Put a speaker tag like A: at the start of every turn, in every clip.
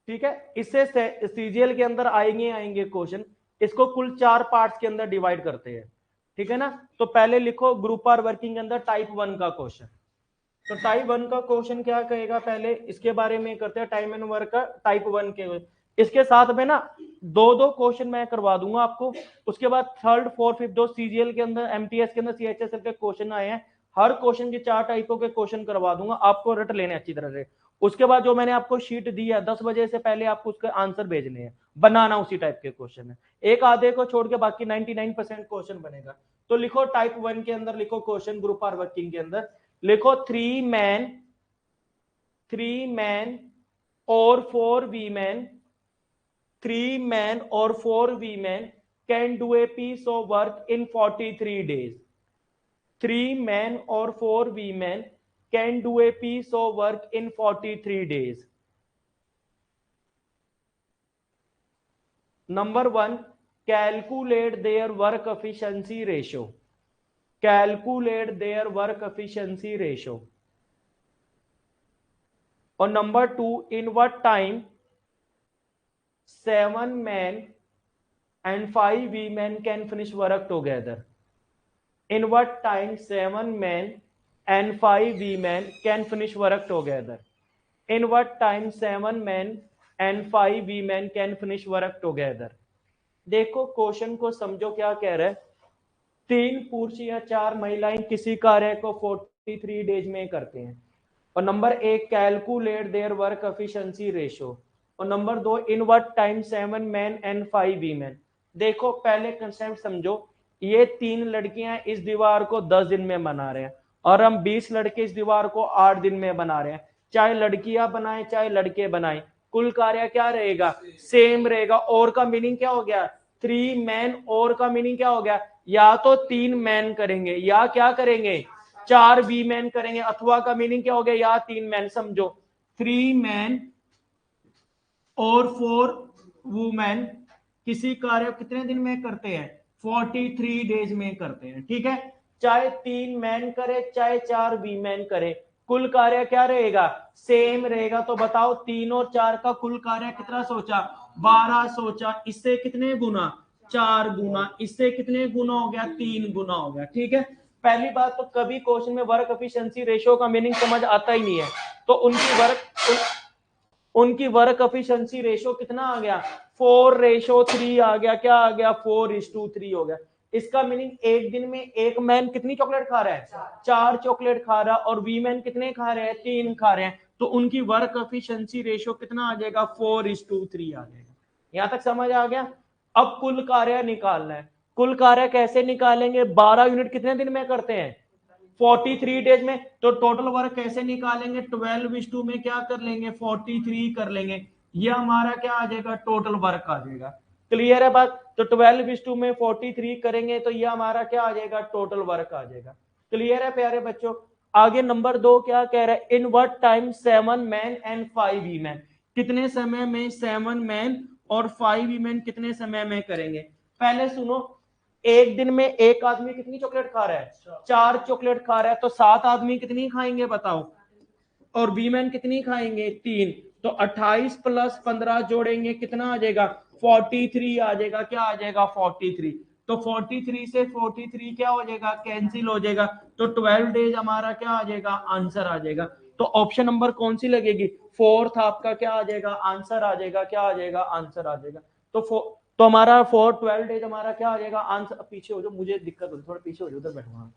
A: ठीक है, इससे सीजीएल के अंदर आएंगे क्वेश्चन। इसको कुल 4 पार्ट्स के अंदर डिवाइड करते हैं, ठीक है ना। तो पहले लिखो ग्रुप आर वर्किंग के अंदर टाइप 1 का क्वेश्चन। तो टाइप 1 का क्वेश्चन क्या कहेगा, पहले इसके बारे में करते हैं टाइम एंड वर्क का टाइप 1 के। इसके साथ में ना दो क्वेश्चन मैं करवा दूंगा आपको। उसके बाद थर्ड फोर्थ फिफ्थ जो सीजीएल के अंदर एमटीएस के अंदर सीएचएसएल के क्वेश्चन आए हैं, हर क्वेश्चन के 4 टाइपों के क्वेश्चन करवा दूंगा, आपको रट लेने अच्छी तरह से। उसके बाद जो मैंने आपको शीट दी है 10 बजे से पहले आपको उसके आंसर भेजने हैं, बनाना उसी टाइप के क्वेश्चन है। एक आधे को छोड़ के बाकी 99% क्वेश्चन बनेगा। तो लिखो टाइप 1 के अंदर लिखो क्वेश्चन ग्रुप आर वर्किंग के अंदर लिखो 3 मैन और 4 women, 3 men or 4 women can do a piece of work in 43 days. 3 men or 4 women can do a piece of work in 43 days. Number 1, calculate their work efficiency ratio. Calculate their work efficiency ratio. Or number 2, in what time 7 men and 5 women can finish work together? In what time 7 men and 5 women can finish work together? In what time 7 men and 5 women can finish work together? देखो question को समझो क्या कह रहा है। 3 पुरुष या 4 महिलाएं किसी कार्य को 43 डेज में करते हैं। और number 1, calculate their work efficiency ratio. और number 2, in what time 7 man and 5 women. देखो पहले कंसेप्ट समझो, ये 3 लड़कियां इस दीवार को 10 दिन में बना रहे हैं और हम 20 लड़के इस दीवार को 8 दिन में बना रहे हैं। चाहे लड़कियां बनाए चाहे लड़के बनाए, कुल कार्य क्या रहेगा, सेम रहेगा। और का मीनिंग क्या हो गया, 3 मैन। और का मीनिंग क्या हो गया, या तो 3 मैन करेंगे या क्या करेंगे 4 बी मैन करेंगे, अथवा का मीनिंग क्या हो गया, या 3 मैन। समझो 3 मैन और 4 वुमेन किसी कार्य कितने दिन में करते हैं, 43 डेज में करते हैं। ठीक है, चाहे 3 मैन करे चाहे 4 वीमेन करे, कुल कार्य क्या रहेगा, सेम रहेगा। तो बताओ 3 और 4 का कुल कार्य कितना सोचा, 12 सोचा। इससे कितने गुना, 4 गुना। इससे कितने गुना हो गया, 3 गुना हो गया। ठीक है, पहली बात तो कभी क्वेश्चन में वर्क एफिशिएंसी रेशियो का मीनिंग समझ आता ही नहीं है। तो उनकी वर्क एफिशिएंसी रेशियो कितना आ गया, 4:3 आ गया। क्या आ गया, 4:3 हो गया। इसका मीनिंग एक दिन में एक मैन कितनी चॉकलेट खा रहा है, 4 चॉकलेट खा रहा है, और वीमेन कितने खा रहे हैं, 3 खा रहे हैं। तो उनकी वर्क एफिशिएंसी रेशियो कितना आ जाएगा, 4:3 आ जाएगा। यहां तक समझ आ गया। अब कुल कार्य निकालना है। कुल कार्य कैसे निकालेंगे, 12 यूनिट कितने दिन में करते हैं, 43 डेज में। तो टोटल वर्क कैसे निकालेंगे, 12:2 में क्या कर लेंगे, 43 कर लेंगे। ये हमारा क्या आ जाएगा, टोटल वर्क आ जाएगा। क्लियर है बात। तो 12:2 में 43 करेंगे तो ये हमारा क्या आ जाएगा, टोटल वर्क आ जाएगा। क्लियर है प्यारे बच्चों। आगे नंबर 2 क्या कह रहा है, इन what time 7 man and 5 women. कितने समय में 7 मैन और 5 वीमेन कितने समय में करेंगे। पहले सुनो, एक दिन में एक आदमी कितनी चॉकलेट खा रहा है, 4 चॉकलेट खा रहा है। तो 7 आदमी कितनी खाएंगे बताओ, और वीमेन कितनी खाएंगे, 3। तो 28 + 15 जोड़ेंगे कितना आ जाएगा, 43 आ जाएगा। क्या आ जाएगा, 43। तो 43 से 43 क्या हो जाएगा, कैंसिल हो जाएगा। तो 12 डेज हमारा क्या आ जाएगा, आंसर आ जाएगा। तो ऑप्शन नंबर कौन सी लगेगी, 4th आपका क्या आ जाएगा, आंसर आ जाएगा। क्या आ जाएगा, आंसर आ जाएगा। तो हमारा 12 डेज हमारा क्या आ जाएगा, आंसर। पीछे हो जाओ, मुझे दिक्कत हो, थोड़ा पीछे हो जाओ, उधर बैठो।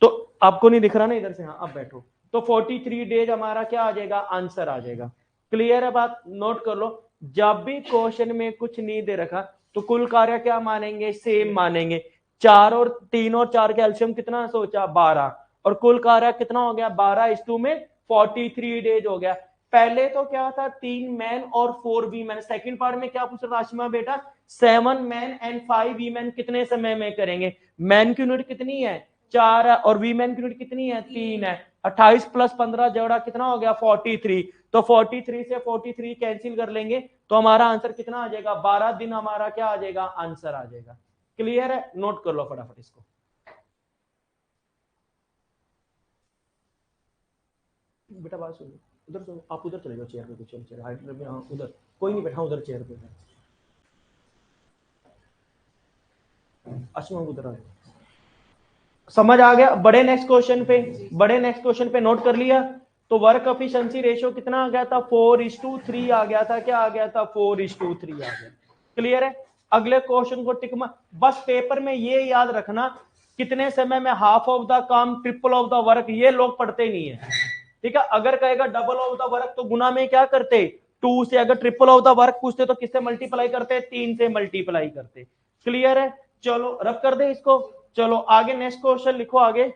A: तो आपको नहीं दिख रहा ना इधर से, हाँ अब बैठो। तो 43 डेज हमारा क्या आ जाएगा, आंसर आ जाएगा। क्लियर है बात, नोट कर लो। जब भी क्वेश्चन में कुछ नहीं दे रखा तो कुल कार्य क्या मानेंगे, सेम मानेंगे। 3 और 4 का एल्शियम कितना सोचा, 12, और कुल कार्य कितना हो गया, 12:2 में 43 डेज हो गया। पहले तो क्या था, 3 मैन और 4 वीमेन। सेकंड पार्ट में क्या पूछ रहा आशिमा बेटा, 7 मैन एंड 5 वीमेन कितने समय में करेंगे। मैन की यूनिट कितनी है, 4 है, और वीमेन की यूनिट कितनी है, 3 है। 28 + 15 जोड़ा कितना हो गया, 43। तो 43 से 43 कैंसिल कर लेंगे तो हमारा आंसर कितना आ जाएगा, 12 दिन हमारा क्या आ जाएगा, आंसर आ जाएगा। क्लियर है, नोट कर लो फटाफट इसको। बेटा बात सुनो, उधर तो आप उधर चले जाओ चेयर पे, चलो चेयर हाइट में, हाँ उधर कोई नहीं बैठा, उधर चेयर पे अच्छा उधर आ जाओ। समझ आ गया? बड़े नेक्स्ट क्वेश्चन पे, बड़े नेक्स्ट क्वेश्चन पे नोट कर लिया। तो वर्क एफिशिएंसी रेशियो कितना आ गया था? 4:3 आ गया था। क्या आ गया था? 4:3 आ गया। क्लियर है? अगले क्वेश्चन को टिक मार। बस पेपर में ये याद रखना कितने समय में हाफ ऑफ द काम, ट्रिपल ऑफ द वर्क, ये लोग पढ़ते नहीं है। ठीक है, अगर कहेगा डबल ऑफ द वर्क तो गुना में क्या करते? 2 से। अगर ट्रिपल ऑफ द वर्क पूछते तो किससे मल्टीप्लाई करते? 3 से मल्टीप्लाई करते। क्लियर है? चलो रब कर दे इसको। चलो आगे नेक्स्ट क्वेश्चन लिखो आगे।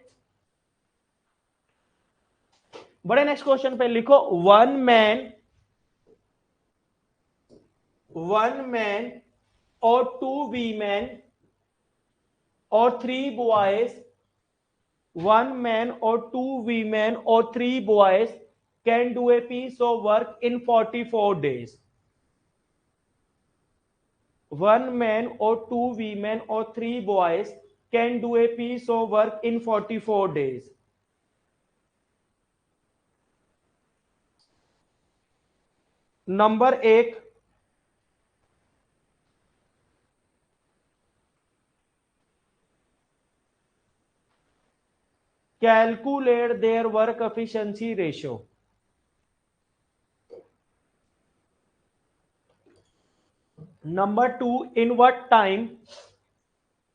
A: बड़े नेक्स्ट क्वेश्चन पे लिखो वन मैन और 2 वीमेन और 3 boys, 1 man or 2 women or 3 boys can do a piece of work in 44 days. 1 man or 2 women or 3 boys can do a piece of work in 44 days. Number 1, calculate their work efficiency ratio. Number 2, in what time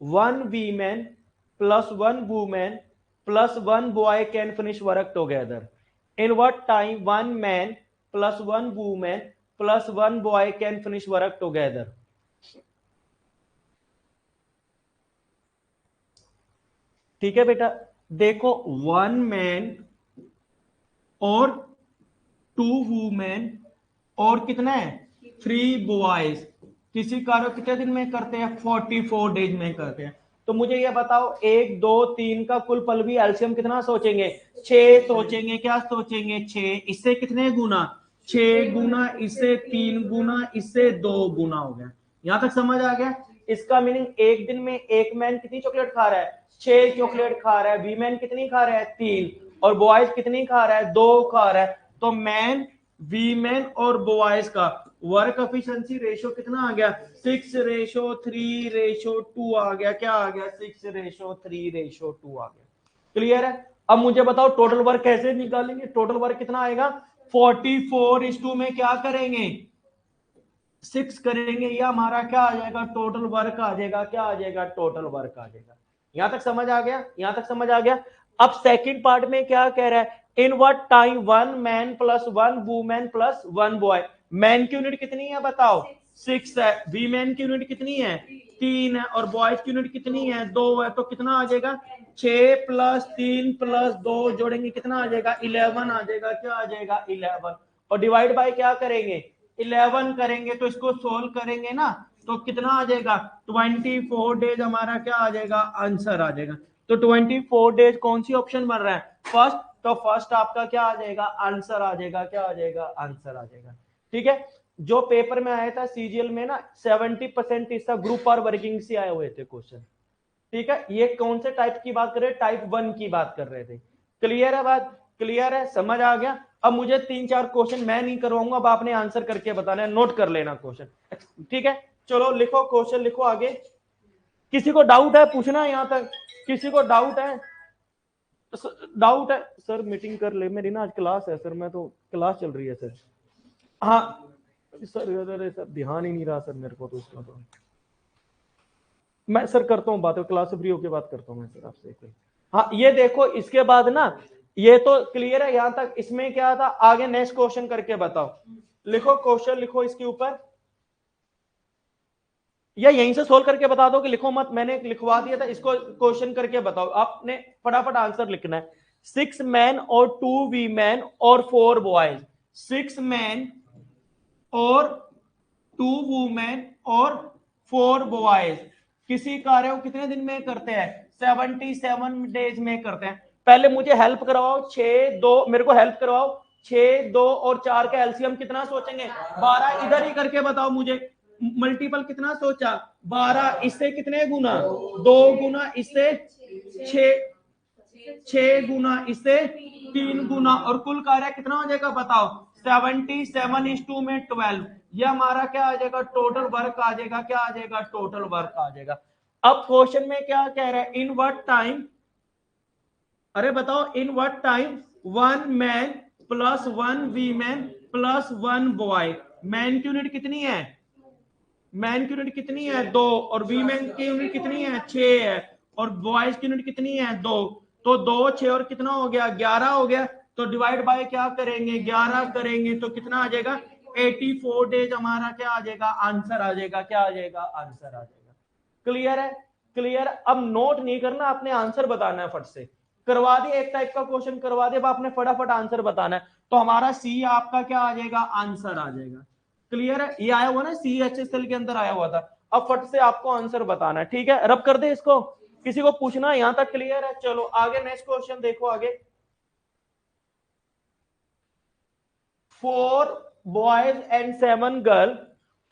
A: 1 woman plus 1 woman plus 1 boy can finish work together? In what time 1 man plus 1 woman plus 1 boy can finish work together? ठीक है बेटा, देखो 1 man और 2 women और कितना है 3 boys किसी कार्य कितने दिन में करते हैं? 44 डेज में करते हैं। तो मुझे ये बताओ 1 2 3 का कुल पलवी एलसीएम कितना सोचेंगे? 6 सोचेंगे। क्या सोचेंगे? 6। इससे कितने गुना? 6 गुना, इससे 3 गुना, इससे 2 गुना हो गया। यहां तक समझ आ गया? इसका मीनिंग एक दिन में एक मैन कितनी चॉकलेट खा रहा है? 6 चॉकलेट खा रहा है। वीमेन कितनी खा रहा है? 3। और बॉयज कितनी खा रहा है? 2 खा रहा है। तो मैन, वीमेन और बॉयज का वर्क एफिशिएंसी रेशियो कितना आ गया? 6:3:2 आ गया। क्या आ गया? 6:3:2 आ गया। क्लियर है? अब मुझे बताओ टोटल वर्क कैसे निकालेंगे? टोटल वर्क कितना आएगा? 44:2 में क्या करेंगे? 6 करेंगे। या हमारा क्या आ जाएगा? टोटल वर्क आ जाएगा। क्या आ जाएगा? टोटल वर्क आ जाएगा। यहां तक समझ आ गया? यहां तक समझ आ गया? अब सेकंड पार्ट में क्या कह रहा है? इन what time 1 man plus 1 women plus 1 boy. Man की यूनिट कितनी है बताओ? 6 है। वीमेन की यूनिट कितनी है? 3 है। और बॉयज की यूनिट कितनी है? 2 है। तो कितना आ जाएगा? 6 + 3 + 2 जोड़ेंगे कितना आ जाएगा? 11 आ जाएगा। क्या आ जाएगा? 11। और डिवाइड बाय क्या करेंगे? 11 करेंगे। तो इसको सोल्व करेंगे ना, तो कितना आ जाएगा? 24 डेज हमारा क्या आ जाएगा? आंसर आ जाएगा। तो 24 डेज कौन सी ऑप्शन बन रहा है? फर्स्ट। तो फर्स्ट आपका क्या आ जाएगा? आंसर आ जाएगा। क्या आ जाएगा? आंसर आ जाएगा। ठीक है? जो पेपर में आया था सीजीएल में ना 70% इसका ग्रुप और वर्किंग से आए हुए थे क्वेश्चन। ठीक है? ये कौन से टाइप की बात कर रहे हैं? टाइप 1 की बात कर रहे थे। क्लियर है बात? क्लियर है? समझ आ गया? अब मुझे 3-4 क्वेश्चन मैं नहीं करवाऊंगा, अब आपने आंसर करके बताना है। नोट कर लेना क्वेश्चन। ठीक है? चलो लिखो क्वेश्चन, लिखो आगे। किसी को डाउट है? पूछना है यहां तक। किसी को डाउट है? डाउट है? सर मीटिंग कर ले, मेरी ना आज क्लास है सर, मैं तो क्लास चल रही है सर। हाँ सर, सर ध्यान ही नहीं रहा सर मेरे को, तो उसका तो मैं सर करता हूँ बात, क्लास से फ्री होकर बात करता हूँ मैं सर आपसे। हाँ ये देखो इसके बाद ना, ये तो क्लियर है यहां तक। इसमें क्या था? आगे नेक्स्ट क्वेश्चन करके बताओ। लिखो क्वेश्चन, लिखो इसके ऊपर, या यहीं से सोल्व करके बता दो कि लिखो मत, मैंने लिखवा दिया था। इसको क्वेश्चन करके बताओ, आपने फटाफट आंसर लिखना है। 6 मैन और 2 वीमेन और 4 बॉयज। 6 मैन और 2 वुमेन और 4 बॉयज किसी कार्य को कितने दिन में करते हैं? 77 डेज में करते हैं। पहले मुझे हेल्प करवाओ, 6 2 मेरे को हेल्प करवाओ। 6 2 और 4 का एलसीएम कितना सोचेंगे? 12। इधर ही करके बताओ मुझे। मल्टीपल कितना सोचा? 12। इससे कितने गुना? 2 गुना। इससे 6 गुना। इससे 3 गुना, और कुल कार्य कितना हो जाएगा बताओ 77 में 12, ये हमारा क्या आ जाएगा टोटल वर्क आ जाएगा, क्या आ जाएगा टोटल वर्क आ जाएगा। अब क्वेश्चन में क्या कह रहा है, इन व्हाट टाइम, अरे बताओ इन what time 1 man plus 1 women plus 1 boy, man की यूनिट कितनी है, मैन की यूनिट कितनी है 2, और वीमेन की यूनिट कितनी है 6 है, और बॉयज की यूनिट कितनी है 2, तो 2 6 और कितना हो गया 11 हो गया, तो डिवाइड बाय क्या करेंगे 11 करेंगे तो कितना आ जाएगा 84 डेज, हमारा क्या आ जाएगा आंसर आ जाएगा, क्या आ जाएगा आंसर आ जाएगा। क्लियर है, क्लियर। अब नोट नहीं करना, आपने आंसर बताना है, फट से करवा दिया, एक टाइप का क्वेश्चन करवा दिया, अब आपने फटाफट आंसर बताना है, तो हमारा सी आपका क्या आ जाएगा आंसर आ जाएगा। क्लियर है, ये आया हुआ ना CHSL के अंदर आया हुआ था, अब फट से आपको आंसर बताना है, ठीक है। रब कर दे इसको, किसी को पूछना यहां तक क्लियर है। चलो आगे नेक्स्ट क्वेश्चन देखो आगे। 4 boys and 7 girls,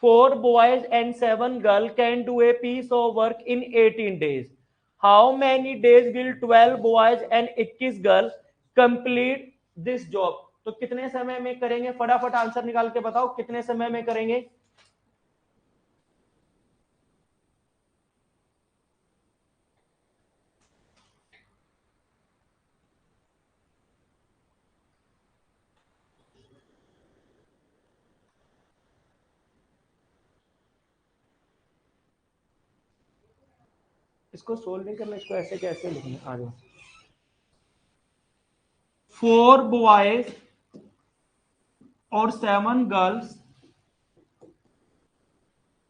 A: 4 boys and 7 girls can do a piece of work in 18 days. How many days will 12 boys and 21 girls complete this job? तो कितने समय में करेंगे, फटाफट आंसर निकाल के बताओ कितने समय में करेंगे। इसको सोल्व नहीं करना, इसको ऐसे कैसे लिखना, आ जाओ। 4 बॉयज और 7 गर्ल्स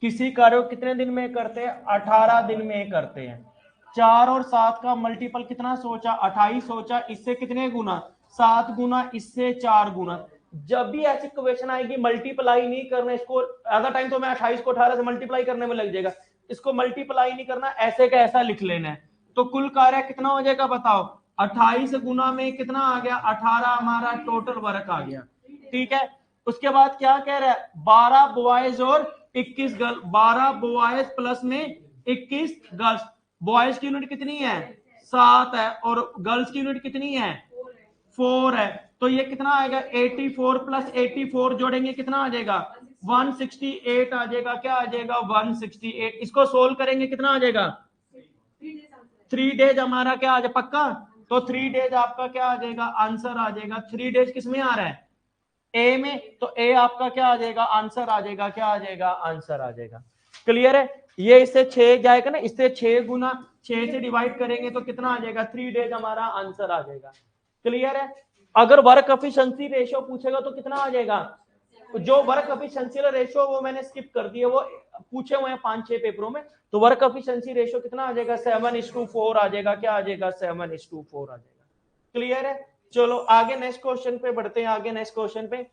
A: किसी कार्य को कितने दिन में करते हैं, 18 दिन में करते हैं। 4 और 7 का मल्टीपल कितना सोचा 28 सोचा, इससे कितने गुना 7 गुना, इससे 4 गुना। जब भी ऐसी क्वेश्चन आएगी मल्टीप्लाई नहीं करना, इसको आधा टाइम तो मैं 28 को 18 से मल्टीप्लाई करने में लग जाएगा, इसको मल्टीप्लाई नहीं करना, ऐसे का ऐसा लिख लेना है। तो कुल कार्य कितना हो जाएगा बताओ, 28 गुना में कितना आ गया 18, हमारा टोटल वर्क आ गया, ठीक है। उसके बाद क्या कह रहा है 12 बॉयज और 21 गर्ल, 12 बॉयज प्लस में 21 गर्ल्स, बॉयज की यूनिट कितनी है 7 है, और गर्ल्स की यूनिट कितनी है 4 है, तो ये कितना आएगा 84 प्लस 84 जोड़ेंगे कितना आ जाएगा 168 आ जाएगा, क्या आ जाएगा 168। इसको सोल्व करेंगे कितना आ जाएगा 3 डेज, हमारा क्या आ जाएगा पक्का, तो 3 डेज आपका क्या आ जाएगा आंसर आ जाएगा। 3 डेज किस में आ रहा है ए में, तो ए आपका क्या आ जाएगा आंसर आ जाएगा, क्या आ जाएगा आंसर आ जाएगा। क्लियर है, ये इससे 6 जाएगा ना, इससे 6 गुना 6 से डिवाइड करेंगे तो कितना आ जाएगा 3 डेज, हमारा आंसर आ जाएगा। क्लियर है। अगर वर्क एफिशिएंसी रेशियो पूछेगा तो कितना आ जाएगा, जो वर्क एफिशिएंसी रेशियो वो मैंने स्किप कर दिया, वो पूछे हुए हैं 5-6 पेपरों में, तो वर्क एफिशिएंसी रेशियो कितना आ जाएगा 7:4 आ जाएगा, क्या आ जाएगा 7:4 आ जाएगा। क्लियर है। चलो आगे नेक्स्ट क्वेश्चन पे बढ़ते हैं, आगे नेक्स्ट क्वेश्चन पे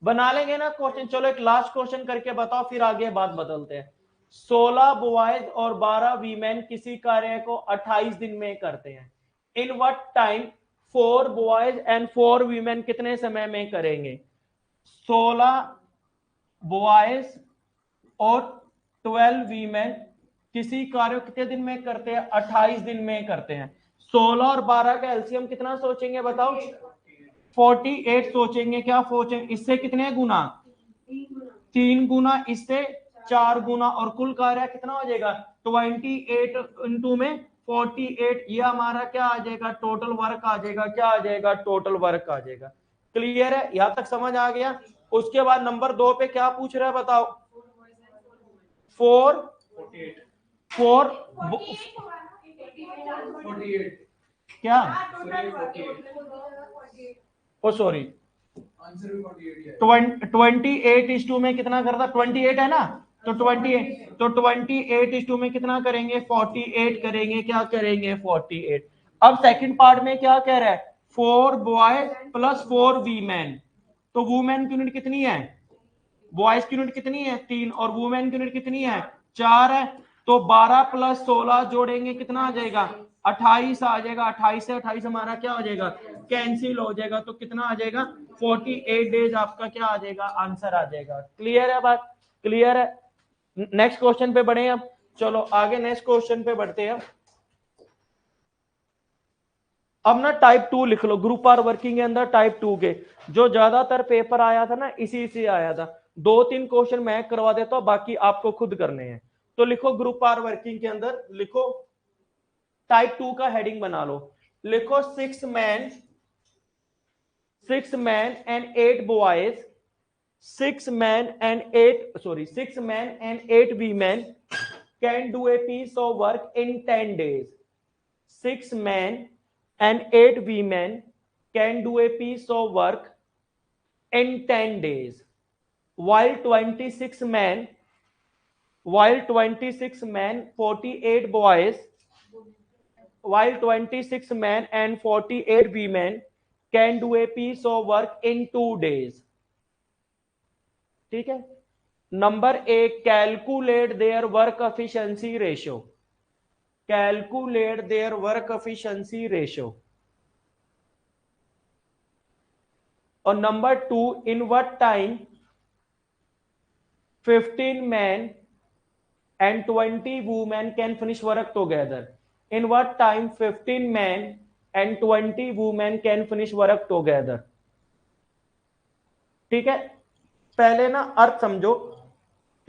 A: बना लेंगे ना क्वेश्चन। चलो एक लास्ट क्वेश्चन करके बताओ, फिर आगे बात बदलते हैं। 16 बॉयज और 12 वीमेन किसी कार्य को 28 दिन में करते हैं। इन what time 4 boys and 4 women कितने समय में करेंगे। 16 बॉयज और 12 वीमेन किसी कार्य को कितने दिन में करते हैं, 28 दिन में करते हैं। 16 और 12 का एलसीएम कितना सोचेंगे बताओ, 48 सोचेंगे, क्या सोचेंगे, इससे कितने गुना 3 गुना, इससे 4 गुना, और कुल कार्य कितना हो जाएगा 28 इंटू में 48, ये हमारा क्या आ जाएगा टोटल वर्क आ जाएगा, क्या आ जाएगा टोटल वर्क आ जाएगा। क्लियर है, यहां तक समझ आ गया। उसके बाद नंबर 2 पे क्या पूछ रहा है बताओ, 4 क्या ओ सॉरी 28:2 में कितना करता 28 है ना, तो 28:2 में कितना करेंगे 48 करेंगे, क्या करेंगे 48। अब सेकंड पार्ट में क्या कह रहा है 4 बॉय प्लस 4 वीमेन, तो वुमेन की यूनिट कितनी है, बॉयज की यूनिट कितनी है 3, और वुमेन की यूनिट कितनी है 4 है, तो 12 प्लस 16 जोड़ेंगे कितना आ जाएगा 28 आ जाएगा, 28 से 28 हमारा क्या हो जाएगा कैंसिल हो जाएगा, तो कितना आ जाएगा 48 डेज आपका क्या आ जाएगा आंसर आ जाएगा। क्लियर है बात, क्लियर है। नेक्स्ट क्वेश्चन पे बढ़े अब, चलो आगे नेक्स्ट क्वेश्चन पे बढ़ते हैं। अब ना टाइप 2 लिख लो, ग्रुप आर वर्किंग के अंदर टाइप 2 के जो ज्यादातर पेपर आया था ना इसी से आया था। 2-3 क्वेश्चन मैं करवा देता हूं, बाकी आपको खुद करने हैं। तो लिखो ग्रुप आर वर्किंग के अंदर लिखो टाइप 2 का हेडिंग बना लो, लिखो 6 men and 8 boys, 6 men and 8 women can do a piece of work in 10 days. 6 men and 8 women can do a piece of work in 10 days, while 26 men, 48 boys, while 26 men and 48 women can do a piece of work in 2 days. ठीक है। Number 1, calculate their work efficiency ratio, calculate their work efficiency ratio. और number 2, in what time 15 men and 20 women can finish work together. In what time 15 men and 20 women can finish work together. ठीक है। पहले ना अर्थ समझो,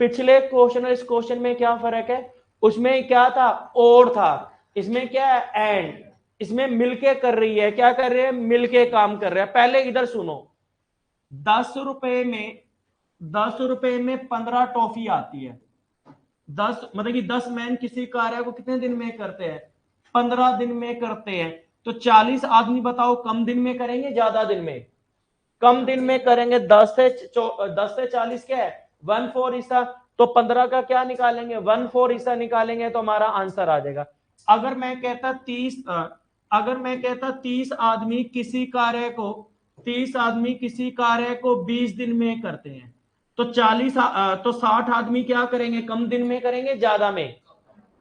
A: पिछले question और इस question में क्या फर्क है। उसमें क्या था, और था, इसमें क्या है, एंड। इसमें मिलके कर रही है, क्या कर रहे हैं, मिलके काम कर रहे हैं। पहले इधर सुनो, 10 रुपए में 15 टॉफी आती है। 10 मतलब कि 10 मैन किसी कार्य को कितने दिन में करते हैं, 15 दिन में करते हैं। तो 40 आदमी बताओ कम दिन में करेंगे, ज्यादा दिन में, कम दिन में करेंगे। 10 से 40 क्या है, 1/4 हिस्सा। तो 15 का क्या निकालेंगे, 1/4 हिस्सा निकालेंगे तो हमारा आंसर आ जाएगा। अगर मैं कहता 30 आदमी किसी कार्य को 20 दिन में करते हैं, तो 60 आदमी क्या करेंगे, कम दिन में करेंगे, ज्यादा में,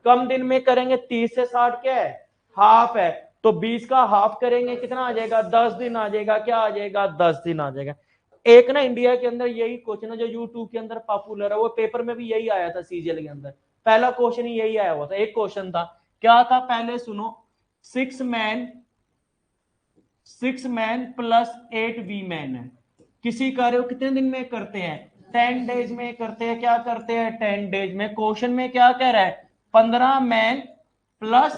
A: कम दिन में करेंगे। 30 से 60 क्या है, हाफ है। तो 20 का हाफ करेंगे, कितना आ जाएगा, 10 दिन आ जाएगा। क्या आ जाएगा, 10 दिन आ जाएगा। एक ना इंडिया के अंदर यही क्वेश्चन है जो यूट्यूब के अंदर पॉपुलर है, वो पेपर में भी यही आया था, सीजीएल के अंदर पहला क्वेश्चन ही यही आया हुआ था। एक क्वेश्चन था, क्या था, पहले सुनो, 6 मैन प्लस 8 वीमेन है, किसी कार्य को कितने दिन में करते हैं, 10 डेज में करते हैं। क्या करते हैं, 10 डेज में। क्वेश्चन में क्या कह रहा है, 15 मैन प्लस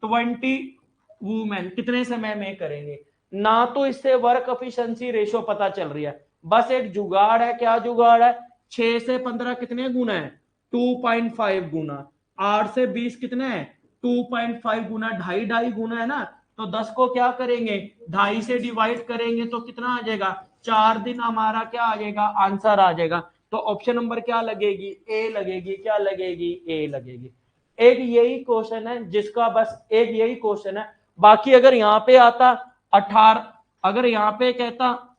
A: 20 वुमेन कितने समय में करेंगे। ना तो इससे वर्क एफिशिएंसी रेशियो पता चल रही है, बस एक जुगाड़ है। क्या जुगाड़ है, 6 से 15 कितने गुना है, 2.5 गुना। 8 से 20 कितने है, 2.5 गुना, 2.5 गुना है ना। तो 10 को क्या करेंगे, 2.5 से डिवाइड करेंगे तो कितना आ जाएगा, 4 दिन हमारा क्या आ जाएगा, आंसर आ जाएगा। तो ऑप्शन नंबर क्या लगेगी, ए लगेगी। क्या लगेगी, ए लगेगी। एक यही क्वेश्चन है जिसका, बस एक यही क्वेश्चन है। बाकी अगर यहाँ पे आता 18, अगर यहाँ पे कहता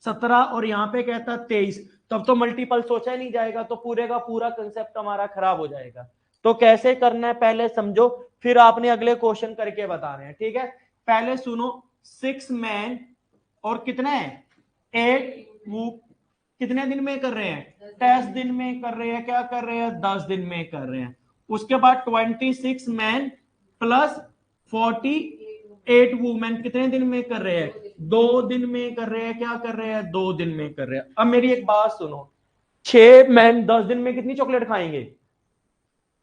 A: 17 और यहाँ पे कहता 23, तब तो मल्टीपल सोचा ही नहीं जाएगा, तो पूरे का पूरा कंसेप्ट हमारा खराब हो जाएगा। तो कैसे करना है पहले समझो, फिर आपने अगले क्वेश्चन करके बताने हैं। ठीक है, पहले सुनो, 6 मैन और कितने हैं, 8 वो कितने दिन में कर रहे हैं, 10 दिन में कर रहे हैं। क्या कर रहे हैं, 10 दिन में कर रहे हैं। उसके बाद 26 मैन प्लस 48 वुमेन कितने दिन में कर रहे हैं, 2 दिन में कर रहे हैं। क्या कर रहे हैं, 2 दिन में कर रहे हैं। अब मेरी एक बात सुनो, 6 मैन 10 दिन में कितनी चॉकलेट खाएंगे,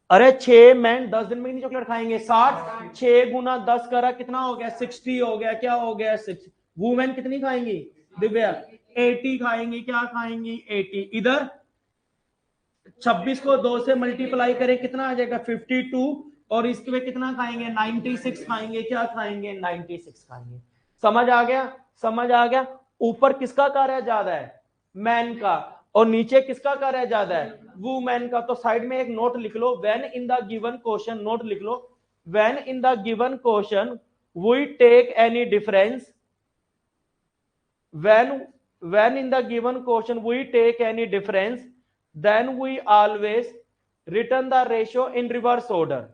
A: अरे 6 मैन 10 दिन में कितनी चॉकलेट खाएंगे, 60। 6 गुना 10 करा कितना हो गया, 60 हो गया। क्या हो गया, 6। वुमेन कितनी खाएंगी, दिव्या 80 खाएंगी। क्या खाएंगी, 80। इधर 26 को 2 से मल्टीप्लाई करें, कितना आ जाएगा, 52। और इसके में कितना खाएंगे, 96 खाएंगे। क्या खाएंगे, 96 खाएंगे। समझ आ गया, समझ आ गया। ऊपर किसका कार्य ज्यादा है, मैन का, और नीचे किसका कार्य ज्यादा है, वुमेन का। तो साइड में एक नोट लिख लो, when in the given question, note लिख लो, when in the given question we take any difference, when in the given question we take any difference, then we always return the ratio in reverse order.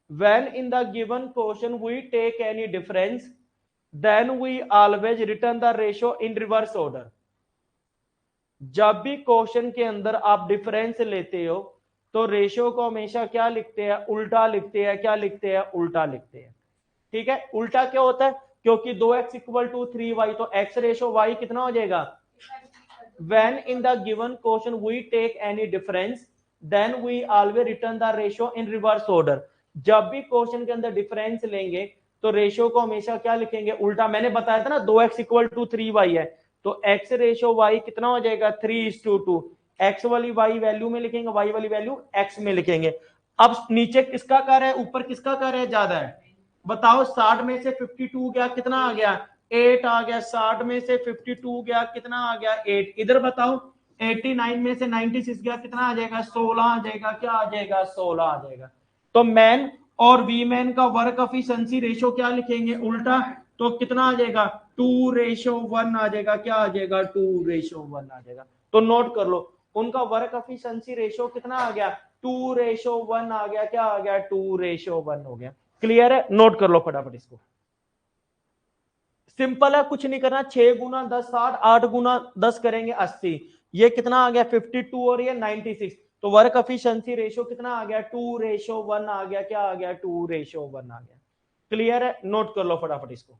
A: When in the given question we take any difference, then we always return the ratio in reverse order. जब भी question के अंदर आप difference लेते हो तो ratio को हमेशा क्या लिखते हैं, उल्टा लिखते हैं। क्या लिखते हैं, उल्टा लिखते हैं। ठीक है, उल्टा क्या होता है, क्योंकि 2x इक्वल टू 3y, तो x रेशो y कितना हो जाएगा, when in the given question we take any difference then we always return the ratio in reverse order। जब भी क्वेश्चन के अंदर डिफरेंस लेंगे तो रेशियो को हमेशा क्या लिखेंगे, उल्टा। मैंने बताया था ना 2x इक्वल टू 3y है, तो x रेशियो y कितना हो जाएगा 3:2। x वाली y वैल्यू में लिखेंगे, y वाली वैल्यू x में लिखेंगे। अब नीचे किसका कर है, ऊपर किसका कर है ज्यादा है, बताओ। 60 में से 52 गया, कितना आ गया 8 आ गया। 60 में से 52 गया, कितना आ गया 8। इधर बताओ 89 में से 96 गया, कितना आ जाएगा 16 आ जाएगा। क्या आ जाएगा 16 आ जाएगा। तो मैन और वी मैन का वर्क एफिशिएंसी रेशियो क्या लिखेंगे, उल्टा। तो कितना आ जाएगा 2:1 आ जाएगा। क्या आ जाएगा 2:1 आ जाएगा। तो नोट कर लो, उनका वर्क एफिशिएंसी रेशियो कितना आ गया 2:1 आ गया। क्या आ गया 2:1 हो गया। क्लियर है, नोट कर लो फटाफट इसको। सिंपल है, कुछ नहीं करना। 6 गुना 10 60, 8 गुना 10 करेंगे 80। ये कितना आ गया 52 और ये 96। तो वर्क एफिशिएंसी रेशियो कितना आ गया 2:1 आ गया। क्या आ गया 2:1 आ गया। क्लियर है, नोट कर लो फटाफट इसको।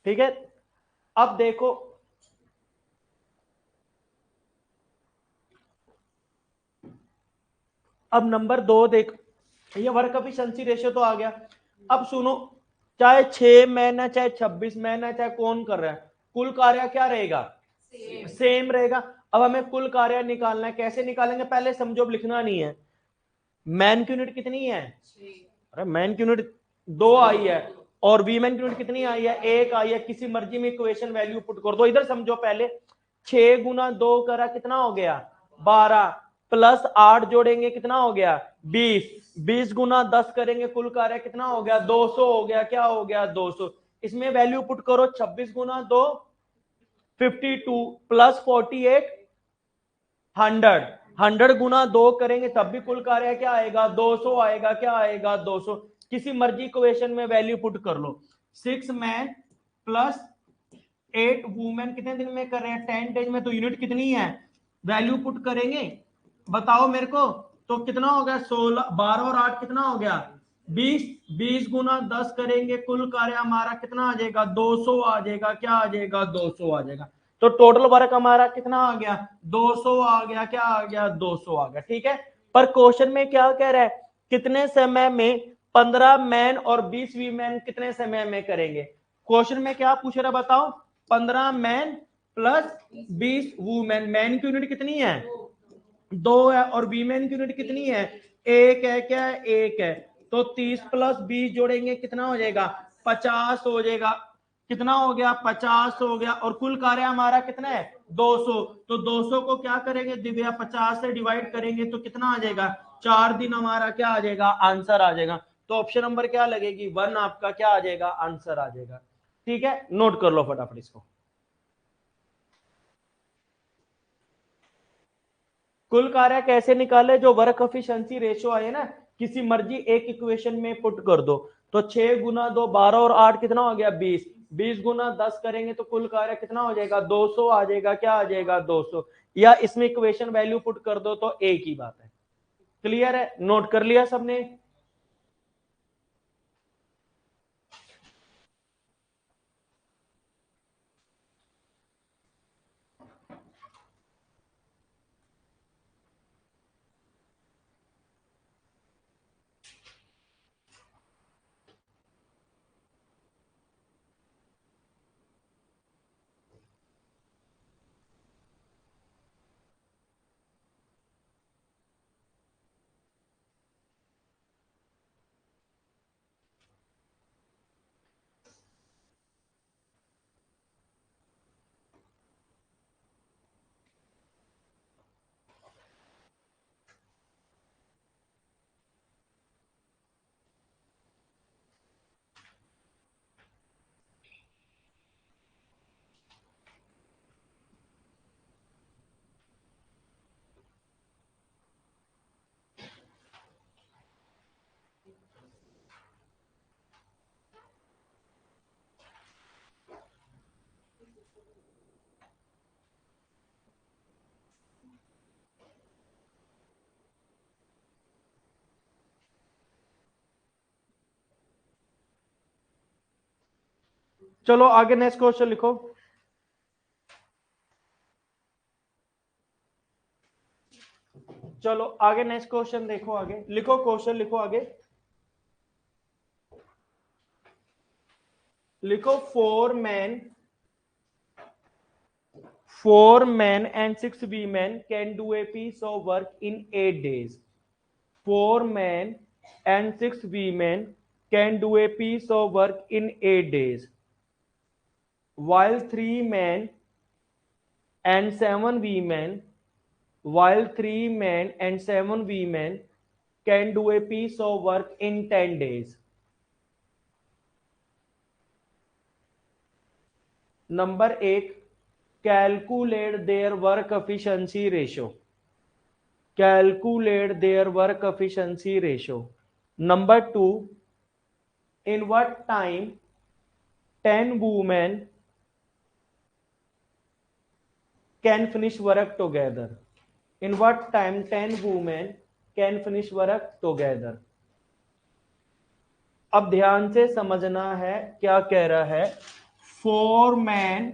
A: ठीक है, अब देखो, अब नंबर 2 देख, ये वर्क एफिशिएंसी रेशियो तो आ गया। अब सुनो, चाहे 6 मैन है, चाहे 26 मैन है, चाहे कौन कर रहा है, कुल कार्य क्या रहेगा, सेम रहेगा। अब हमें कुल कार्य निकालना है, कैसे निकालेंगे पहले समझो, अब लिखना नहीं है। मैन की यूनिट कितनी है, अरे मैन की यूनिट 2 आई है, और वीमेन की यूनिट कितनी आई है 1 आई है। किसी मर्जी में इक्वेशन वैल्यू पुट कर दो। इधर समझो पहले, 6 गुना 2 करा कितना हो गया 12, प्लस 8 जोड़ेंगे कितना हो गया 20, 20 गुना 10 करेंगे कुल कार्य कितना हो गया 200 हो गया। क्या हो गया 200। इसमें वैल्यू पुट करो, 26 गुना 2 52, प्लस 48 100, 100 गुना 2 करेंगे तब भी कुल कार्य क्या आएगा 200 आएगा। क्या आएगा 200। किसी मर्जी इक्वेशन में वैल्यू पुट कर लो। 6 मैन प्लस 8 वुमेन कितने दिन में कर रहे हैं 10 डेज में, तो यूनिट कितनी है, वैल्यू पुट करेंगे, बताओ मेरे को। तो कितना हो गया 16, 12 और 8 कितना हो गया 20, 20 गुना 10 करेंगे कुल कार्य हमारा कितना आ जाएगा 200 आ जाएगा। क्या आ जाएगा 200 आ जाएगा। तो टोटल वर्क हमारा कितना आ गया 200 आ गया। क्या आ गया 200 आ गया। ठीक है, पर क्वेश्चन में क्या कह रहा है, कितने समय में 15 मैन और 20 वीमेन कितने समय में करेंगे। क्वेश्चन में क्या पूछ रहा है बताओ, 15 मैन प्लस 20 वुमेन। मैन की यूनिट कितनी है 2 है, और वीमेन की यूनिट कितनी है 1 है। क्या है 1 है। तो 30 प्लस 20 जोड़ेंगे कितना हो जाएगा 50 हो जाएगा। कितना हो गया 50 हो गया। और कुल कार्य हमारा कितना है 200। तो 200 को क्या करेंगे दिव्या 50 से डिवाइड करेंगे तो कितना आ जाएगा 4 दिन हमारा क्या आ जाएगा आंसर आ जाएगा। तो ऑप्शन नंबर क्या लगेगी 1 आपका क्या आ जाएगा आंसर आ जाएगा। ठीक है, नोट कर लो फटाफट इसको। कुल कार्य कैसे निकाले, जो वर्क एफिशिएंसी रेशियो आए ना, किसी मर्जी एक इक्वेशन में पुट कर दो। तो 6 गुना 2 12 और 8 कितना हो गया 20, 20 गुना 10 करेंगे तो कुल कार्य कितना हो जाएगा 200 आ जाएगा। क्या आ जाएगा 200, या इसमें इक्वेशन वैल्यू पुट कर दो तो एक ही बात है। क्लियर है, नोट कर लिया सबने। चलो आगे नेक्स्ट क्वेश्चन लिखो। चलो आगे नेक्स्ट क्वेश्चन देखो, आगे लिखो, क्वेश्चन लिखो, आगे लिखो। 4 men and 6 women can do a piece of work in 8 days. 4 men and 6 women can do a piece of work in 8 days, while 3 men and 7 women while 3 men and 7 women can do a piece of work in 10 days. Number 8, calculate their work efficiency ratio. Calculate their work efficiency ratio. Number 2, in what time 10 women can finish work together? In what time 10 women can finish work together? अब ध्यान से समझना है क्या कह रहा है। 4 men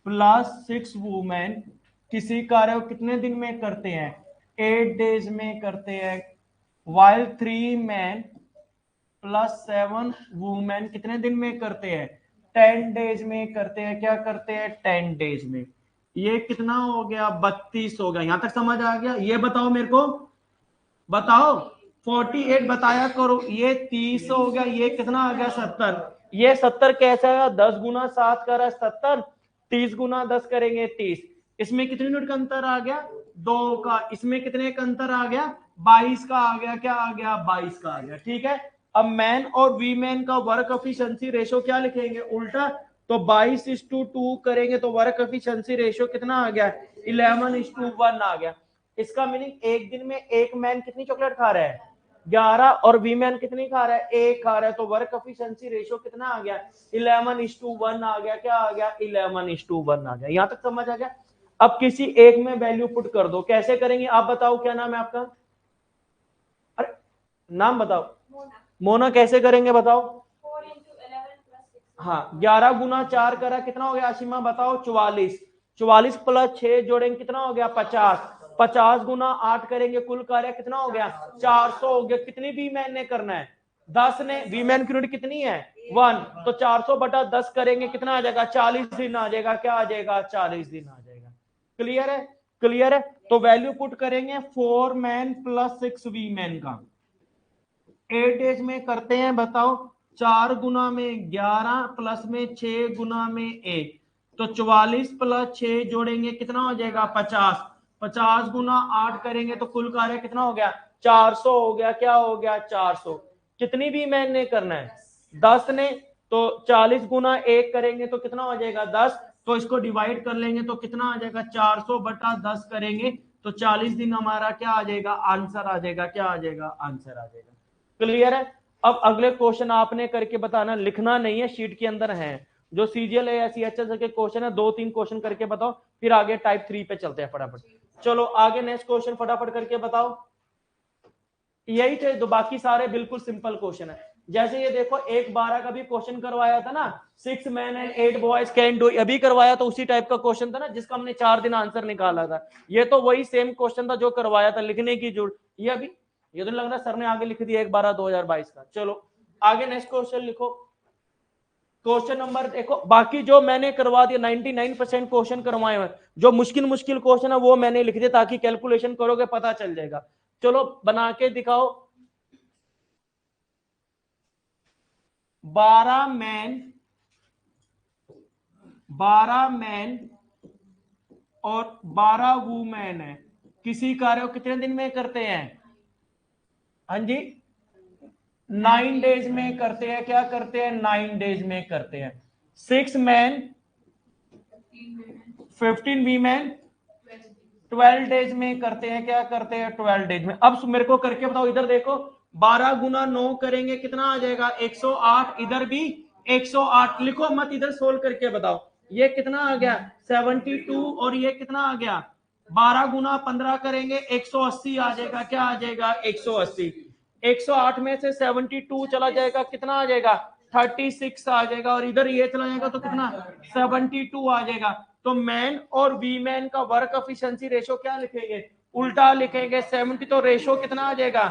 A: plus 6 women किसी कार्य को कितने दिन में करते हैं? 8 डेज में करते हैं। वाइल 3 men प्लस 7 वुमेन कितने दिन में करते हैं? 10 डेज में करते हैं। क्या करते हैं? 10 डेज में। ये कितना हो गया? 32 हो गया। यहां तक समझ आ गया? ये बताओ मेरे को, बताओ। 48 बताया करो। ये 30 हो गया। ये कितना आ गया? 70। ये 70 कैसा है? 10 गुना 7 कर 70, 30 गुना 10 करेंगे 30। इसमें कितने यूनिट का अंतर आ गया? 2 का। इसमें कितने का अंतर आ गया? 22 का आ गया। क्या आ गया? 22 का आ गया। ठीक है। अब मैन और वीमेन का वर्क एफिशिएंसी रेशो क्या लिखेंगे? उल्टा। तो 22:2 करेंगे तो वर्क एफिशिएंसी रेशो कितना आ गया? 11:1 आ गया। इसका मीनिंग एक दिन में एक मैन कितनी चॉकलेट खा रहा है? 11। और वीमेन कितनी खा रहा है? 1 खा रहा है। तो वर्क एफिशिएंसी रेशियो कितना आ गया? 11:1 आ गया। क्या आ गया? 11:1 आ गया। यहां तक समझ आ गया? अब किसी एक में वैल्यू पुट कर दो। कैसे करेंगे आप बताओ? क्या नाम है आपका? अरे नाम बताओ। मोना। कैसे करेंगे बताओ? हाँ, 11 गुना 4 करा कितना हो गया आशिमा? बताओ। 44। 44 प्लस 6 जोड़ेंगे कितना हो गया? 50। 50 गुना 8 करेंगे कुल कार्य कितना हो गया? 400 हो गया। कितनी वीमेन ने करना है? 10 ने। वीमेन की यूनिट कितनी है? 1। तो 400 बटा 10 करेंगे कितना आ जाएगा? 40 दिन आ जाएगा। क्या आ जाएगा? 40 दिन आ जाएगा। क्लियर है? क्लियर है। तो वैल्यू पुट करेंगे 4 मैन प्लस 6 वीमेन का। 8 डेज में करते हैं। बताओ। 4 गुना में 11 प्लस में 6 गुना में 1, तो 44 प्लस 6 जोड़ेंगे कितना हो जाएगा? 50। 50 गुना 8 करेंगे तो कुल कार्य कितना हो गया? 400 हो गया। क्या हो गया? 400। कितनी भी मैन ने करना है? 10 ने। तो 40 गुना 1 करेंगे तो कितना हो जाएगा? 10। तो इसको डिवाइड कर लेंगे तो कितना आ जाएगा? 400 बटा 10 करेंगे तो 40 दिन हमारा क्या आ जाएगा? आंसर आ जाएगा। क्या आ जाएगा? आंसर आ जाएगा। क्लियर है? अब अगले क्वेश्चन आपने करके बताना, लिखना नहीं है, शीट के अंदर है। जो सीजीएल या सीएचएस के क्वेश्चन है 2-3 क्वेश्चन करके बताओ, फिर आगे टाइप 3 पे चलते हैं फटाफट। चलो आगे नेक्स्ट क्वेश्चन फटाफट करके बताओ। यही थे तो बाकी सारे बिल्कुल सिंपल क्वेश्चन है। जैसे ये देखो, एक 12 का भी क्वेश्चन करवाया था ना, 6 men and 8 boys can do, अभी करवाया तो उसी टाइप का क्वेश्चन था ना जिसका हमने 4 दिन आंसर निकाला था। ये तो वही सेम क्वेश्चन था जो करवाया था, लिखने की जरूरत। ये अभी ये तो लग रहा है सर ने आगे लिख दिया 1/12/2022 का। चलो आगे नेक्स्ट क्वेश्चन लिखो। क्वेश्चन नंबर देखो, बाकी जो मैंने करवा दिया 99% क्वेश्चन करवाए हुए, जो मुश्किल मुश्किल क्वेश्चन है वो मैंने लिख दिया ताकि कैलकुलेशन करोगे पता चल जाएगा। चलो बना के दिखाओ। 12 मैन और 12 वुमेन है, किसी कार्य को कितने दिन में करते हैं? हाँ जी, 9 डेज में करते हैं। क्या करते हैं? 9 डेज में करते हैं। 6 मैन 15 वीमेन 12 डेज में करते हैं। क्या करते हैं? 12 डेज में। अब मेरे को करके बताओ। इधर देखो, 12 गुना 9 करेंगे कितना आ जाएगा? 108। इधर भी 108। लिखो मत, इधर सोल्व करके बताओ। ये कितना आ गया? 72। और ये कितना आ गया? 12 गुना 15 करेंगे 180 आ जाएगा। क्या आ जाएगा? 180। 108 में से 72 चला जाएगा, कितना आ जाएगा? 36 आ जाएगा, और इधर ये चला जाएगा तो कितना 72 आ जाएगा। तो मैन और वीमेन का वर्क एफिशिएंसी रेशो क्या लिखेंगे, उल्टा लिखेंगे। 70 तो रेशो कितना आ जाएगा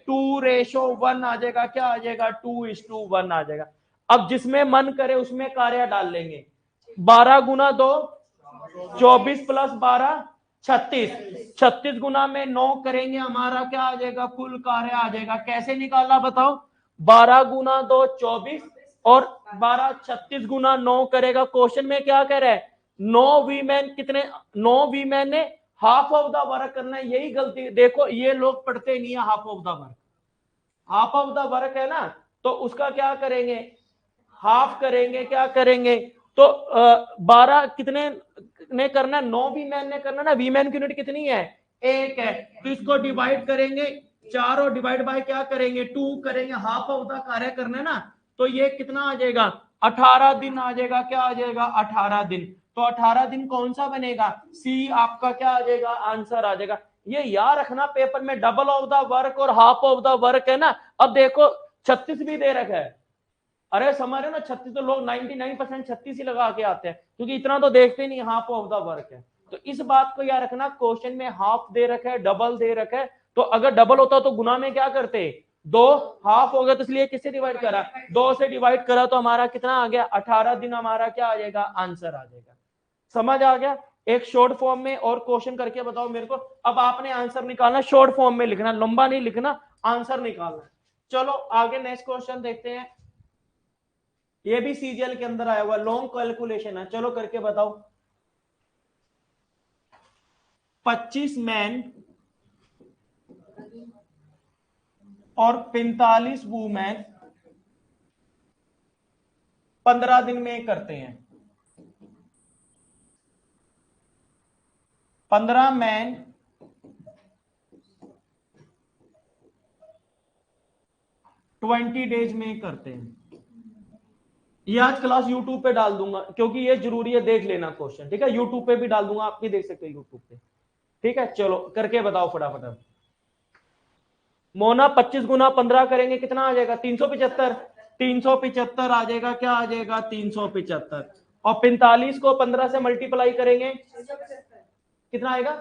A: 2:1 आ जाएगा, क्या आ जाएगा 2:1 आ जाएगा। अब जिसमें मन करे उसमें कार्य डाल लेंगे। 12 गुना 2 24 प्लस 12 36, 36 गुना में 9 करेंगे, हमारा क्या आ जाएगा कुल कार्य आ जाएगा। कैसे निकालना बताओ, 12 गुना 2 24 और 12 36 गुना 9 करेगा। क्वेश्चन में क्या कह रहा है 9 वीमेन कितने, 9 वीमेन ने हाफ ऑफ द वर्क करना है। यही गलती देखो, ये लोग पढ़ते नहीं है half of the work. Half of the work है ना, तो उसका क्या करेंगे हाफ करेंगे, क्या करेंगे तो 12 कितने ने करना, 9 वीमेन ने करना ना, वीमेन की यूनिट कितनी है 1 है, तो इसको डिवाइड करेंगे 4 और डिवाइड बाय क्या करेंगे 2 करेंगे, हाफ ऑफ द कार्य करना है ना, तो ये कितना आ जाएगा 18 दिन आ जाएगा, क्या आ जाएगा 18 दिन। तो 18 दिन कौन सा बनेगा, सी आपका क्या आ जाएगा आंसर आ जाएगा। ये याद रखना, पेपर में डबल ऑफ द वर्क और हाफ ऑफ द वर्क है ना। अब देखो 36 भी दे रखा है, अरे समझ रहे हो ना, 36 तो लोग 99% 36 ही लगा के आते हैं, क्योंकि इतना तो देखते नहीं हाफ ऑफ द वर्क है। तो इस बात को याद रखना, क्वेश्चन में हाफ दे रखा है, डबल दे रखा है, तो अगर डबल होता तो गुना में क्या करते 2, हाफ हो गया तो इसलिए किससे डिवाइड करा 2 से डिवाइड करा, तो हमारा कितना आ गया 18 दिन, हमारा क्या आ जाएगा आंसर आ जाएगा। समझ आ गया। एक शॉर्ट फॉर्म में और क्वेश्चन करके बताओ मेरे को। अब आपने आंसर निकालना, शॉर्ट फॉर्म में लिखना, लंबा नहीं लिखना, आंसर निकालना। चलो आगे नेक्स्ट क्वेश्चन देखते हैं। ये भी सीजीएल के अंदर आया हुआ लॉन्ग कैलकुलेशन है, चलो करके बताओ। 25 मैन और 45 वूमेन 15 दिन में करते हैं। 15 मैन 20 डेज में करते हैं। ये आज क्लास YouTube पे डाल दूंगा, क्योंकि ये जरूरी है, देख लेना क्वेश्चन, ठीक है। YouTube पे भी डाल दूंगा, आप भी देख सकते हो YouTube पे, ठीक है। चलो करके बताओ फटाफट। मोना 25 गुना 15 करेंगे, कितना आ जाएगा 375, 375 आ जाएगा, क्या आ जाएगा 375। और 45 को 15 से मल्टीप्लाई करेंगे कितना आएगा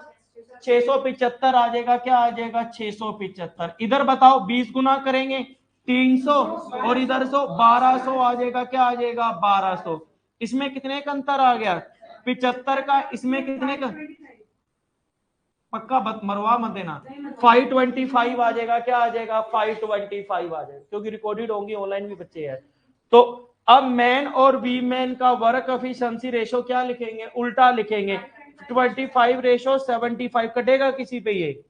A: 675 आ जाएगा, क्या आ जाएगा 675। इधर बताओ 20 गुना करेंगे 300 और इधर 1200 आ जाएगा, क्या आ जाएगा 1200। इसमें कितने का अंतर आ गया 75 का, इसमें कितने का, पक्का मरवा मत देना, 525 आ जाएगा, क्या आ जाएगा 525 आ जाएगा, क्योंकि रिकॉर्डेड होंगी, ऑनलाइन भी बच्चे हैं। तो अब मैन और वीमेन का वर्क एफिशिएंसी रेशो क्या लिखेंगे, उल्टा लिखेंगे। 25 रेशो 75 कटेगा किसी पे ये,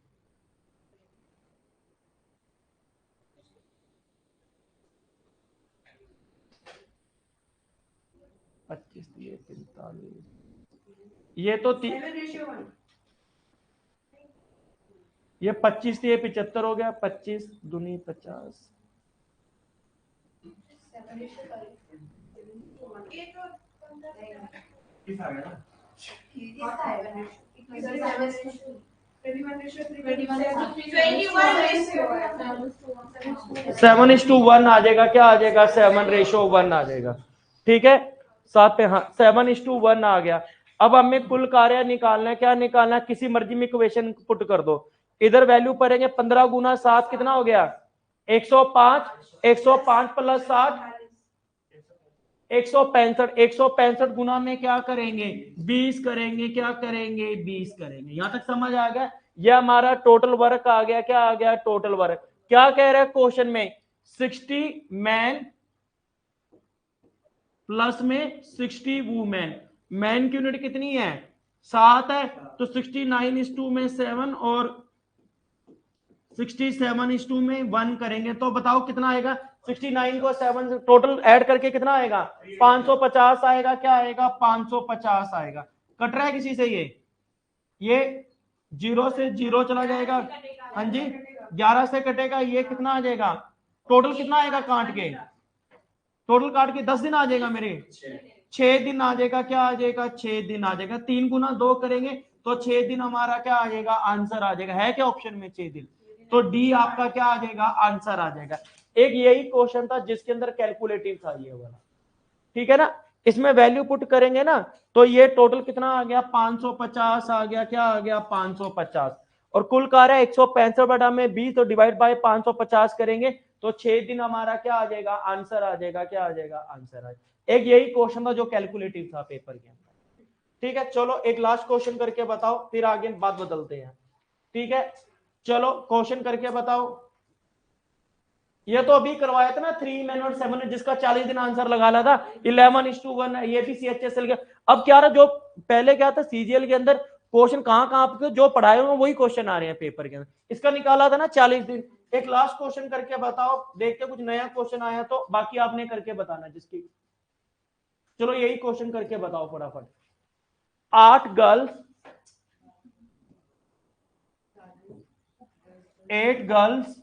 A: ये तो ये 25 से 75 हो गया, 25 दूनी 50, सेवन इज टू वन आ जाएगा, क्या आ जाएगा 7:1 आ जाएगा, ठीक है। साथ पे हाँ 7:1 आ गया। अब हमें कुल कार्य निकालना है, क्या निकालना है, किसी मर्जी में इक्वेशन पुट कर दो। इधर वैल्यू पड़ेंगे 15 गुना 7 कितना हो गया 105, 105 प्लस 7 165, 165 गुना में क्या करेंगे 20 करेंगे, क्या करेंगे 20 करेंगे। यहां तक समझ आ गया। यह हमारा टोटल वर्क आ गया, क्या आ गया टोटल वर्क। क्या कह रहा है क्वेश्चन में 60 मैन प्लस में 60 वूमेन। मैन की यूनिट कितनी है 7 है, तो 69:2 में 7 और 67:2 में 1 करेंगे, तो बताओ कितना आएगा 69 को 7 टोटल ऐड करके कितना आएगा 550 आएगा, क्या आएगा 550 आएगा। कट रहा है किसी से ये 0 से 0 चला जाएगा, हाँ जी 11 से कटेगा, ये कितना आ जाएगा टोटल कितना आएगा काट के, टोटल काट के 10 दिन आ जाएगा मेरे, 6 दिन आ जाएगा, क्या आ जाएगा 6 दिन आ जाएगा। 3 गुना 2 करेंगे तो 6 दिन हमारा क्या आ जाएगा आंसर आ जाएगा। है क्या ऑप्शन में 6 दिन, तो डी आपका क्या आ जाएगा आंसर आ जाएगा। एक यही क्वेश्चन था जिसके अंदर कैलकुलेटिव था ये वाला, ठीक है ना। इसमें वैल्यू पुट करेंगे ना तो ये टोटल कितना आ गया 550 आ गया, क्या आ गया 550, और कुल कार्य 165 बटा में 20 तो डिवाइड बाय 550 करेंगे तो 6 दिन हमारा क्या आ जाएगा आंसर आ जाएगा, क्या आ जाएगा आंसर आ जाएगा। एक यही क्वेश्चन था जो कैलकुलेटिव था पेपर के अंदर, ठीक है। चलो एक लास्ट क्वेश्चन करके बताओ फिर आगे बात बदलते हैं, ठीक है। चलो क्वेश्चन करके बताओ। ये तो अभी करवाया था ना 3 मैन और 7 जिसका 40 दिन आंसर लगा ला था 11:1, ये भी CHSL के। अब क्या रहा जो पहले क्या था CGL के अंदर क्वेश्चन कहां पे जो पढ़ाए हुए वही क्वेश्चन आ रहे हैं पेपर के अंदर, इसका निकाला था ना 40 दिन। एक लास्ट क्वेश्चन करके बताओ, देखते कुछ नया क्वेश्चन आया तो, बाकी आपने करके बताना जिसकी। चलो यही क्वेश्चन करके बताओ फटाफट। 8 गर्ल्स 8 गर्ल्स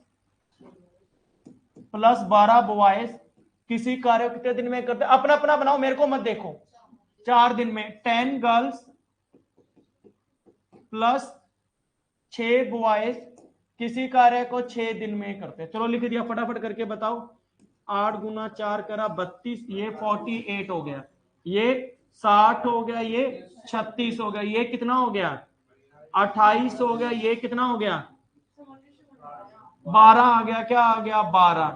A: प्लस 12 बॉयज किसी कार्य कितने दिन में करते, अपना अपना बनाओ मेरे को मत देखो। 4 दिन में 10 गर्ल्स प्लस 6 बॉयज किसी कार्य को 6 दिन में करते। चलो लिख दिया, फटाफट करके बताओ। 8 गुना 4 करा 32, ये 48 हो गया, ये 60 हो गया, ये 36 हो गया, ये कितना हो गया 28 हो गया, ये कितना हो गया 12 आ गया, क्या आ गया 12।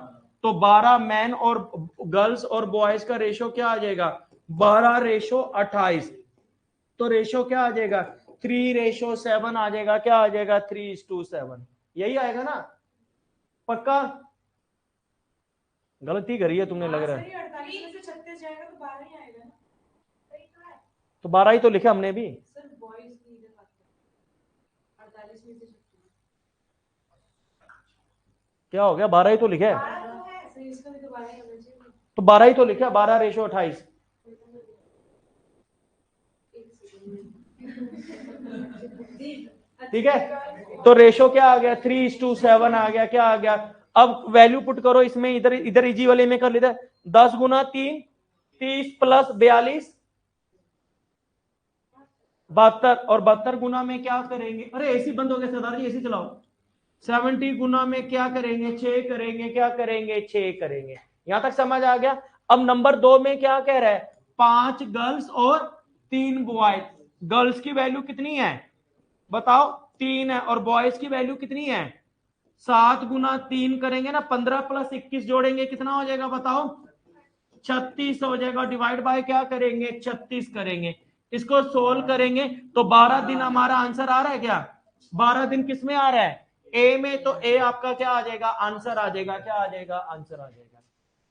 A: तो 12 मैन और गर्ल्स और बॉयज का रेशो क्या आ जाएगा 12:28। तो रेशो क्या आ जाएगा 3:7 आ जाएगा, क्या आ जाएगा 3:7, यही आएगा ना पक्का। गलती करी है तुमने लग रहा है,
B: 48 में से 36 जाएगा तो 12 ही आएगा ना,
A: तो 12 ही तो लिखा हमने भी।
B: सर बॉयज की इधर बात कर 48 में से 36
A: क्या हो गया 12 ही तो लिखा है,
B: 12 तो है सर, इसका भी तो 12 ही होना चाहिए।
A: तो 12 ही तो लिखा, 12:28। ठीक है, तो रेशो क्या आ गया 3:7 आ गया, क्या आ गया। अब वैल्यू पुट करो इसमें, इधर इधर इजी वाले में कर लेते 10 गुना 3 30 प्लस 42 72, और 72 गुना में क्या करेंगे, अरे एसी बंद हो गया सरदार जी, एसी चलाओ। 70 गुना में क्या करेंगे 6 करेंगे, क्या करेंगे 6 करेंगे। यहां तक समझ आ गया। अब नंबर 2 में क्या कह रहा है 5 गर्ल्स और 3 बॉयज। गर्ल्स की वैल्यू कितनी है बताओ 3 है, और बॉयज की वैल्यू कितनी है 7 गुना 3 करेंगे ना 15 प्लस 21 जोड़ेंगे कितना हो जाएगा बताओ 36 हो जाएगा, डिवाइड बाय क्या करेंगे 36 करेंगे। इसको सोल्व करेंगे तो 12 दिन हमारा आंसर आ रहा है, क्या 12 दिन किस में आ रहा है ए में, तो ए आपका क्या आ जाएगा आंसर आ जाएगा, क्या आ जाएगा आंसर आ जाएगा।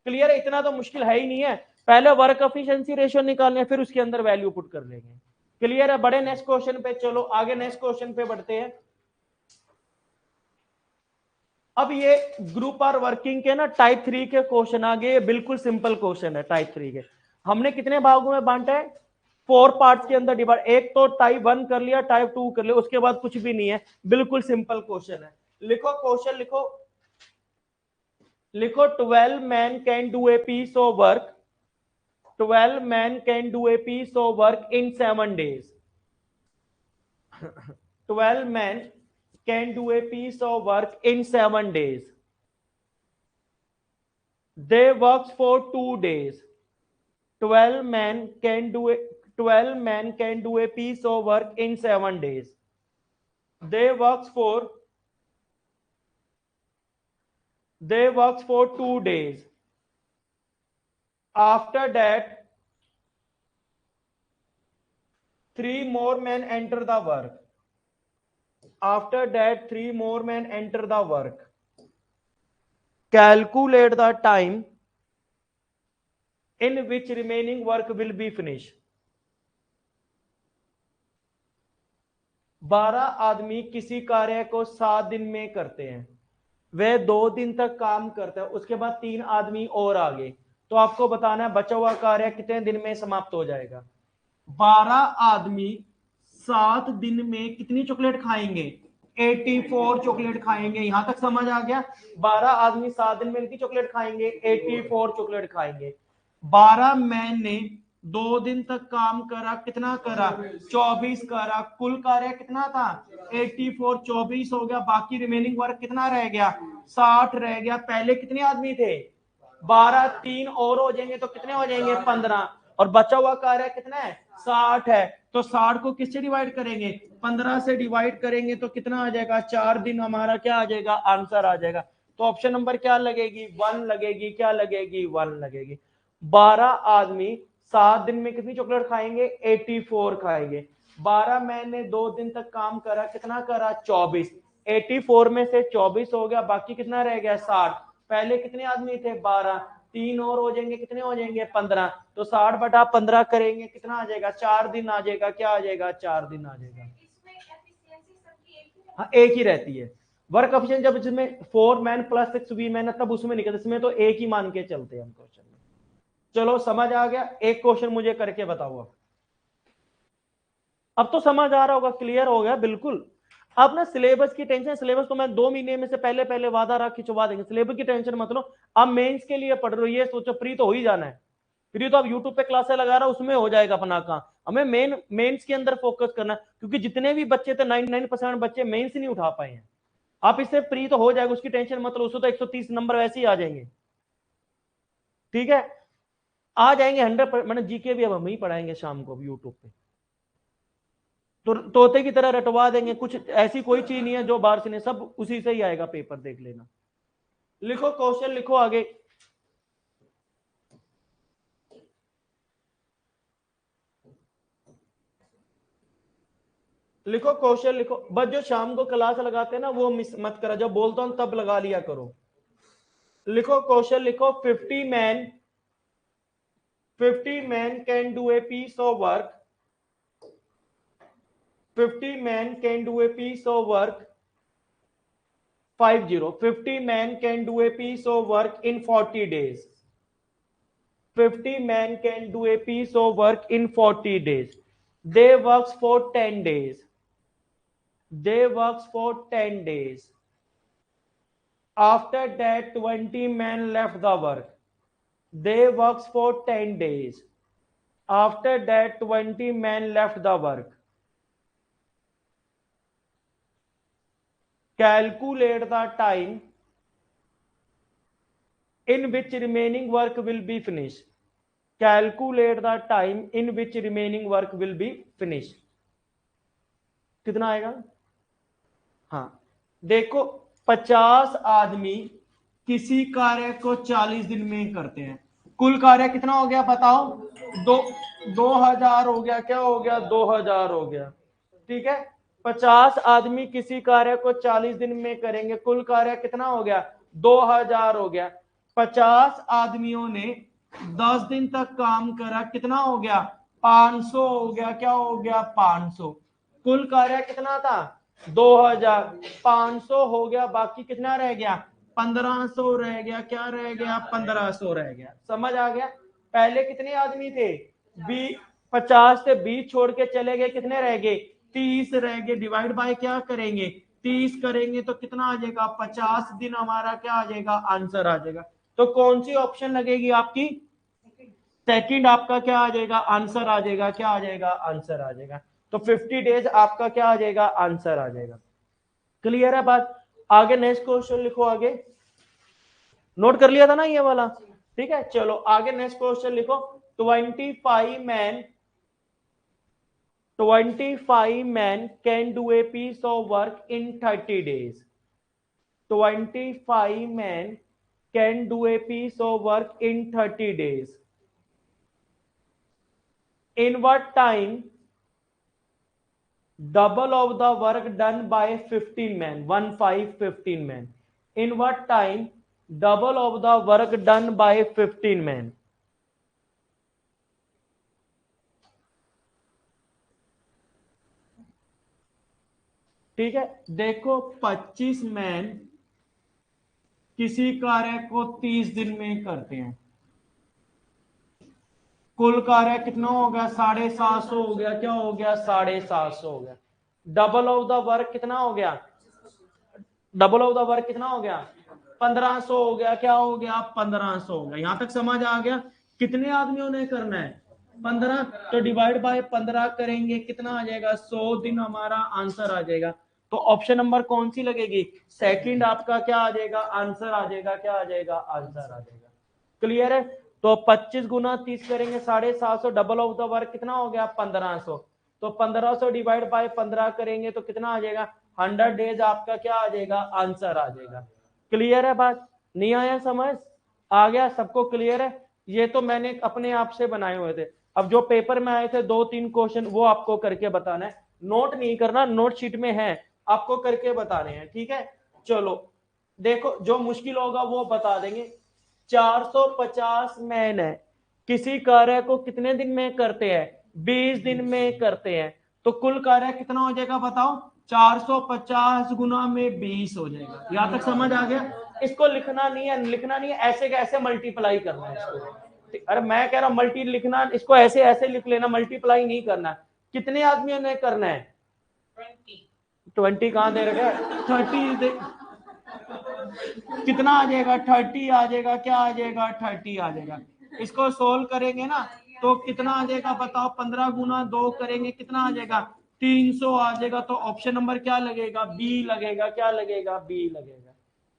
A: क्लियर है, इतना तो मुश्किल है ही नहीं है। पहले वर्क एफिशिएंसी रेशियो निकालने फिर उसके अंदर वैल्यू पुट कर लेंगे। क्लियर है, बड़े नेक्स्ट क्वेश्चन पे, चलो आगे नेक्स्ट क्वेश्चन पे बढ़ते हैं। अब ये ग्रुप आर वर्किंग के ना टाइप 3 के क्वेश्चन आ गए, बिल्कुल सिंपल क्वेश्चन है टाइप 3 के। हमने कितने भागों में बांटा है 4 पार्ट्स के अंदर डिवाइड, एक तो टाइप 1 कर लिया, टाइप 2 कर लिया, उसके बाद कुछ भी नहीं है, बिल्कुल सिंपल क्वेश्चन है। लिखो क्वेश्चन लिखो, लिखो 12 men can do a piece of work, 12 men can do a piece of work in 7 days. 12 men can do a piece of work in 7 days. They works for 2 days. 12 men can do a 12 men can do a piece of work in 7 days. They works for 2 days. After that 3 more men enter the work. After that 3 more men enter the work. Calculate the time in which remaining work will be finished. 12 आदमी किसी कार्य को 7 दिन में करते हैं, वे 2 दिन तक काम करते हैं, उसके बाद 3 आदमी और आ गए, तो आपको बताना है बचा हुआ कार्य कितने दिन में समाप्त हो जाएगा। 12 आदमी 7 दिन में कितनी चॉकलेट खाएंगे 84 चॉकलेट खाएंगे। यहां तक समझ आ गया। 12 आदमी 7 दिन में कितनी चॉकलेट खाएंगे 84 चॉकलेट खाएंगे। 12 मैन ने 2 दिन तक काम करा, कितना करा 24 करा, कुल कार्य कितना था 84, 24 हो गया, बाकी रिमेनिंग वर्क कितना रह गया 60 रह गया। पहले कितने आदमी थे 12, 3 और हो जाएंगे तो कितने हो जाएंगे 15, और बचा हुआ कार्य कितना है 60 है। तो 60 को किससे डिवाइड करेंगे 15 से डिवाइड करेंगे तो कितना आ जाएगा 4 दिन, हमारा क्या आ जाएगा आंसर आ जाएगा। तो ऑप्शन नंबर क्या लगेगी 1 लगेगी, क्या लगेगी 1 लगेगी। 12 आदमी 7 दिन में कितनी चॉकलेट खाएंगे 84 खाएंगे। 12 मैंने 2 दिन तक काम करा, कितना करा 24, 84 में से 24 हो गया, बाकी कितना रह गया 60। पहले कितने आदमी थे 12, 3 और हो जाएंगे, कितने हो जाएंगे 15, तो 60/15 करेंगे कितना आ जाएगा 4 दिन आ जाएगा, क्या आ जाएगा 4 दिन आ जाएगा।
B: इसमें एफिशिएंसी सबकी एक ही
A: हाँ एक ही रहती है, वर्क एफिशिएंसी जब इसमें 4 मैन प्लस 6 वी मैन तब उसमें निकलता, इसमें तो एक ही मान के चलते हैं हम क्वेश्चन में। चलो समझ आ गया, एक क्वेश्चन मुझे करके बताओ। अब तो समझ आ रहा होगा, क्लियर हो गया बिल्कुल। अब ना सिलेबस की टेंशन, सिलेबस तो मैं 2 महीने में से पहले वादा रख खिंचवा देंगे, सिलेबस की टेंशन मत लो। अब मेंस के लिए पढ़ रहे हो, ये सोचो प्री तो हो ही जाना है, प्री तो अब यूट्यूब पे क्लासेस लगा रहा, उसमें हो जाएगा अपना काम। हमें मेंस के अंदर फोकस करना, क्योंकि जितने भी बच्चे थे 99% बच्चे मेंस नहीं उठा पाए हैं। आप इससे प्री तो हो जाएगा, उसकी टेंशन मत लो, उसको तो 130 नंबर वैसे ही आ जाएंगे, ठीक है आ जाएंगे 100%। मैंने जीके भी अब हम ही पढ़ाएंगे शाम को यूट्यूब पे, तो तोते की तरह रटवा देंगे, कुछ ऐसी कोई चीज नहीं है जो बाहर से नहीं, सब उसी से ही आएगा पेपर, देख लेना। लिखो क्वेश्चन, लिखो आगे। लिखो क्वेश्चन लिखो, बस जो शाम को क्लास लगाते हैं ना वो मिस मत करा, जब बोलता हूं तब लगा लिया करो। लिखो क्वेश्चन लिखो, 50 men can do a piece of work, 50 men can do a piece of work 50 men can do a piece of work in 40 days. 50 men can do a piece of work in 40 days. They works for 10 days. They works for 10 days. After that 20 men left the work. They works for 10 days. After that 20 men left the work. Calculate the time in which remaining work will be finished. Calculate the time in which remaining work will be finished. कितना आएगा? हाँ देखो, 50 आदमी किसी कार्य को 40 दिन में करते हैं, कुल कार्य कितना हो गया बताओ 2000 हो गया, क्या हो गया 2000 हो गया, ठीक है। 50 आदमी किसी कार्य को 40 दिन में करेंगे, कुल कार्य कितना हो गया 2000 हो गया। 50 आदमियों ने 10 दिन तक काम करा, कितना हो गया 500 हो गया, क्या हो गया 500। कुल कार्य कितना था 2000, 500 हो गया, बाकी कितना रह गया 1500 रह गया, क्या रह गया 1500 रह गया। समझ आ गया। पहले कितने आदमी थे 50 से 20 छोड़ के चले गए, कितने रह गए 30 रह गए। डिवाइड बाय क्या करेंगे 30 करेंगे तो कितना आ जाएगा 50 दिन, हमारा क्या आ जाएगा आंसर आ जाएगा। तो कौन सी ऑप्शन लगेगी आपकी सेकंड, आपका क्या आ जाएगा आंसर आ जाएगा, क्या आ जाएगा आंसर आ जाएगा। तो 50 डेज आपका क्या आ जाएगा आंसर आ जाएगा। क्लियर है बात। आगे नेक्स्ट क्वेश्चन लिखो, आगे नोट कर लिया था ना ये वाला, ठीक है। चलो आगे नेक्स्ट क्वेश्चन लिखो, 25 men can do a piece of work in 30 days. 25 men can do a piece of work in 30 days. In what time double of the work done by 15 men, 15 men. In what time double of the work done by 15 men? ठीक है, देखो 25 man किसी कार्य को 30 दिन में करते हैं, कुल कार्य कितना हो गया 750 हो गया, क्या हो गया 750 हो गया। डबल ऑफ द वर्क कितना हो गया, डबल ऑफ द वर्क कितना हो गया 1500 हो गया, क्या हो गया 1500 हो गया। यहां तक समझ आ गया। कितने आदमियों ने करना है 15, तो डिवाइड बाय 15 करेंगे कितना आ जाएगा 100 दिन हमारा आंसर आ जाएगा। तो ऑप्शन नंबर कौन सी लगेगी, सेकंड आपका क्या आ जाएगा आंसर आ जाएगा, क्या आ जाएगा आंसर आ जाएगा। क्लियर है। तो 25 गुना 30 करेंगे 750, डबल ऑफ द वर्क कितना हो गया 1500, तो 1500 डिवाइड बाय 15 करेंगे तो कितना आ जाएगा 100 डेज आपका क्या आ जाएगा आंसर आ जाएगा। क्लियर है बात, नहीं आया समझ, आ गया सबको क्लियर है। ये तो मैंने अपने आप से बनाए हुए थे। अब जो पेपर में आए थे 2-3 क्वेश्चन वो आपको करके बताना है, नोट नहीं करना, नोट शीट में है, आपको करके बताने हैं, ठीक है। चलो देखो जो मुश्किल होगा वो बता देंगे। 450 मैन है, किसी कार्य को कितने दिन में करते हैं 20 दिन में करते हैं, तो कुल कार्य कितना हो जाएगा बताओ 450 गुना में 20 हो जाएगा। यहां तक समझ आ गया। इसको लिखना नहीं है, लिखना नहीं है, ऐसे कैसे मल्टीप्लाई करना है इसको। अरे मैं कह रहा हूं मल्टी लिखना, इसको ऐसे ऐसे लिख लेना, मल्टीप्लाई नहीं करना। कितने आदमियों ने करना है 20 कहां दे रखा है 30 कितना आ जाएगा 30 आ जाएगा, क्या आ जाएगा 30 आ जाएगा। इसको सोल्व करेंगे ना तो कितना आ जाएगा बताओ 15 गुना 2 करेंगे कितना आ जाएगा 300 आ जाएगा। तो ऑप्शन नंबर क्या लगेगा बी लगेगा, क्या लगेगा बी लगेगा।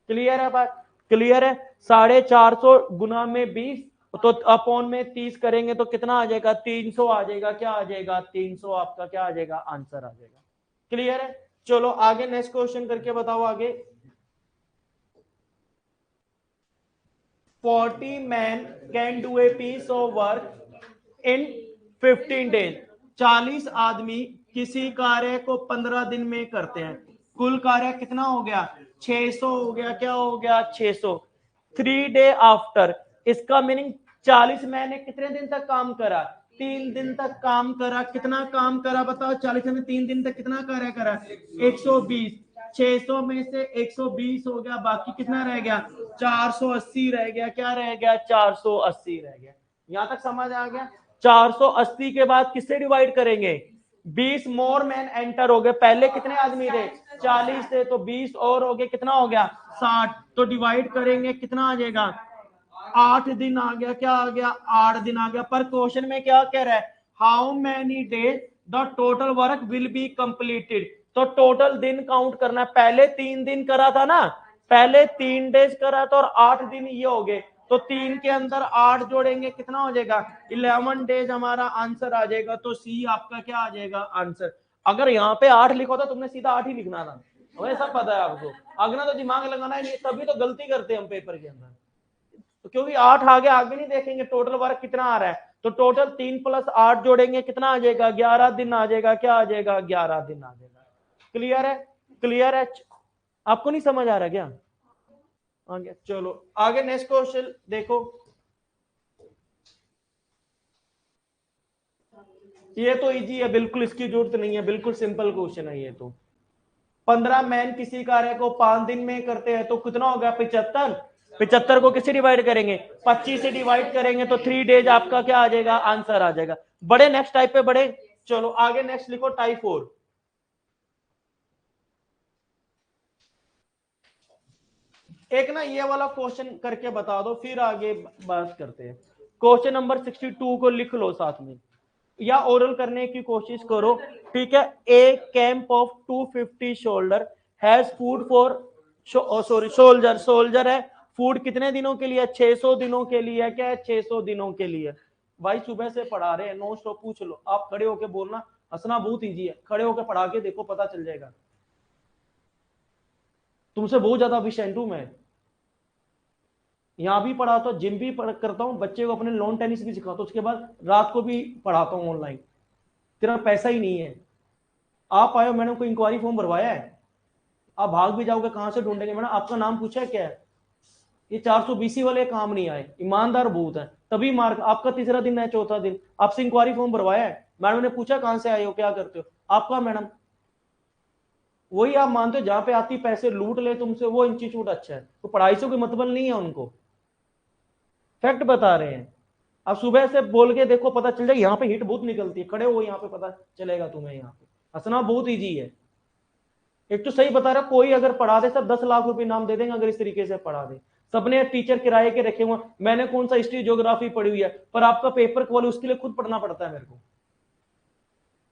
A: क्लियर है बात, क्लियर है। 450 गुना में 20 तो अपॉन में 30 करेंगे तो कितना आ जाएगा 300 आ जाएगा, क्या आ जाएगा 300 आपका क्या आ जाएगा आंसर आ जाएगा। क्लियर है। चलो आगे नेक्स्ट क्वेश्चन करके बताओ आगे। 40 men can do a piece of work in 15 days। 40 आदमी किसी कार्य को 15 दिन में करते हैं। कुल कार्य कितना हो गया 600 हो गया, क्या हो गया 600। 3 डे आफ्टर, इसका मीनिंग 40 मैंने कितने दिन तक काम करा 3 दिन तक काम करा। कितना काम करा बताओ 40 में 3 दिन तक कितना कार्य करा 120। 600 में से 120 हो गया, बाकी कितना रह गया 480 रह गया, क्या रह गया 480 रह गया। यहां तक समझ आ गया। 480 के बाद किससे डिवाइड करेंगे 20 मोर मैन एंटर हो गए, पहले कितने आदमी थे 40 थे, तो 20 और हो गए कितना हो गया 60, तो डिवाइड करेंगे कितना आ जाएगा 8 दिन आ गया, क्या आ गया 8 दिन आ गया। पर क्वेश्चन में क्या कह रहा है how many days the total work will be completed, तो टोटल दिन काउंट करना है। पहले 3 दिन करा था ना, पहले 3 डेज करा था और 8 दिन ये हो गए, तो 3 के अंदर 8 जोड़ेंगे कितना हो जाएगा 11 डेज हमारा आंसर आ जाएगा। तो सी आपका क्या आ जाएगा आंसर। अगर यहाँ पे 8 लिखा था तुमने सीधा 8 ही लिखना था, हमें सब पता है आपको, अगला तो दिमाग लगाना ही नहीं, तभी तो गलती करते हैं हम पेपर के अंदर। तो क्योंकि 8 आगे नहीं देखेंगे टोटल वर्क कितना आ रहा है, तो टोटल 3 + 8 जोड़ेंगे कितना आ जाएगा 11 दिन आ जाएगा, क्या आ जाएगा 11 दिन आ जाएगा। क्लियर है, क्लियर है। आपको नहीं समझ आ रहा क्या आगे। चलो आगे नेक्स्ट क्वेश्चन देखो। ये तो इजी है बिल्कुल, इसकी जरूरत नहीं है, बिल्कुल सिंपल क्वेश्चन है ये तो। 15 मैन किसी कार्य को 5 दिन में करते हैं तो कितना होगा 75। 75 को किससे डिवाइड करेंगे 25 से डिवाइड करेंगे तो 3 डेज आपका क्या आ जाएगा आंसर आ जाएगा। बड़े नेक्स्ट टाइप पे बड़े। चलो आगे नेक्स्ट लिखो टाइप 4। एक ना ये वाला क्वेश्चन करके बता दो फिर आगे बात करते हैं। क्वेश्चन नंबर 62 को लिख लो साथ में या ओरल करने की कोशिश करो, ठीक है। A camp of 250 soldier has food for soldier, soldier है, फूड कितने दिनों के लिए 600 दिनों के लिए, क्या है 600 दिनों के लिए। भाई सुबह से पढ़ा रहे हैं, नॉन स्टॉप पूछ लो, आप खड़े होके बोलना, हंसना बहुत इजी है, खड़े होके पढ़ा के देखो पता चल जाएगा। तुमसे बहुत ज्यादा विषय हूं मैं, यहाँ भी पढ़ाता हूँ, जिम भी करता हूँ, बच्चे को अपने लॉन टेनिस भी सिखाता हूँ, उसके बाद रात को भी पढ़ाता हूँ ऑनलाइन। तेरा पैसा ही नहीं है, आप आए हो मैडम को इंक्वायरी फॉर्म भरवाया है, आप भाग भी जाओगे कहां से ढूंढेंगे मैडम, आपका नाम पूछा है क्या है। ये 420 वाले काम नहीं आए, ईमानदार बहुत है, तभी मार्क आपका तीसरा दिन है चौथा दिन, आपसे इंक्वायरी फॉर्म भरवाया है, मैडम ने पूछा कहां से आए हो क्या करते हो, आपका मैडम वही आप मानते हो जहां पे आती पैसे लूट ले तुमसे वो इंस्टीट्यूट अच्छा है, तो पढ़ाई से कोई मतलब नहीं है उनको, फैक्ट बता रहे हैं। आप सुबह से बोल के देखो पता चल जाएगा, यहाँ पे हिट बहुत निकलती है, खड़े हो यहाँ पे पता चलेगा तुम्हें, यहाँ पे हंसना बहुत ईजी है। एक तो सही बता रहा, कोई अगर पढ़ा दे सब 10 लाख रुपए नाम दे देंगे अगर इस तरीके से पढ़ा दे, सबने टीचर किराए के रखे हुए, मैंने कौन सा हिस्ट्री ज्योग्राफी पढ़ी हुई है, पर आपका पेपर क्वालिटी उसके लिए खुद पढ़ना पड़ता है मेरे को।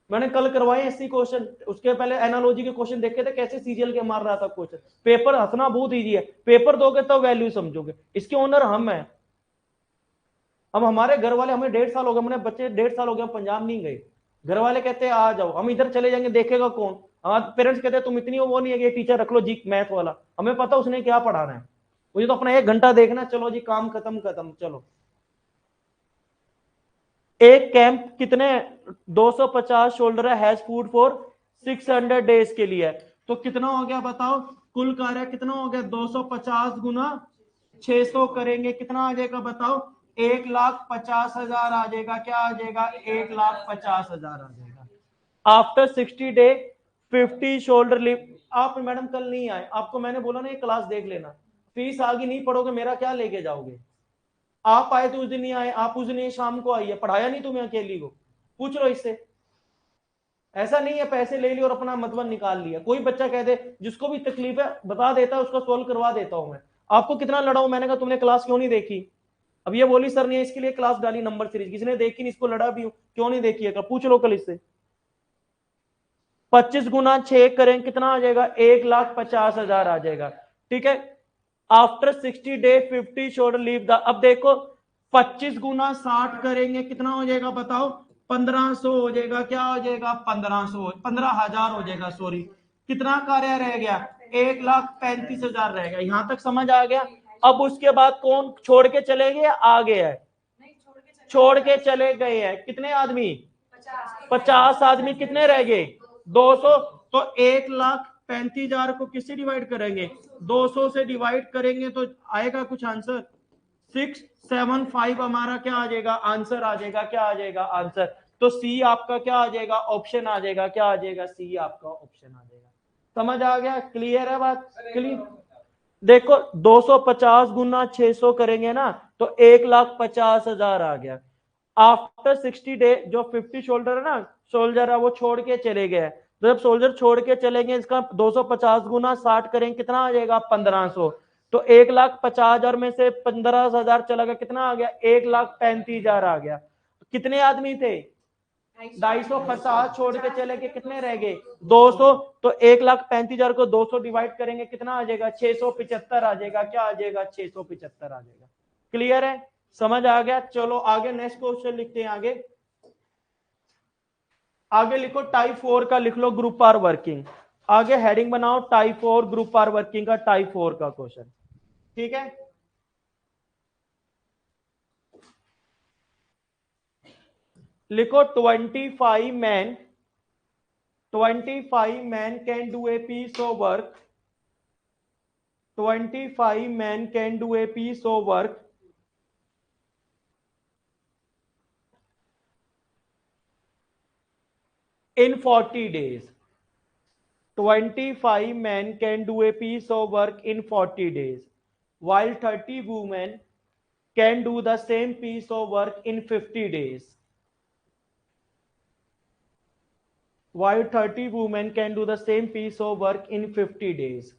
A: मैंने कल करवाए ऐसी क्वेश्चन, उसके पहले एनालॉजी के क्वेश्चन देखे थे कैसे सीरियल के मार रहा था क्वेश्चन। पेपर हंसना बहुत इजी है, पेपर दोगे तो वैल्यू समझोगे। इसके ओनर हम हैं। अब हमारे घर वाले, हमें 1.5 साल हो गए, मैंने बच्चे 1.5 साल हो गया पंजाब नहीं गए, घर वाले कहते हैं आ जाओ, हम इधर चले जाएंगे देखेगा कौन। हमारे पेरेंट्स कहते हैं तुम इतनी वो नहीं है कि टीचर रख लो जी मैथ वाला, हमें पता उसने क्या पढ़ाना है, मुझे तो अपना 1 घंटा देखना, चलो जी काम खत्म खत्म चलो। एक कैंप कितने 250 soldier has food for 600 days के लिए, तो कितना हो गया बताओ, कुल कार्य कितना हो गया, 250 गुना 600 करेंगे कितना आ जाएगा बताओ, 1,50,000 आ जाएगा। क्या आ जाएगा, 1,50,000 आ जाएगा। After 60 day 50 shoulder lift. आप मैडम कल नहीं आए, आपको मैंने बोला ना ये क्लास देख लेना, फीस आगे नहीं पढ़ोगे मेरा क्या लेके जाओगे। आप आए तो उस दिन नहीं आए, आप उस दिन शाम को आइए, पढ़ाया नहीं तुम्हें अकेली को, पूछ लो इससे। ऐसा नहीं है पैसे ले लिए और अपना मतलब निकाल लिया। कोई बच्चा कह दे, जिसको भी तकलीफ है बता देता है, उसको सोल्व करवा देता हूं मैं। आपको कितना लड़ाऊं, मैंने कहा तुमने क्लास क्यों नहीं देखी, अब ये बोली सर ने इसके लिए क्लास डाली नंबर सीरीज, किसी ने देखी नहीं, इसको लड़ा भी हूं, क्यों नहीं देखी है, पूछ लो कल इससे। 25 गुना 6 करें कितना आ जाएगा, 1,50,000 आ जाएगा। ठीक है, after 60 day 50 shoulder leave the. अब देखो 25 गुना 60 करेंगे कितना हो जाएगा बताओ, 1500 हो जाएगा। क्या हो जाएगा, 15,000 हो जाएगा, सॉरी। कितना कार्य रह गया, 1,35,000 रह गया। यहां तक समझ आ गया। अब उसके बाद कौन छोड़ के चले गए, आ गया है, छोड़ के चले गए हैं कितने आदमी, 50 आदमी, कितने रह गए 200। तो 1,35,000 को किससे डिवाइड करेंगे, 200 से डिवाइड करेंगे तो आएगा कुछ आंसर 675 हमारा क्या आ जाएगा, आंसर आ जाएगा। क्या आ जाएगा आंसर, तो सी आपका क्या आ जाएगा, ऑप्शन आ जाएगा। क्या आ जाएगा, सी आपका ऑप्शन आ जाएगा। समझ आ गया, क्लियर है बात, क्लियर। देखो 250 गुना 600 करेंगे ना तो 1,50,000 आ गया। आफ्टर 60 डे जो 50 शोल्डर है ना, सोल्जर है वो छोड़ के चले गए, तो जब सोल्जर छोड़ के चलेंगे इसका 250 गुना 60 करेंगे कितना आ जाएगा, 1500। तो 1,50,000 में से 15,000 चला गया, कितना आ गया, 1,35,000 आ गया। कितने आदमी थे, 250 छोड़ के चले गए, कितने रह गए 200। तो 1,35,000 को 200 डिवाइड करेंगे कितना आ जाएगा, 675 आ जाएगा। क्या आ जाएगा, 675 आ जाएगा। क्लियर है, समझ आ गया। चलो आगे नेक्स्ट क्वेश्चन लिखते हैं। आगे आगे लिखो टाइप 4 का, लिख लो ग्रुप आर वर्किंग। आगे हेडिंग बनाओ टाइप 4 ग्रुप आर वर्किंग का, टाइप 4 का क्वेश्चन। ठीक है, लिखो 25 man can do a piece of work, 25 man can do a piece of work in 40 days. 25 men can do a piece of work in 40 days, while 30 women can do the same piece of work in 50 days. While 30 women can do the same piece of work in 50 days.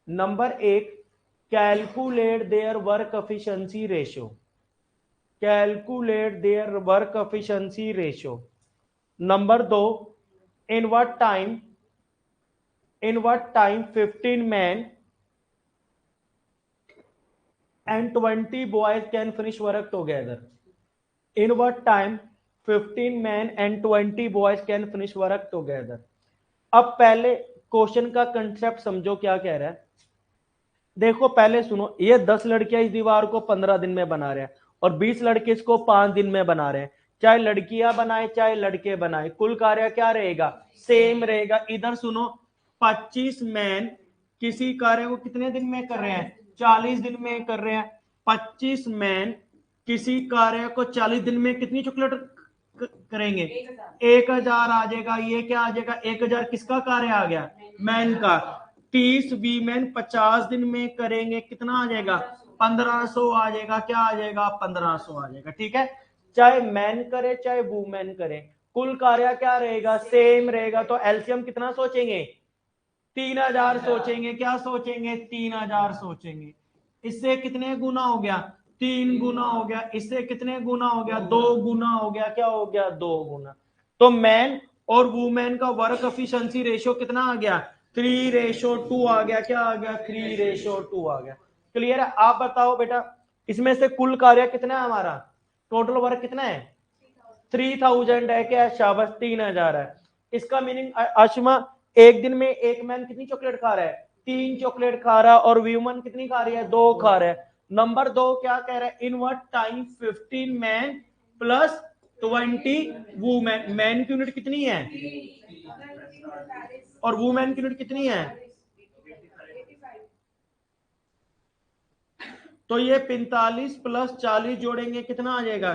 A: Number 8, calculate their work efficiency ratio. Calculate their work efficiency ratio. Number 2, in what time 15 men and 20 boys can finish work together. In what time 15 men and 20 boys can finish work together. अब पहले question का concept समझो क्या कह रहा है। देखो पहले सुनो, ये 10 लड़कियां इस दीवार को 15 दिन में बना रहे हैं और 20 लड़के इसको 5 दिन में बना रहे हैं। चाहे लड़कियां बनाए चाहे लड़के बनाए, कुल कार्य क्या रहेगा, सेम रहेगा। इधर सुनो, 25 मैन किसी कार्य को कितने दिन में कर रहे हैं, 40 दिन में कर रहे हैं। 25 मैन किसी कार्य को 40 दिन में कितनी चॉकलेट करेंगे, 1,000 आ जाएगा। ये क्या आ जाएगा, 1,000 किसका कार्य आ गया, मैन का। 30 वीमेन 50 दिन में करेंगे, कितना आ जाएगा, 1500 आ जाएगा। क्या आ जाएगा, 1500 आ जाएगा। ठीक है, चाहे मैन करे चाहे वूमेन करे, कुल कार्य क्या रहेगा, सेम रहेगा। तो एलसीएम कितना सोचेंगे, 3,000 सोचेंगे। क्या सोचेंगे, 3,000 सोचेंगे। इससे कितने गुना हो गया, 3 गुना हो गया, इससे कितने गुना हो गया, 2 गुना हो गया, क्या हो गया, 2 गुना। तो मैन और वुमेन का वर्क एफिशिएंसी रेशियो कितना आ गया, 3:2 आ गया, क्या आ गया, 3:2 आ गया। क्लियर है। आप बताओ बेटा, इसमें से कुल कार्य कितना है हमारा, टोटल वर्क कितना है, 3000 है, क्या है, शाबाश, 3000 है। इसका मीनिंग आशिमा, एक दिन में एक मैन कितनी चॉकलेट खा रहा है, 3 चॉकलेट खा रहा है, और वीमन कितनी खा रही है, 2 खा रहा है। नंबर 2 क्या कह रहा है, इन what time 15 man plus 20 women. Man की यूनिट कितनी है और वुमेन की यूनिट कितनी है, तो ये 45 प्लस 40 जोड़ेंगे कितना आ जाएगा,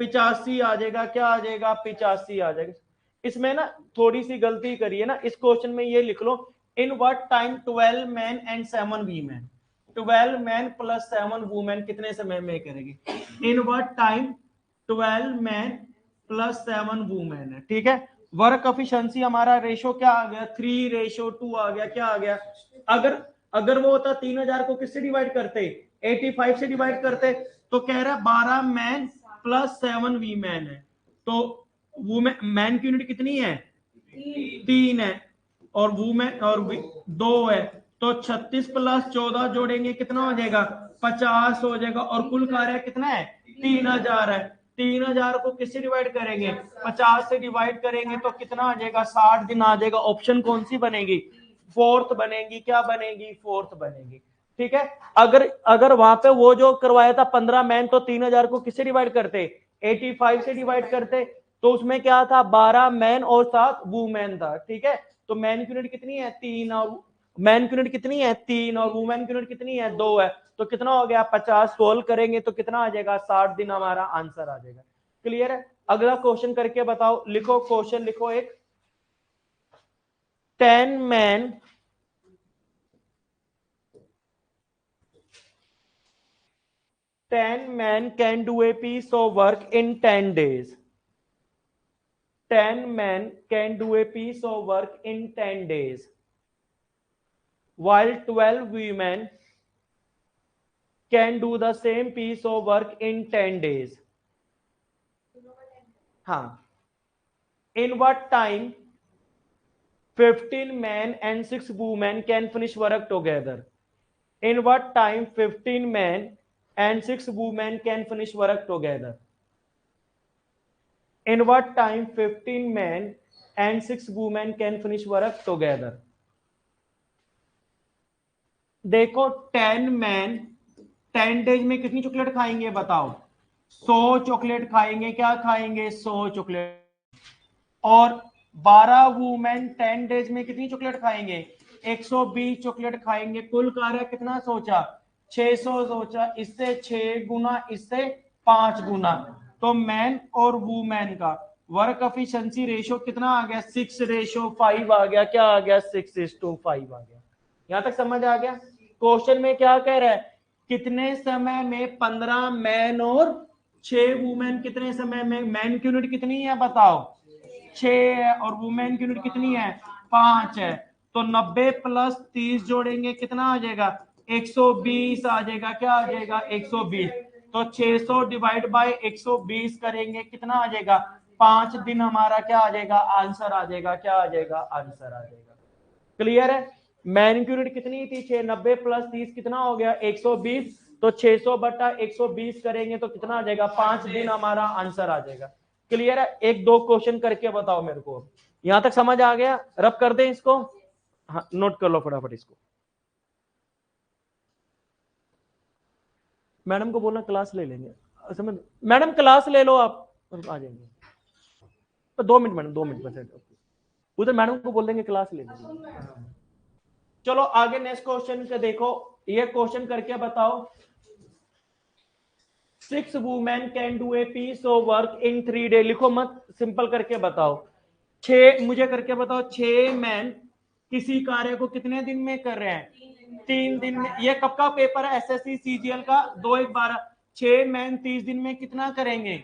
A: 85 आ जाएगा, क्या आ जाएगा, 85 आ जाएगा। इसमें ना थोड़ी सी गलती करिए ना, इस क्वेश्चन में ये लिख लो, in what time 12 man and 7 women. 12 man plus 7 women कितने समय में करेगी, in what time 12 man plus 7 women है, ठीक है। वर्क एफिशिएंसी हमारा रेशो क्या आ गया, 3:2 आ गया, क्या आ गया। अगर अगर वो होता 3000 को किससे डिवाइड करते, 85 से डिवाइड करते, तो कह रहा है 12 मैन प्लस 7 वीमेन है, तो वुमेन मैन की यूनिट कितनी है, 3 है, और वुमेन और 2 है, तो 36 प्लस 14 जोड़ेंगे कितना हो जाएगा, 50 हो जाएगा, और कुल कार्य कितना है, 3000 है। 3000 को किससे डिवाइड करेंगे, 50 से डिवाइड करेंगे तो कितना आ जाएगा, 60 दिन आ जाएगा। ऑप्शन कौन सी बनेगी, फोर्थ बनेगी, क्या बनेगी, फोर्थ बनेगी, ठीक है। अगर अगर वहां पे वो जो करवाया था 15 मैन, तो 3000 को किससे डिवाइड करते, 85 से डिवाइड करते, तो उसमें क्या था, 12 मैन और 7 वुमेन था, ठीक है। तो मैन की यूनिट कितनी है, 3, और मैन की यूनिट कितनी है, 3, और वुमेन की यूनिट कितनी है, 2 है, तो कितना हो गया, 50 सोल्व करेंगे तो कितना आ जाएगा, 60 दिन हमारा आंसर आ जाएगा। क्लियर है। अगला क्वेश्चन करके बताओ, लिखो क्वेश्चन, लिखो एक, 10 man 10 men can do a piece of work in 10 days. 10 men can do a piece of work in 10 days, while 12 women can do the same piece of work in 10 days. हाँ, in what time 15 men and 6 women can finish work together? In what time 15 men and 6 women can finish work together? In what time 15 men and 6 women can finish work together? देखो 10 man 10 days में कितनी chocolate खाएंगे बताओ, 100 chocolate खाएंगे, क्या खाएंगे, 100 chocolate. और 12 women 10 days में कितनी चॉकलेट खाएंगे, 120 चॉकलेट खाएंगे। कुल कार्य कितना सोचा, 600 सोचा, इससे 6 गुना, इससे 5 गुना, तो मैन और वुमेन का वर्क एफिशिएंसी रेशियो कितना आ गया, 6:5 आ गया, क्या आ गया, 6:5 आ गया। यहां तक समझ आ गया। क्वेश्चन में क्या कह रहा है, कितने समय में 15 मैन और 6 वुमेन, कितने समय में, मैन की यूनिट कितनी है बताओ, 6 है, और वुमेन की यूनिट कितनी है, 5 है, तो 90 प्लस 30 जोड़ेंगे कितना आ जाएगा, 120 आ जाएगा, क्या आ जाएगा, 120। तो 600 डिवाइड बाय 120 करेंगे कितना आ जाएगा, 5 दिन हमारा क्या आ जाएगा, आंसर आ जाएगा, क्या आ जाएगा, आंसर आ जाएगा। क्लियर है। मैन की यूनिट कितनी थी, 6, 90 प्लस 30 कितना हो गया, 120, तो 600 बटा 120 करेंगे तो कितना आ जाएगा, 5 दिन हमारा आंसर आ जाएगा। क्लियर है। एक दो क्वेश्चन करके बताओ मेरे को, यहां तक समझ आ गया, रब कर दें इसको, हाँ नोट कर लो फटाफट इसको। मैडम को बोलना क्लास ले लेंगे, समझ, मैडम क्लास ले लो आप, आ जाएंगे तो 2 मिनट मैडम, 2 मिनट बस, उधर मैडम को बोल देंगे क्लास ले लेंगे। चलो आगे नेक्स्ट क्वेश्चन का देखो, ये क्वेश्चन करके बताओ, 6 women can do a piece of work in 3 day. लिखो मत, सिंपल करके बताओ, 6 मुझे करके बताओ, 6 मैन किसी कार्य को कितने दिन में कर रहे हैं, 3 दिन में। ये कब का पेपर है, एसएससी सीजीएल का, 2-1-12। 6 मैन 30 दिन में कितना करेंगे,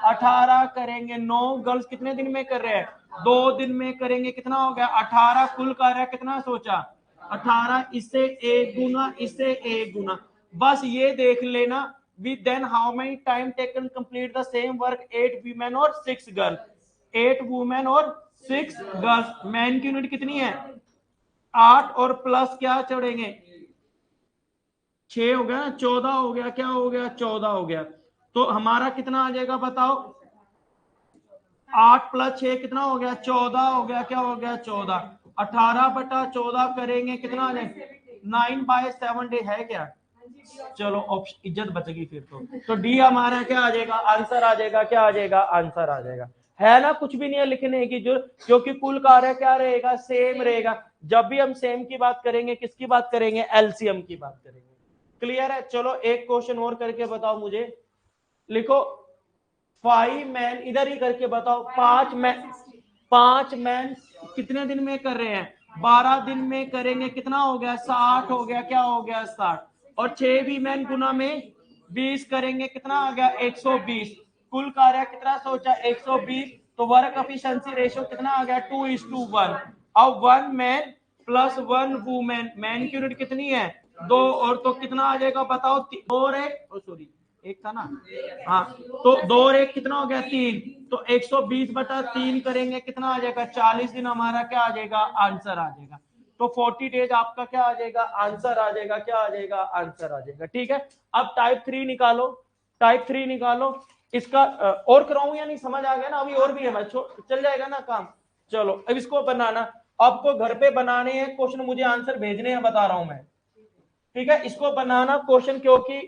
A: 18 करेंगे। 9 गर्ल्स कितने दिन में कर रहे हैं, 2 दिन में करेंगे, कितना हो गया, 18। कुल कार्य कितना सोचा, 18, इससे 1 गुना, इससे 1 गुना। बस ये देख लेना with then how many time taken complete the same work 8 women और 6 गर्ल 8 वुमेन और 6 गर्ल्स मैन की यूनिट कितनी है 8 और प्लस क्या चढ़ेंगे 6 हो गया 14 हो गया क्या हो गया 14 हो गया तो हमारा कितना आ जाएगा बताओ 8 + 6 कितना हो गया 14 हो गया क्या हो गया 14 18/14 करेंगे कितना आ जाएगा 9/7 डे है क्या चलो ऑप्शन इज्जत बच गई फिर तो डी हमारा क्या आ जाएगा आंसर आ जाएगा क्या आ जाएगा आंसर आ जाएगा है ना कुछ भी नहीं है लिखने की जो क्योंकि कुल कार्य क्या रहेगा सेम रहेगा जब भी हम सेम की बात करेंगे किसकी बात करेंगे एलसीएम की बात करेंगे क्लियर है चलो एक क्वेश्चन और करके बताओ मुझे लिखो 5 मैन इधर ही करके बताओ 5 मैन कितने दिन में कर रहे हैं 12 दिन में करेंगे कितना हो गया 60 हो गया क्या हो गया 60 और 6 भी मैन गुना में 20 करेंगे कितना आ गया 120 कुल कार्य कितना सोचा 120 तो वर्क एफिशिएंसी रेशियो कितना आ गया 2:1 अब 1 मैन प्लस 1 वुमेन मैन की यूनिट कितनी है 2 और तो कितना आ जाएगा बताओ 2 और 1 सॉरी एक था ना हाँ तो 2 और 1 कितना हो गया 3 तो 120/3 करेंगे कितना आ जाएगा 40 दिन हमारा क्या आ जाएगा आंसर आ जाएगा तो 40 डेज आपका क्या आ जाएगा आंसर आ जाएगा क्या आ जाएगा आंसर आ जाएगा ठीक है अब टाइप 3 निकालो टाइप 3 निकालो इसका और कराऊं या नहीं समझ आ गया ना अभी और भी है चल जाएगा ना काम चलो अब इसको बनाना आपको घर पे बनाने हैं क्वेश्चन मुझे आंसर भेजने हैं बता रहा हूं मैं ठीक है इसको बनाना क्वेश्चन क्योंकि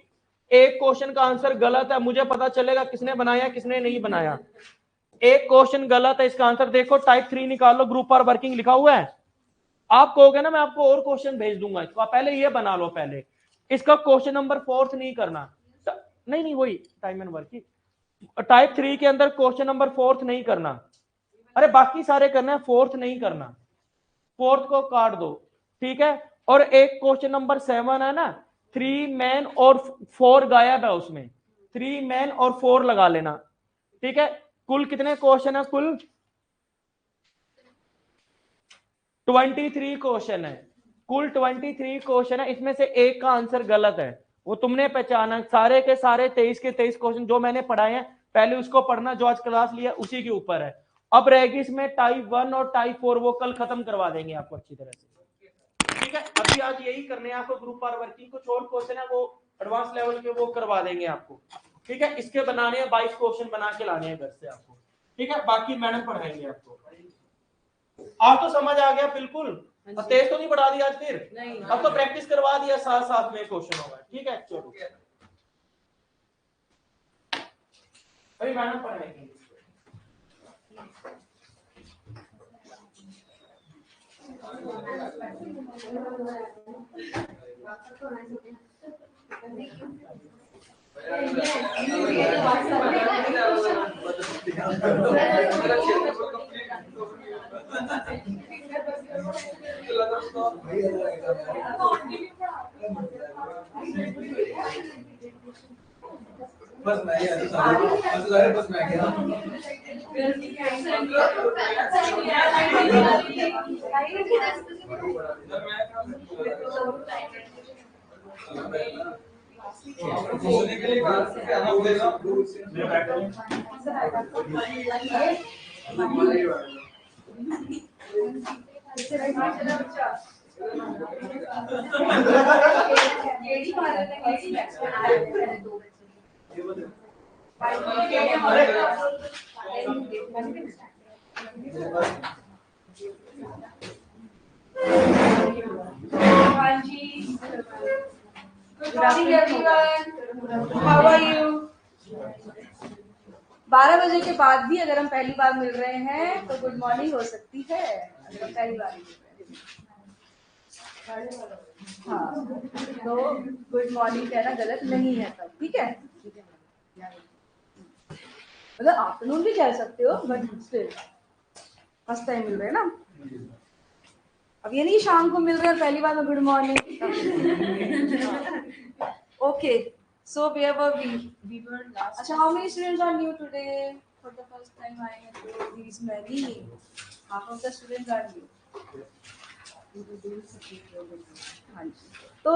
A: एक क्वेश्चन का आंसर गलत है मुझे पता चलेगा किसने बनाया किसने नहीं बनाया एक क्वेश्चन गलत है इसका आंसर देखो टाइप 3 निकाल लो ग्रुप और वर्किंग लिखा हुआ है आप कहोगे ना मैं आपको और क्वेश्चन भेज दूंगा इसको आप पहले ये बना लो पहले इसका क्वेश्चन नंबर 4 नहीं करना नहीं वही टाइम एंड वर्क टाइप 3 के अंदर क्वेश्चन नंबर 4 नहीं करना अरे बाकी सारे करना है 4th नहीं करना 4th को काट दो ठीक है और एक क्वेश्चन नंबर 7 है ना 3 मैन और 4 गायब है उसमें 3 मैन और 4 लगा लेना ठीक है कुल कितने क्वेश्चन है कुल 23 क्वेश्चन है कुल 23 क्वेश्चन है इसमें से एक का आंसर गलत है वो तुमने पहचाना सारे के सारे 23 के 23 क्वेश्चन जो मैंने पढ़ाए हैं पहले उसको पढ़ना जो आज क्लास लिया उसी के ऊपर है अब रहेगी इसमें टाइप 1 और टाइप 4 वो कल खत्म करवा देंगे आपको अच्छी तरह से ठीक है अभी आज यही करने हैं आपको ग्रुप आर वर्किंग कुछ और क्वेश्चन है वो एडवांस लेवल के वो करवा देंगे आपको ठीक है इसके बनाने हैं 22 क्वेश्चन बना के लाने हैं घर से आपको ठीक है बाकी मैडम पढ़ाएंगे आपको आप तो समझ आ गया बिल्कुल तेज तो नहीं बढ़ा दिया आज फिर नहीं अब तो प्रैक्टिस करवा दिया साथ साथ में क्वेश्चन होगा ठीक है चलो अभी मैडम पढ़ाएंगे
C: बस मैं गया
B: Good morning everyone. How are you? 12 बजे के बाद भी अगर हम पहली बार मिल रहे हैं तो गुड मॉर्निंग हो सकती है अगर हम पहली बार मिल रहे हैं हाँ तो गुड मॉर्निंग कहना गलत नहीं है तब ठीक है मतलब आफ्टरनून भी कह सकते हो बट स्टिल फर्स्ट टाइम मिल रहे हैं ना अब ये नहीं शाम को मिल रहे हैं पहली बार में good morning okay so where were we were last अच्छा how many students are new today for the first time I have to these many half of the students are new हाँ जी। तो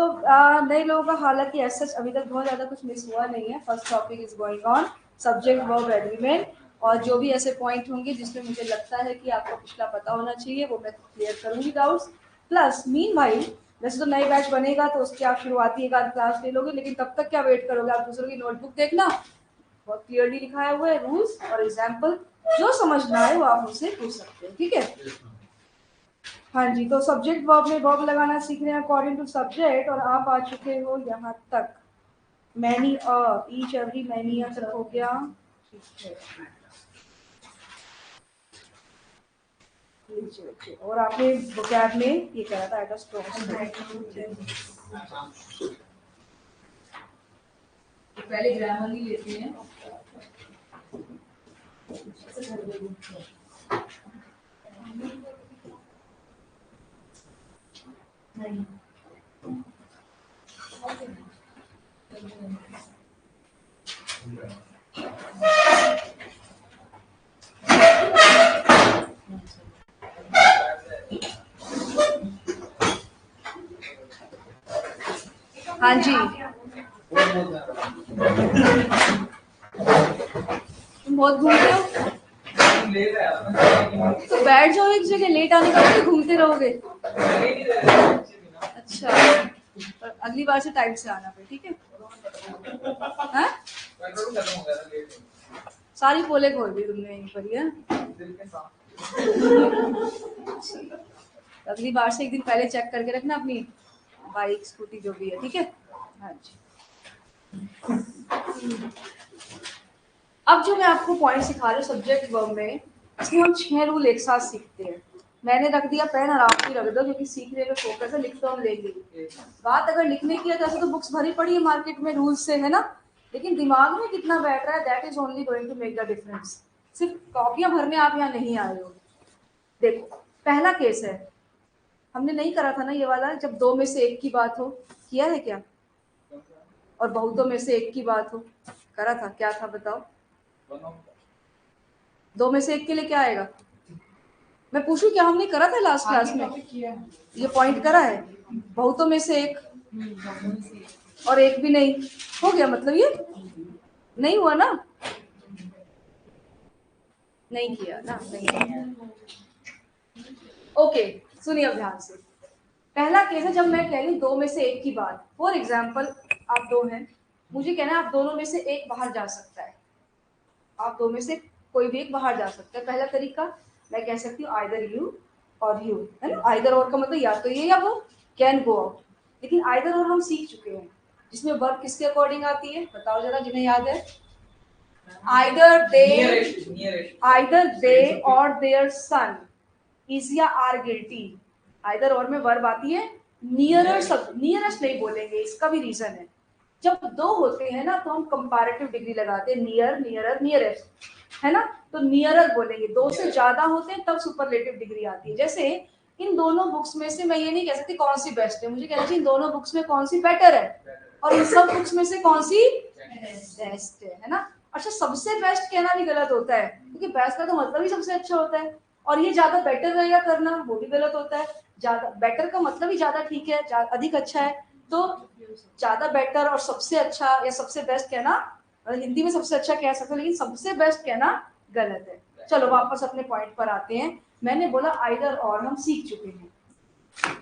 B: नए लोगों का हालांकि ऐसा अभी तक बहुत ज़्यादा कुछ मिस हुआ नहीं है। First topic is going on subject verb agreement, और जो भी ऐसे पॉइंट होंगे जिसमें मुझे लगता है कि आपको पिछला पता होना चाहिए वो मैं क्लियर करूंगी डाउट्स। प्लस मीन भाई वैसे तो नई बैच बनेगा तो उसकी आप शुरुआती एक आध क्लास ले लोगे, लेकिन तब तक क्या वेट करोगे? आप दूसरों की नोटबुक देखना, बहुत क्लियरली लिखाया हुआ है रूल्स और एग्जाम्पल, जो समझना है वो आप मुझसे पूछ सकते हो, ठीक है? हाँ जी। तो सब्जेक्ट वर्ब में वर्ब लगाना सीख रहे हैं अकॉर्डिंग टू सब्जेक्ट, और आप आ चुके हो यहाँ तक मैनी ईच एवरी मैनी तक हो गया, ठीक है। और आपने वोकैब में ये कहा था एट अ स्ट्रॉन्ग, पहले ग्रामर ही लेते हैं। नहीं हाँ जी। तुम बहुत घूमते हो तो बैठ जाओ एक जगह, लेट आने का तो घूमते रहोगे। अच्छा, पर अगली बार से टाइम से आना फिर, ठीक है? हाँ? सारी पोले खोल दी तुमने यहीं पर, है? अगली बार से एक दिन पहले चेक करके रखना अपनी बाइक स्कूटी जो भी है, ठीक है? हाँ जी। अब जो मैं आपको पॉइंट सिखा रही हूँ सब्जेक्ट वर्ब में, इसमें हम 6 रूल एक साथ सीखते हैं। मैंने रख दिया पेन और आप भी रख दो, क्योंकि सीखने में फोकस है, लिख तो हम लेंगे। बात अगर लिखने की है तो ऐसे तो बुक्स भरी पड़ी है मार्केट में रूल्स से, है ना? लेकिन दिमाग में कितना बैठ रहा है, that is only going to make the difference. सिर्फ कॉपियां भरने आप यहाँ नहीं आए हो। देखो, पहला केस है, हमने नहीं करा था ना ये वाला, जब 2 में से 1 की बात हो, किया है क्या? और बहुतों में से 1 की बात हो, करा था? क्या था बताओ? 2 में से 1 के लिए क्या आएगा? मैं पूछूं क्या हमने करा था लास्ट क्लास में? ये पॉइंट करा है, बहुतों में से 1 और 1 भी नहीं, हो गया मतलब ये नहीं हुआ ना? नहीं किया ना? नहीं किया। ओके, सुनिए अब ध्यान से। पहला केस है जब मैं कह रही 2 में से 1 की बात। फॉर एग्जाम्पल आप 2 हैं, मुझे कहना है आप दोनों में से 1 बाहर जा सकता है। आप 2 में से कोई भी एक बाहर जा सकता है। पहला तरीका मैं कह सकती हूँ आइदर यू और यू, है ना? आइदर और का मतलब या तो ये या वो, कैन गो आउट। लेकिन आइदर और हम सीख चुके हैं, जिसमें वर्ब किसके अकॉर्डिंग आती है बताओ जरा, जिन्हें याद है? आइदर दे और देयर सन इज या आर गिल्टी। आइदर और में वर्ब आती है नियरर, सब नियरेस्ट नहीं बोलेंगे, इसका भी रीजन है। जब 2 होते हैं ना तो हम कंपैरेटिव डिग्री लगाते हैं, नियर, नियरर, नियरेस्ट, है ना? तो नियरर बोलेंगे। 2 से ज्यादा होते हैं तब सुपरलेटिव डिग्री आती है। जैसे इन दोनों बुक्स में से मैं ये नहीं कह सकती कौन सी बेस्ट है, मुझे कहना चाहिए इन दोनों बुक्स में कौन सी बेटर है, और इन सब बुक्स में से कौन सी बेस्ट है ना? अच्छा, सबसे बेस्ट कहना भी गलत होता है, क्योंकि बेस्ट का तो मतलब ही सबसे अच्छा होता है, और ये ज्यादा बेटर रहेगा करना वो भी गलत होता है। ज्यादा बेटर का मतलब ही ज्यादा ठीक है, अधिक अच्छा है, तो ज्यादा बेटर और सबसे अच्छा या सबसे बेस्ट कहना, हिंदी में सबसे अच्छा कह सकते हो, लेकिन सबसे बेस्ट कहना गलत है। चलो वापस अपने पॉइंट पर आते हैं। मैंने बोला आइदर और हम सीख चुके हैं,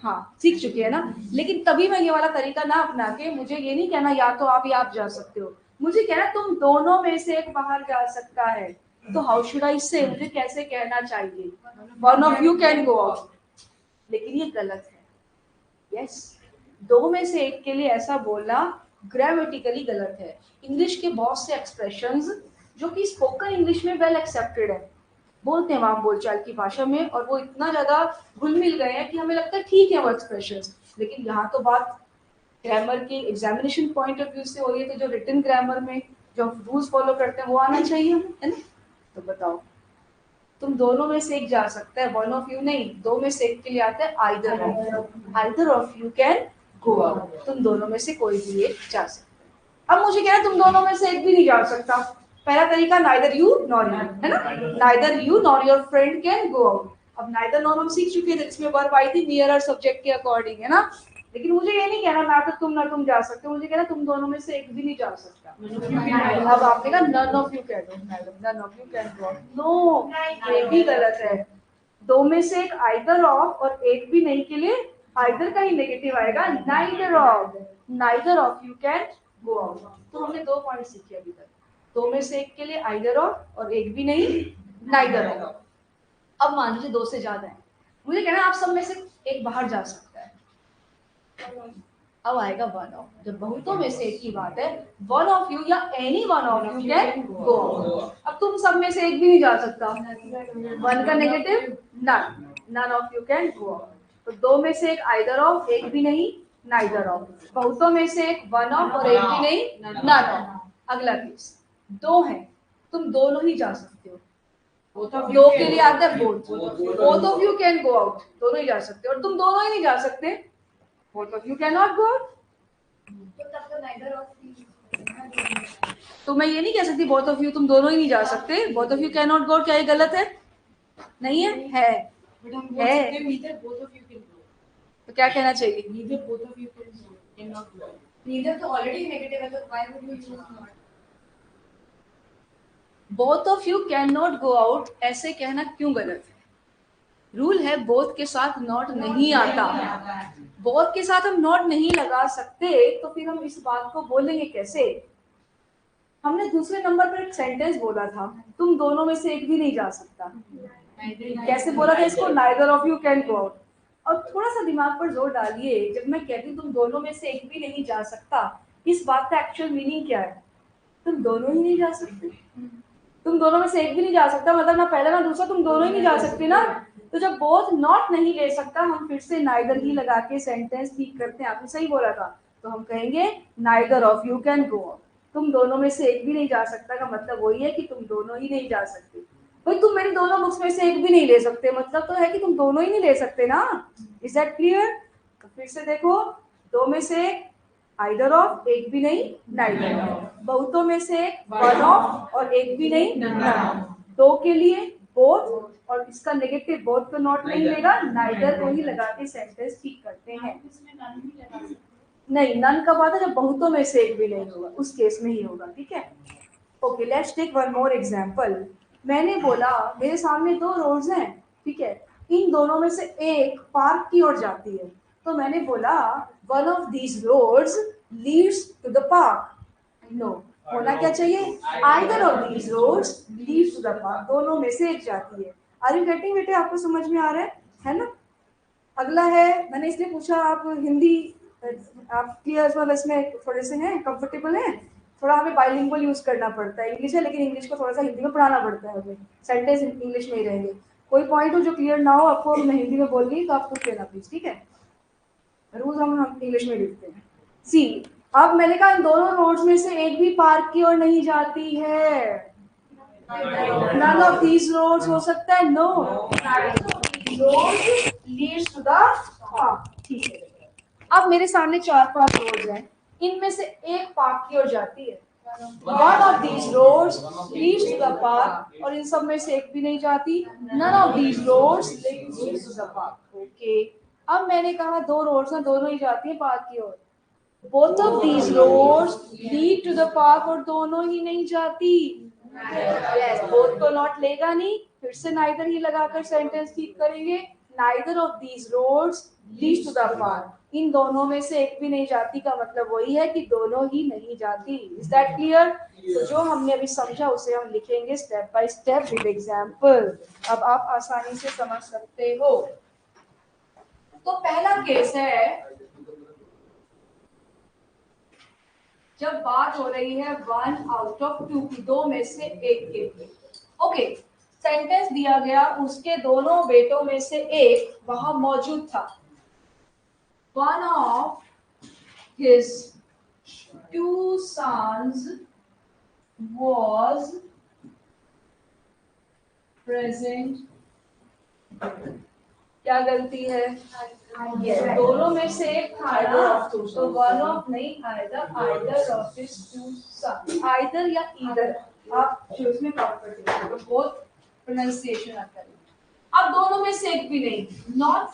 B: हाँ सीख चुके हैं ना? लेकिन तभी मैं ये वाला तरीका ना अपना के, मुझे ये नहीं कहना या तो आप या आप जा सकते हो, मुझे कहना तुम दोनों में से एक बाहर जा सकता है। तो हाउ शुड आई से, मुझे कैसे कहना चाहिए? One of you can go out. लेकिन ये गलत है। यस, 2 में से 1 के लिए ऐसा बोलना ग्रामेटिकली गलत है। इंग्लिश के बहुत से एक्सप्रेशंस जो कि स्पोकन इंग्लिश में वेल एक्सेप्टेड है, बोलते हैं वहां बोलचाल की भाषा में, और वो इतना ज्यादा घुल मिल गए हैं कि हमें लगता है ठीक है वो एक्सप्रेशंस, लेकिन यहाँ तो बात ग्रामर की एग्जामिनेशन पॉइंट ऑफ व्यू से हो रही है, तो जो रिटन ग्रामर में जो रूल्स फॉलो करते हैं वो आना चाहिए, है ना? तो बताओ, तुम दोनों में से एक जा सकता है, वन ऑफ यू नहीं, 2 में से 1 के लिए आता है either of you can go out. तुम दोनों में से कोई भी एक जा सकता है। अब मुझे कहना तुम दोनों में से एक भी नहीं जा सकता। पहला तरीका नाइदर यू नॉर यू, है ना? Neither you nor your friend can go out. अब नाइदर नॉन हम सीख चुके थे, इसमें वर्ब आई थी नियर और सब्जेक्ट के अकॉर्डिंग, है ना। लेकिन मुझे ये नहीं कहना ना तो तुम ना तुम जा सकते, मुझे कहना तुम दोनों में से एक भी नहीं जा सकता। अब आपने कहा नन ऑफ यू कह दो madam, none of you can go. No, ये भी गलत है। दो में से एक आइदर ऑफ और एक भी नहीं के लिए आइदर का ही नेगेटिव आएगा, neither of. Neither of you can go out. तो हमने 2 पॉइंट सीखे अभी तक। दो में से एक के लिए आइदर ऑफ और एक भी नहीं, नाइदर ऑफ। अब मान लीजिए 2 से ज्यादा है, मुझे कहना आप सब में से एक बाहर जा सकता है, अब आएगा वन ऑफ। जब बहुतों में से एक की बात है, वन ऑफ यू या any one of you can go out. अब तुम सब में से एक भी नहीं जा सकता, वन का negative none, none of you can go out. तो 2 में से एक आइदर ऑफ, एक भी नहीं, नाइदर ऑफ। बहुतों में से एक वन ऑफ और एक भी नहीं, नन ऑफ। अगला केस, 2 है, तुम दोनों ही जा सकते हो। दो के लिए आता है both, both of you can go out, दोनों ही जा सकते हो। और तुम दोनों ही नहीं जा सकते, both of you cannot go out। तो तब तो neither of you, तो मैं ये नहीं कह सकती both of you तुम दोनों ही नहीं जा सकते, both of you cannot go out। क्या ये गलत है? नहीं है, है।
D: बट हम बोल सकते हैं neither both of you can go।
B: तो क्या कहना चाहिए?
D: neither both of you cannot go।
B: neither तो ऑलरेडी नेगेटिव है, तो why would you choose not? both of you cannot go out ऐसे कहना क्यों गलत है? रूल है बोथ के साथ नॉट नहीं आता। बोथ के साथ हम नॉट नहीं लगा सकते, तो फिर हम इस बात को बोलेंगे कैसे? हमने दूसरे नंबर पर एक सेंटेंस बोला था, तुम दोनों में से एक भी नहीं जा सकता। कैसे बोला था इसको? Neither of you can go out. और थोड़ा सा दिमाग पर जोर डालिए, जब मैं कहती हूँ तुम दोनों में से एक भी नहीं जा सकता, इस बात का एक्चुअल मीनिंग क्या है? तुम दोनों ही नहीं जा सकते। तुम दोनों में से एक भी नहीं जा सकता मतलब ना पहला ना दूसरा, तुम दोनों ही नहीं जा सकते ना। तो जब बोथ नॉट नहीं ले सकता, हम फिर से नाइदर ही लगा के सेंटेंस ठीक करते हैं। आपने सही बोला था, तो हम कहेंगे neither of you can go out. तुम दोनों में से एक भी नहीं जा सकता का मतलब वही है कि तुम दोनों ही नहीं जा सकते। भाई तुम मेरी दोनों बुक्स में से एक भी नहीं ले सकते, मतलब तो है कि तुम दोनों ही नहीं ले सकते ना। Is that clear? तो फिर से देखो, दो में से आइदर ऑफ, एक भी नहीं, नाइदर ऑफ। बहुतों में से वन ऑफ और एक भी नहीं, नन। दो के लिए बोथ और इसका नेगेटिव बोथ तो नॉट नहीं लेगा, नाइदर को ही लगा के सेंटेंस ठीक करते हैं। नहीं, नन कब आता है? जब बहुतों में से एक भी नहीं होगा, उस केस में ही होगा। ठीक है, okay, let's take one more example. मैंने बोला मेरे सामने 2 रोड्स हैं, ठीक है, इन दोनों में से एक पार्क की ओर जाती है, तो मैंने बोला one of these roads leads to the park. No, होना क्या चाहिए? Either of these roads leads to the park. दोनों में से एक जाती है। आर यू गेटिंग बेटे? आपको समझ में आ रहा है ना? अगला है, मैंने इसलिए पूछा, आप हिंदी आप क्लियर मतलब इसमें थोड़े से हैं, कंफर्टेबल हैं? थोड़ा हमें बाइलिंगुअल यूज करना पड़ता है। इंग्लिश है लेकिन इंग्लिश को थोड़ा सा हिंदी में पढ़ाना पड़ता है, हमें सेंटेंस इंग्लिश में ही रहेंगे। कोई पॉइंट हो जो क्लियर ना हो आपको, मैं हिंदी में बोल रही तो आप पूछ लेना प्लीज, ठीक है? रूल्स हम इंग्लिश में लिखते हैं। सी, अब मैंने कहा इन दोनों रोड्स में से एक भी पार्क की ओर नहीं जाती है। नन ऑफ दीज रोड्स हो सकता है? No, road leads to the park. ठीक है, अब मेरे सामने 4-5 रोड्स हैं, इनमें से एक पार्क की ओर जाती है। One of these roads leads to the park, और इन सब में से एक भी नहीं जाती। None of these roads leads to the park. Okay, अब मैंने कहा 2 रोड्स हैं, दोनों ही जाती है पार्क की ओर। Both of these roads lead to the park, और दोनों ही नहीं जाती। यस, बोथ तो नॉट लेगा नहीं, फिर से नाइदर ही लगाकर सेंटेंस ठीक करेंगे। Neither of these roads leads to the park. इन दोनों में से एक भी नहीं जाती का मतलब वही है कि दोनों ही नहीं जाती। Is that clear? तो जो हमने अभी समझा उसे हम लिखेंगे step by step with example. अब आप आसानी से समझ सकते हो। तो पहला केस है जब बात हो रही है 1 आउट ऑफ 2 की, 2 में से एक के लिए। ओके, सेंटेंस दिया गया, उसके दोनों बेटों में से एक वहां मौजूद था। One of his 2 sons was present। क्या गलती है? Yes, दोनों में से एक था ना, तो वन ऑफ नहीं आएगा, either of his 2 sons। Either या ईदर आप चूज में कंफर्टेबल हो, बहुत प्रोनाउंसिएशन आता है। अब दोनों में से एक भी नहीं, not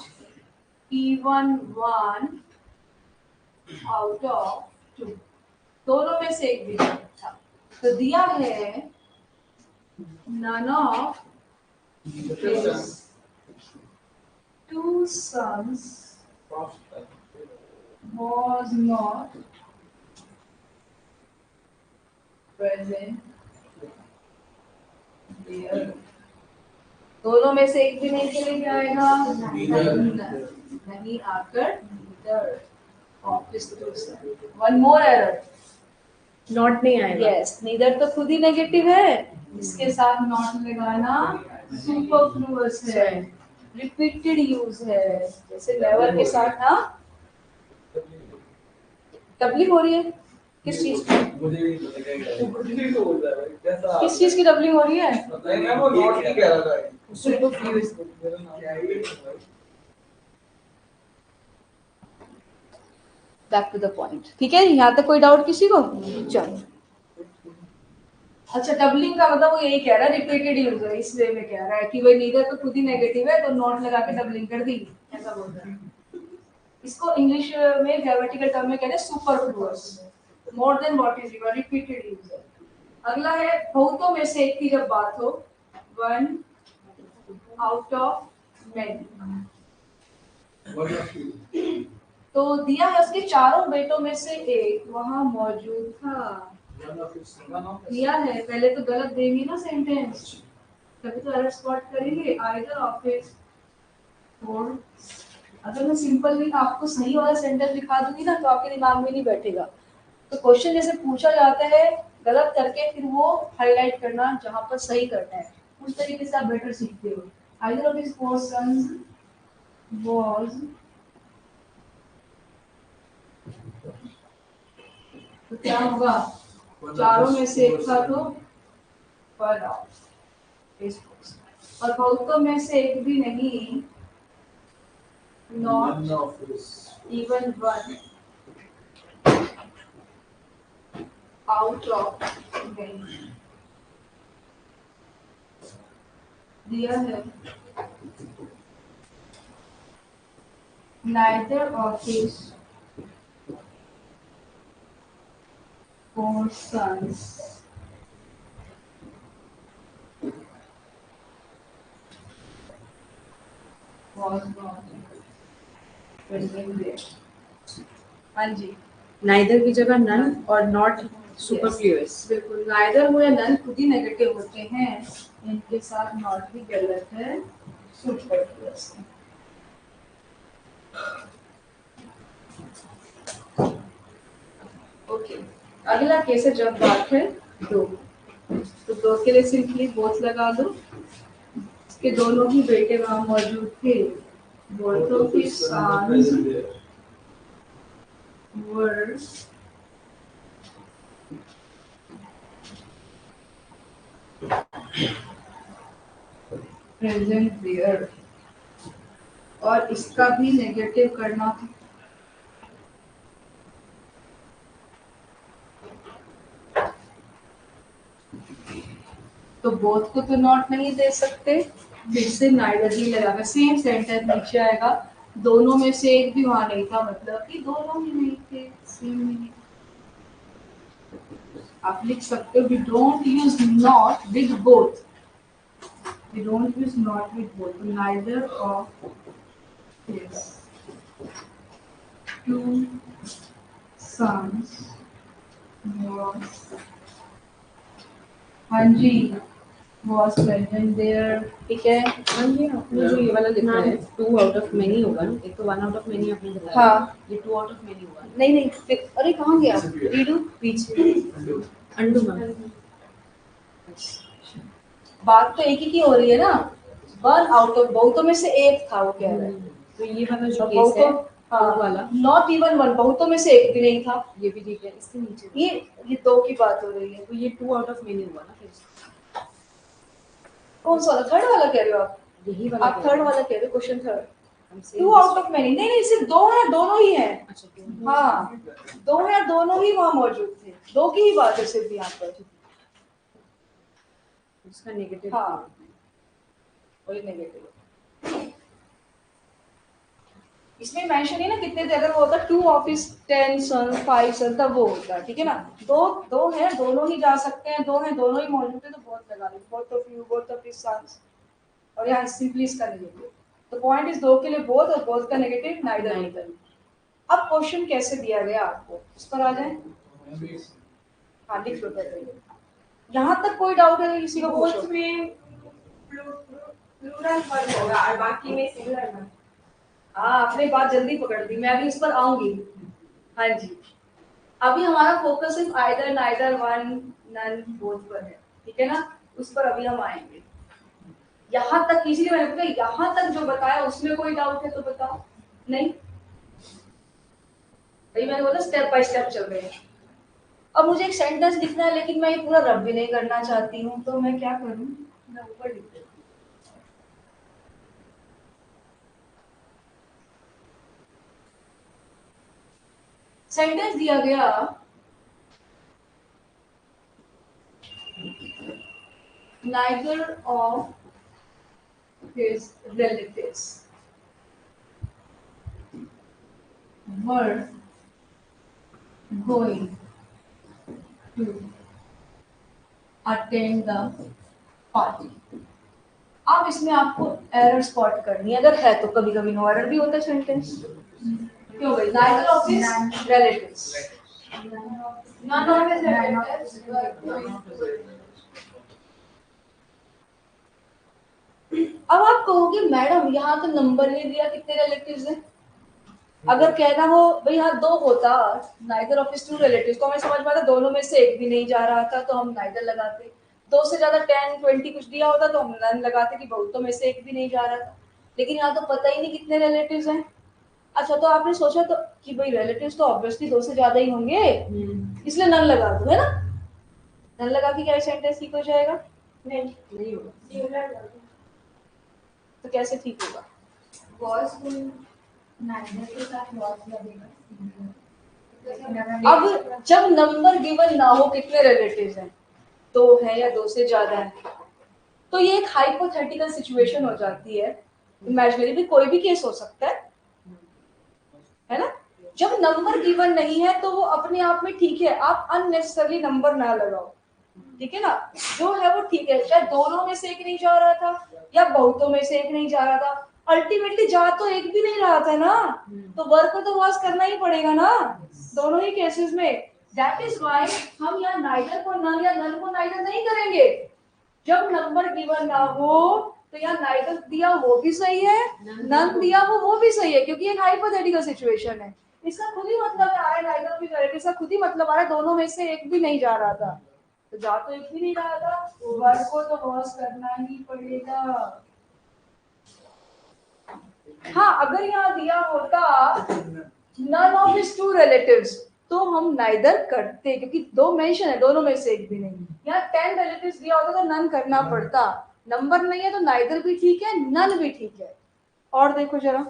B: even one out of two, दोनों में से एक भी नहीं था। तो दिया है none of his two sons was not present there. दोनों में से एक भी नहीं के लिए क्या आएगा? नहीं आकर neither of his two sons. One more error.
A: Not नहीं आएगा।
B: यस, नीदर तो खुद ही नेगेटिव है, इसके साथ नॉट लगाना सुपरफ्लुअस है, रिपीटेड यूज है, जैसे नेवर के साथ ना डबलिंग हो रही है। किस चीज की?
C: मुझे नहीं पता क्या कह रहा है। मुझे नहीं बोल रहा है कैसा
B: किस चीज की डबलिंग हो रही है?
C: नहीं मैं वो नोट नहीं कह रहा था
B: सुपरफ्लुअस।
C: क्या है
B: बैक टू द पॉइंट, ठीक है, यहाँ तक कोई डाउट किसी को? चलो, अच्छा डबलिंग का मतलब वो यही कह रहा है, रिपीटेड यूज है, इस वे में कह रहा है कि भाई नीदर तो खुद ही नेगेटिव है तो नॉट लगा के डबलिंग कर दी, ऐसा बोल रहा है। इसको इंग्लिश में ग्रामेटिकल टर्म में कहते हैं superfluous, more than what is required, repeated use है। अगला है बहुतों में से एक की जब बात हो, वन आउट ऑफ मेनी, तो दिया है उसके चारों बेटों में से एक वहां मौजूद था। दिया है, पहले तो गलत देंगे ना सेंटेंस, तभी तो एरर स्पॉट करेंगे, आइदर ऑफिस और अगर मैं सिंपल आपको सही वाला सेंटेंस दिखा दूंगी ना तो आपके दिमाग में नहीं बैठेगा। तो क्वेश्चन जैसे पूछा जाता है गलत करके फिर वो हाईलाइट करना जहां पर सही करना है, उस तरीके से आप बेटर सीखते हो। Either of his four sons was, तो क्या होगा? चारों में से एक था तो वन ऑफ, और बहुतों में से एक भी नहीं, not even one out of many. दिया है neither of his four sons was not present there. हाँ जी,
D: नाइदर की जगह नन और नॉट सुपरफ्लुअस।
B: बिल्कुल, नाइदर हो या नन खुद ही नेगेटिव होते हैं, इनके साथ नॉट भी गलत है, सुपरफ्लुअस है। ओके, अगला केस है जब बात है दो, तो दो के लिए सिंपली बोथ लगा दो, इसके दोनों ही बेटे वहां मौजूद थे, both of his sons were present there, और इसका भी नेगेटिव करना था। तो बोथ को तो नॉट नहीं दे सकते, फिर से नाइदर ही लगाकर सेम सेंटेंस नीचे आएगा, दोनों में से एक भी वहां नहीं था, मतलब कि दोनों ही नहीं थे, सेम नहीं। आप लिख सकते हो, we don't use not with both, we don't use not with both, neither of his two sons was, हाँ जी, was present there, ठीक है।
D: हाँ जी, आपने जो ये वाला लिखा है 2 आउट ऑफ मेनी होगा ना, एक तो 1 आउट ऑफ मेनी आपने बताया।
B: हाँ,
D: ये 2 आउट ऑफ मेनी होगा।
B: नहीं नहीं अरे कहाँ गया रीडू, पीछे
D: अंडू मैम।
B: बात तो एक ही की हो रही है ना, वन आउट ऑफ, बहुतों में से एक था वो कह रहे हैं,
D: तो ये वाला जो
B: तो
D: केस है
B: बहुतों, हाँ
D: वाला,
B: नॉट इवन वन, बहुतों में से एक भी नहीं था,
D: ये भी ठीक है। इसके नीचे
B: ये दो की बात हो रही है।
D: तो ये 2 आउट ऑफ मेनी हुआ ना फिर।
B: कौन सा वाला, थर्ड वाला कह रहे हो आप?
D: यही वाला
B: आप थर्ड वाला कह रहे हो, क्वेश्चन थर्ड,
D: हमसे
B: 2 आउट ऑफ मेनी, नहीं नहीं सिर्फ दो है, दोनों ही है,
D: अच्छा क्यों?
B: हाँ दो है, दोनों ही वहां मौजूद थे, दो की ही बात है सिर्फ यहाँ पर,
D: इसका नेगेटिव
B: हाँ वही नेगेटिव। इसमें मेंशन है ना कितने थे, अगर वो होता 2 ऑफिस 10 सन 5 सन तब वो होता, ठीक है ना। दो दो है, दोनों ही जा सकते हैं, दो है दोनों ही मौजूद है तो बहुत लगा लो, both of you, both of his sons, और यहाँ सिंपली इसका नेगेटिव। तो पॉइंट इज दो के लिए बोथ और बोथ का नेगेटिव नाइदर नाइदर। अब क्वेश्चन कैसे दिया गया आपको, इस पर आ जाए। हाँ लिख लो पहले, यहाँ तक कोई डाउट है किसी को पूछो।
D: बोथ में प्लूरल वर्ब होगा और बाकी में सिंगुलर वर्ब।
B: हाँ आपने बात जल्दी पकड़ दी, मैं अभी इस पर आऊंगी। हाँ जी, अभी हमारा फोकस सिर्फ either neither one none both पर है, ठीक है ना, उस पर अभी हम आएंगे। यहाँ तक इसीलिए मैंने बोला यहाँ तक जो बताया उसमें कोई डाउट है तो बताओ। नहीं भाई मैंने बोला स्टेप बाय स्टेप चल रहे हैं। अब मुझे एक सेंटेंस लिखना है लेकिन मैं ये पूरा रब भी नहीं करना चाहती हूँ, तो मैं क्या करूँ, मैं ऊपर लिख दूँ। सेंटेंस दिया गया, neither of his relatives were going to attend the party। अब इसमें आपको एरर स्पॉट करनी है, अगर है तो कभी कभी नो एरर भी होता है सेंटेंस। क्यों भाई, neither of his relatives, none of his relatives were going to। अब आप कहोगे मैडम यहाँ तो नंबर नहीं दिया कितने रिलेटिव्स हैं। अगर कहना हो भाई यहाँ दो होता neither of his two relatives तो हमें समझ में आता दोनों में से एक भी नहीं जा रहा था तो हम नाइदर लगाते। दो से ज्यादा 10 20 कुछ दिया होता तो हम नन लगाते कि बहुतों में से एक भी नहीं जा रहा था। लेकिन यहाँ तो पता ही नहीं कितने रिलेटिव्स हैं। अच्छा तो आपने सोचा तो कि भाई रिलेटिव्स तो ऑब्वियसली दो से ज्यादा ही होंगे इसलिए नन लगा दो, है ना। नन लगा के क्या सेंटेंस ठीक हो जाएगा?
D: नहीं होगा।
B: तो कैसे ठीक होगा?
D: वॉज को नाइदर के साथ वॉज लगेगा।
B: अब जब नंबर गिवन ना हो कितने रिलेटिव्स हैं, दो है या दो से ज्यादा है, तो ये एक हाइपोथेटिकल सिचुएशन हो जाती है। इमेजिनरी भी कोई भी केस हो सकता है ना। जब नंबर गिवन नहीं है तो वो अपने आप में ठीक है, आप अननेसेसरली नंबर ना लगाओ, ठीक है ना। जो है वो ठीक है, चाहे दोनों में से एक नहीं जा रहा था या बहुतों में से एक नहीं जा रहा था, अल्टीमेटली जा तो एक भी नहीं रहा था ना, तो वर्क को तो वॉज करना ही पड़ेगा ना दोनों ही केसेस में। दैट इज व्हाई हम यहाँ नाइदर को नन या नन को नाइदर नहीं करेंगे। जब नंबर गिवन ना हो तो यहाँ नाइदर दिया वो भी सही है, नन दिया वो भी सही है, क्योंकि एक हाइपोथेटिकल सिचुएशन है। इसका खुद ही मतलब आ रहा है नाइदर भी करेक्ट, इसका खुद ही मतलब आ रहा है दोनों में से एक भी नहीं जा रहा था, तो जा तो एक भी नहीं रहा था, वर्क को तो वॉज करना ही पड़ेगा। हाँ अगर यहाँ दिया होता none of his two relatives तो हम नाइदर करते, क्योंकि दो मेंशन है दोनों में से एक भी नहीं। यहाँ 10 रिलेटिव्स दिया होता तो नन करना पड़ता, नंबर नहीं है तो नाइदर भी ठीक है नन भी ठीक है। और देखो जरा,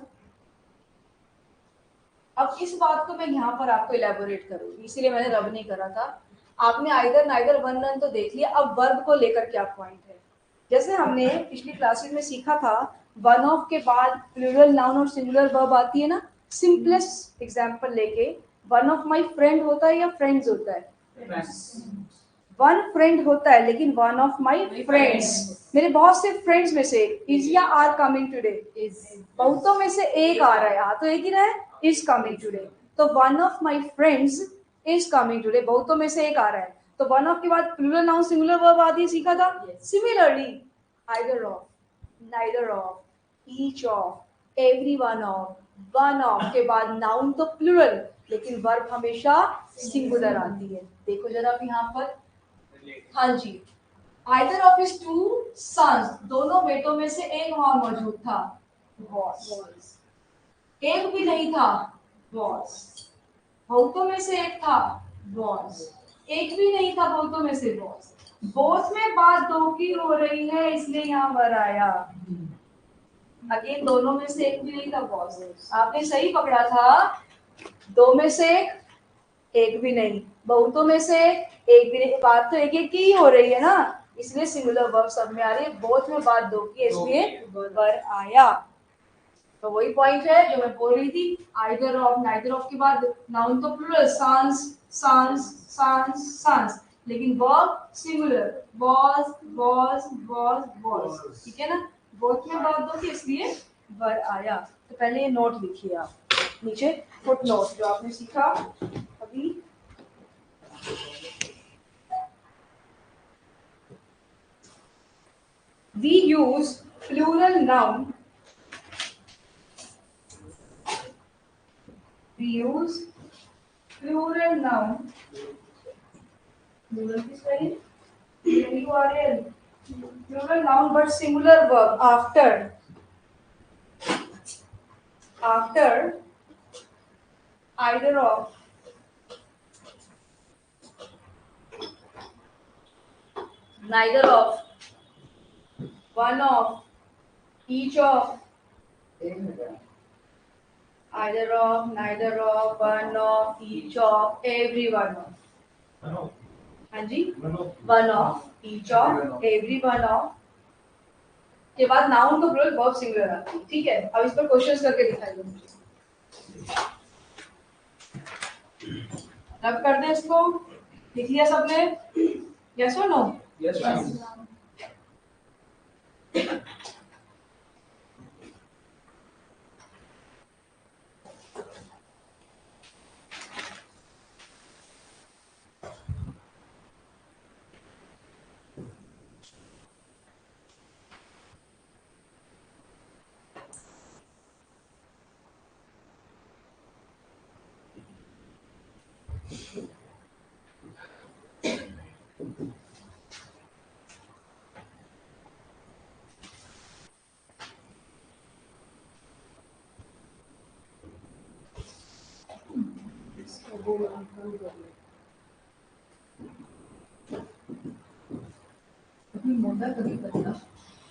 B: अब इस बात को मैं यहाँ पर आपको इलेबोरेट करूंगी, इसीलिए मैंने रब नहीं करा था। आपने आइदर नाइदर वन नन तो देख लिया, अब वर्ब को लेकर क्या पॉइंट है। जैसे हमने पिछली क्लासेस में सीखा था वन ऑफ के बाद प्लूरल नाउन और सिंगुलर वर्ब आती है ना। सिंपलेस्ट एग्जांपल लेके वन ऑफ माय फ्रेंड होता है या फ्रेंड्स होता है? वन फ्रेंड होता है, लेकिन वन ऑफ माय फ्रेंड्स, मेरे बहुत से फ्रेंड्स में से इज या आर कमिंग टुडे, इज बहुतों में से एक आ रहा है, हाँ तो एक ही रहा है इज कमिंग टुडे, तो one of my friends is coming today, बहुतों में से एक आ रहा है, तो वन ऑफ के बाद प्लूरल नाउन सिंगुलर वर्ब आदि सीखा था। Similarly either of, neither of, each of, every one of के बाद नाउन तो प्लूरल लेकिन वर्ब हमेशा सिंगुलर आती है। देखो जरा अब यहाँ पर, हाँ जी, either of his two sons, दोनों बेटों में से एक वहां मौजूद था, was, एक भी नहीं था, was, बहुतों में से एक था, was, एक भी नहीं था बहुतों में से, was, बोथ में बात दो की हो रही है इसलिए यहाँ वर आया। अगेन दोनों में से एक भी नहीं था, was, आपने सही पकड़ा था, दो में से एक भी नहीं, बहुतों में से एक भी नहीं, बात तो एक एक की ही हो रही है ना, इसलिए सिंगुलर वर्ब सब में आ रही है, बोथ में बात दो की इसलिए वर आया। तो वही पॉइंट है जो मैं बोल रही थी, आइदर ऑफ नाइदर ऑफ के बाद नाउन तो प्लूरल, सांस सांस सांस सांस, लेकिन वर्ब सिंगुलर, was, ठीक है ना। बोथ में वर्ब दो थी इसलिए वर आया। तो पहले ये नोट लिखिए आप, नीचे फुट नोट जो आपने सीखा अभी। We use plural noun. We use plural noun. Plural किस तरह? plural. Plural noun but singular verb after either of neither of, one of, each of, either of, neither of, one of, each of, every one of, हाँ जी, one of, each of, every one of के बाद noun तो plural verb singular आती है, ठीक है। अब इस पर क्वेश्चंस करके दिखाइए मुझे। रब कर दें इसको, लिख लिया सबने? यस और नो?
C: Yes ma'am.
D: मोटा कभी करना,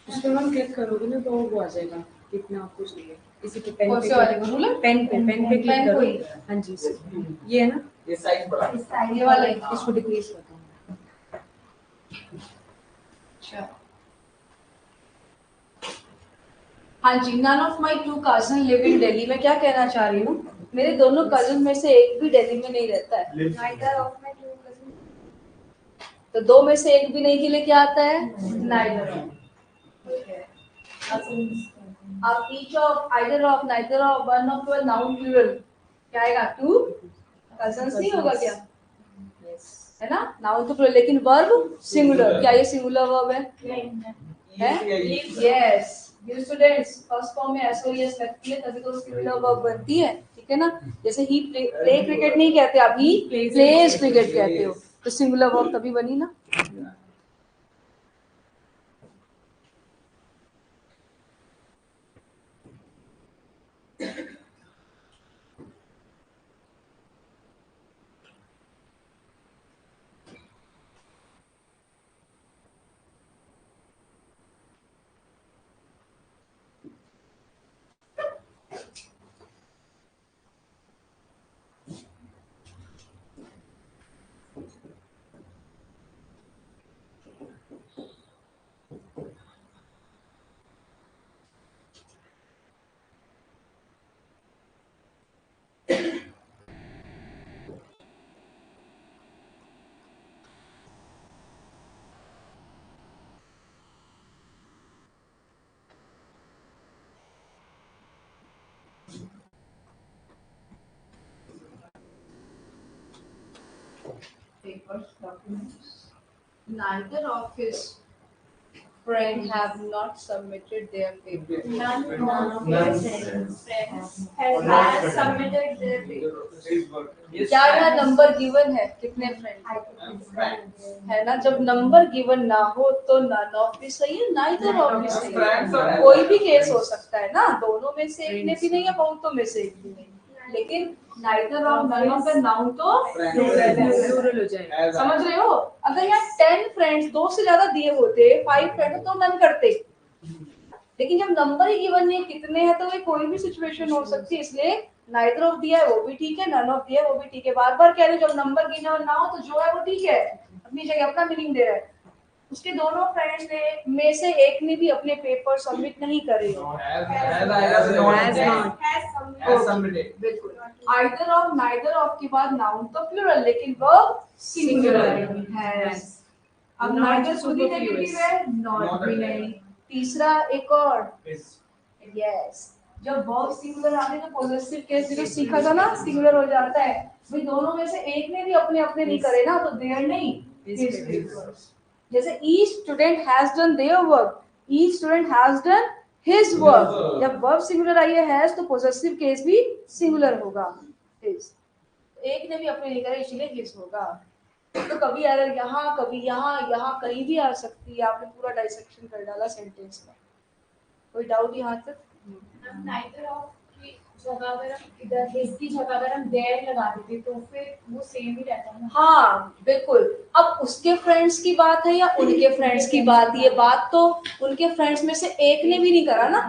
D: उस पर हम क्लिक करोगे ना तो वो आ जाएगा कितना आपको चाहिए। इसी पे पेन
B: कौन से वाले को? रूलर?
D: पेन पे क्लिक
B: पेन
D: करो।
B: को ही?
D: हाँ जी, ये है ना,
C: ये साइज बड़ा है।
B: ये वाला ही?
D: इसको डिक्रीज करता हूँ।
B: अच्छा, हाँ जी। None of my two cousin live in Delhi. मैं क्या कहना चाह रही हूँ, मेरे दोनों कजन में से एक भी दिल्ली में नहीं रहता है। Neither of my two cousin, तो दो में से एक भी नहीं के लिए क्या आता है? Neither of. अब each of, either of, neither of, one of का नाउन प्लूरल क्या आएगा? टू कजन्स नहीं होगा क्या? है ना, नाउन तो प्लूरल लेकिन वर्ब सिंगुलर। क्या ये सिंगुलर वर्ब है? यस। ये स्टूडेंट्स फर्स्ट फॉर्म में एसओएस लगती है तभी तो सिंगुलर वर्ब बनती है, ठीक है ना। जैसे ही प्ले क्रिकेट नहीं कहते, आप ही प्लेज क्रिकेट कहते हो, तो सिंगुलर वर्ब तभी बनी ना। Papers, documents. Neither of his friends have not submitted their papers.
E: None of his friends have submitted their papers.
B: क्या यहाँ नंबर गिवन है? कितने फ्रेंड है ना? जब नंबर गिवन ना हो तो नन ऑफ भी सही है, नाइदर ऑफ भी सही है। कोई भी केस हो सकता है ना, दोनों में से एक ने भी नहीं है, बहुतों में से एक भी नहीं। लेकिन नाइदर ऑफ, नन ऑफ का नाउन तो
D: प्लूरल हो जाएगा।
B: समझ रहे हो? अगर यहाँ 10 फ्रेंड्स, 2 से ज्यादा दिए होते, 5 फ्रेंड्स तो नन करते, लेकिन जब नंबर ही गिवन नहीं कितने हैं तो ये कोई भी सिचुएशन हो सकती है, इसलिए नाइदर ऑफ दिया है वो भी ठीक है, नन ऑफ दिया है वो भी ठीक है। बार बार कह रहे जब नंबर गिना ना हो तो जो है वो ठीक है, अपनी जगह अपना मीनिंग दे रहा है। उसके दोनों फ्रेंड्स ने में से एक ने भी अपने पेपर सबमिट नहीं करे बिल्कुल आइदर ऑफ नाइदर ऑफ के बाद नाउन तो प्लूरल लेकिन वर्ब सिंगुलर हैज अब नाइदर खुद ही नेगेटिव है नॉट भी नहीं तीसरा एक और यस जब वर्ब सिंगुलर आते तो पॉजिटिव केस जो सीखा था ना सिंगुलर हो जाता है भाई दोनों में से एक ने भी अपने अपने नहीं करे ना तो देयर नहीं his papers जैसे each student has done their work each student has done his work जब verb singular आई है has तो possessive case भी singular होगा his एक ने भी अपने नहीं करे इसलिए his होगा तो कभी एरर यहाँ कभी यहाँ कहीं भी आ सकती है आपने पूरा डाइसेक्शन कर डाला सेंटेंस में कोई डाउट यहाँ तक
E: Neither of की जगह अगर हम इधर his की जगह अगर हम there लगा देते तो फिर वो सेम ही रहता है ना।
B: हाँ बिल्कुल अब उसके फ्रेंड्स की बात है या उनके फ्रेंड्स की बात ये बात तो उनके फ्रेंड्स में से एक ने भी नहीं करा ना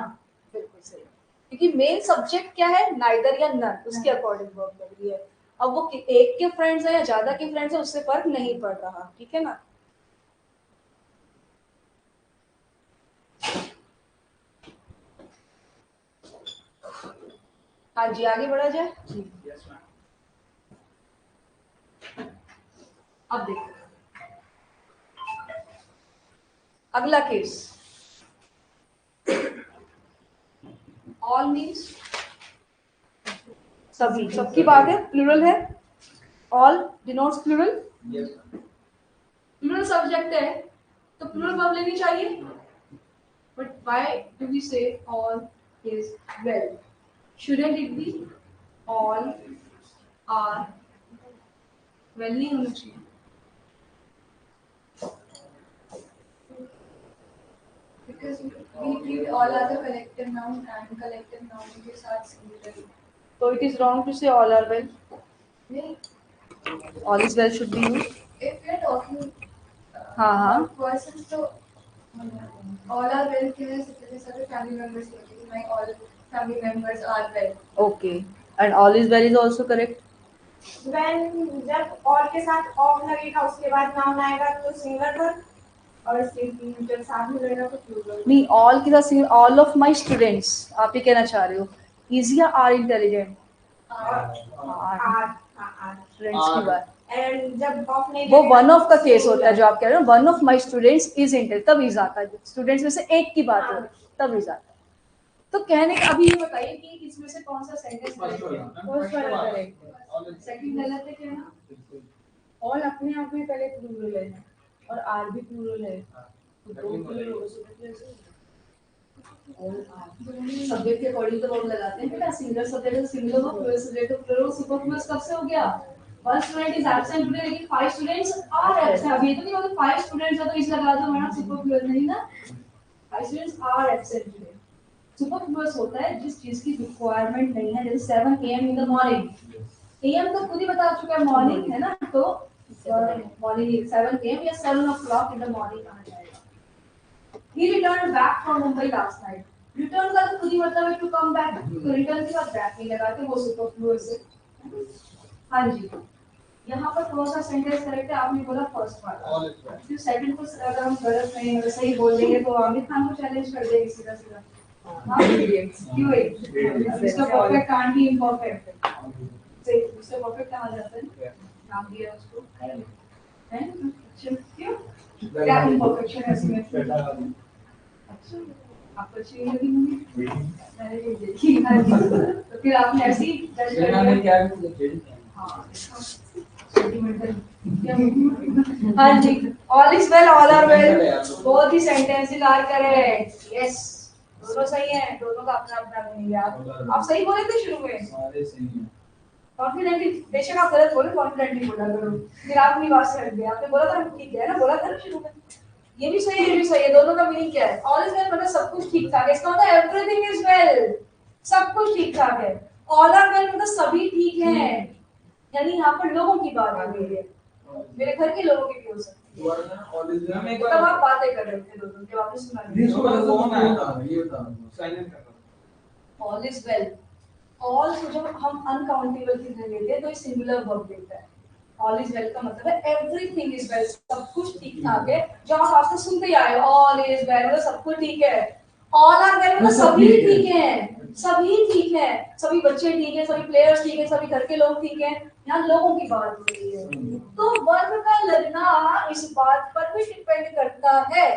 B: बिल्कुल सही क्योंकि मेन सब्जेक्ट क्या है नाइदर या नन उसके अकॉर्डिंग वर्ब लग रही है अब वो एक के फ्रेंड्स है या ज्यादा के फ्रेंड्स है उससे फर्क नहीं पड़ रहा ठीक है ना हाँ जी आगे बढ़ा जाए अब देखो अगला केस ऑल मीन्स सभी सबकी बात है प्लूरल है all denotes plural plural subject है तो प्लूरल वर्ब लेनी चाहिए but why do we say all is well shouldn't it be all are well नहीं होना चाहिए
E: Because we treat all other collective noun and collective noun के साथ singular
B: so it is wrong to say all are well
E: नहीं
B: all is well should be used
E: if we are talking
B: हाँ
E: persons तो all are well के लिए सारे family members होते हैं my all family members are well
B: okay and all is well is also correct
E: when जब all के साथ of लगेगा उसके बाद noun आएगा तो singular वर्ब और जब साथ में लगेगा तो plural
B: नहीं all के साथ all of my students आप ये कहना चाह रहे हो easy या are intelligent
E: are
B: स्टूडेंट्स की बात
E: and जब of नहीं
B: वो वन ऑफ का केस होता है जो आप कह रहे हो one of my students is Intel तब इज आता है स्टूडेंट्स में से एक की बात हो तब इज आता है तो कहने का अभी ये बताइए कि इसमें से कौन सा सेंटेंस सेकंड गलत है कहना
D: ऑल अपने आप में पहले प्लूरल है और आर भी प्लूरल है तो दो प्लूरल हो सकते हैं
B: सब्जेक्ट के अकॉर्डिंग तो वर्ब लगाते हैं बेटा सिंगुलर सब्जेक्ट है सिंगुलर वर्ब प्लूरल सब्जेक्ट है प्लूरल सुपरफ्लूअस कब से हो गया one student is absent today लेकिन फाइव स्टूडेंट्स आर एब्सेंट अब ये तो नहीं होता फाइव स्टूडेंट्स है तो इस लगा दो मैडम सुपरफ्लूअस नहीं ना five students are absent today superfluous होता है जिस चीज की रिक्वायरमेंट नहीं है जैसे 7 AM in the morning AM तो खुद ही बता चुका है मॉर्निंग है ना तो मॉर्निंग 7 AM या 7 o'clock इन द मॉर्निंग आ जाएगा he returned back from Mumbai last night return का तो खुद ही मतलब है to come back तो return के बाद back नहीं लगाते वो सुपरफ्लूअस है हाँ जी यहाँ पर थोड़ा सा सेंटेंस करेक्ट है आपने बोला फर्स्ट वाला फिर सेकंड को अगर हम गलत नहीं मतलब सही बोल देंगे तो आमिर खान को चैलेंज कर देंगे सीधा सीधा क्यों है mister perfect can't be imperfect से मिस्टर परफेक्ट कहाँ जाता है नाम दिया उसको हैं क्यों क्या इम्परफेक्शन है इसमें अच्छा आपको अच्छी लगी मूवी मैंने ये देखी तो फिर आपने ऐसी जज कर दिया हाँ हाँ जी all is well all are well both ही सेंटेंसेस आर करेक्ट यस दोनों सही हैं दोनों का अपना अपना मीनिंग है आप सही बोले थे शुरू में
C: सारे सही हैं
B: कॉन्फिडेंटली बेशक आप गलत बोले कॉन्फिडेंटली बोला करो फिर आप अपनी बात से हट गए आपने बोला था ठीक है ना बोला था ना शुरू में ये भी सही ये भी सही है दोनों का मीनिंग क्या है ऑल इज वेल मतलब सब कुछ ठीक ठाक है इसका मतलब एवरीथिंग इज वेल सब कुछ ठीक ठाक है ऑल आर वेल मतलब सभी ठीक हैं यानी यहाँ पर लोगों की बात आ रही है मेरे घर के लोगों की भी हो सकती है तब आप बातें कर रहे थे दोनों जब आपने सुना ऑल इज वेल ऑल को जब हम अनकाउंटेबल की जगह लेते हैं तो ये सिंगुलर वर्ब देता है ऑल इज वेल का मतलब है एवरीथिंग इज वेल, सब कुछ ठीक ठाक है। जो आप आज तक सुनते ही आए ऑल इज वेल, मतलब सब कुछ ठीक है। ऑल आर वेल मतलब सभी ठीक है, सभी ठीक है, सभी बच्चे ठीक है, सभी प्लेयर्स ठीक है, सभी घर के लोग ठीक है। यहाँ लोगों की बात हो रही है। तो वर्ब का लगना इस बात पर भी डिपेंड करता है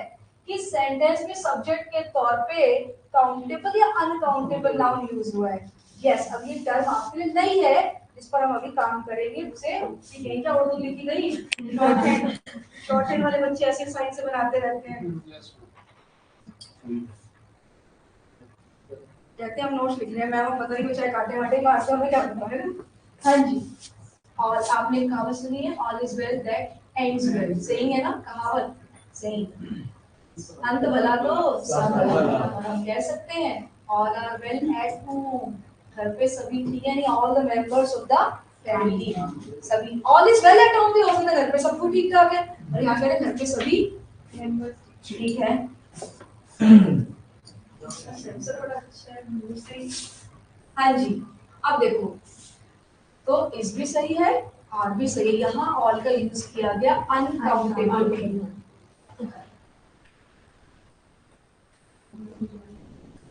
B: कि सेंटेंस में सब्जेक्ट के तौर पे काउंटेबल या अनकाउंटेबल नाउन यूज हुआ है। यस, अब ये टर्म आपके लिए नहीं है, इस पर हम अभी काम करेंगे। उसे यही क्या उर्दू लिखी गई शॉर्ट वाले बच्चे ऐसे साइन से बनाते रहते हैं, कहते हैं हम नोट्स लिख रहे हैं, मैम पता नहीं कुछ काटे वाटे मारते हमें क्या पता है ना। हाँ जी, और आपने कहावत सुनी है all is well that ends well, सही है ना कहावत, सही। अंत भला तो सब भला, हम कह सकते हैं all are well at home, घर पे सभी ठीक है, यानी all the members of the family, सभी all is well at home भी हो सकता है घर पे सब कुछ ठीक ठाक है, और यहाँ पे घर पे सभी मेंबर्स ठीक है। सेंसर बड़ा अच्छा है, हाँ जी। अब देखो तो इस भी सही है और भी सही है, यहाँ ऑल का यूज किया गया अनकाउंटेबल।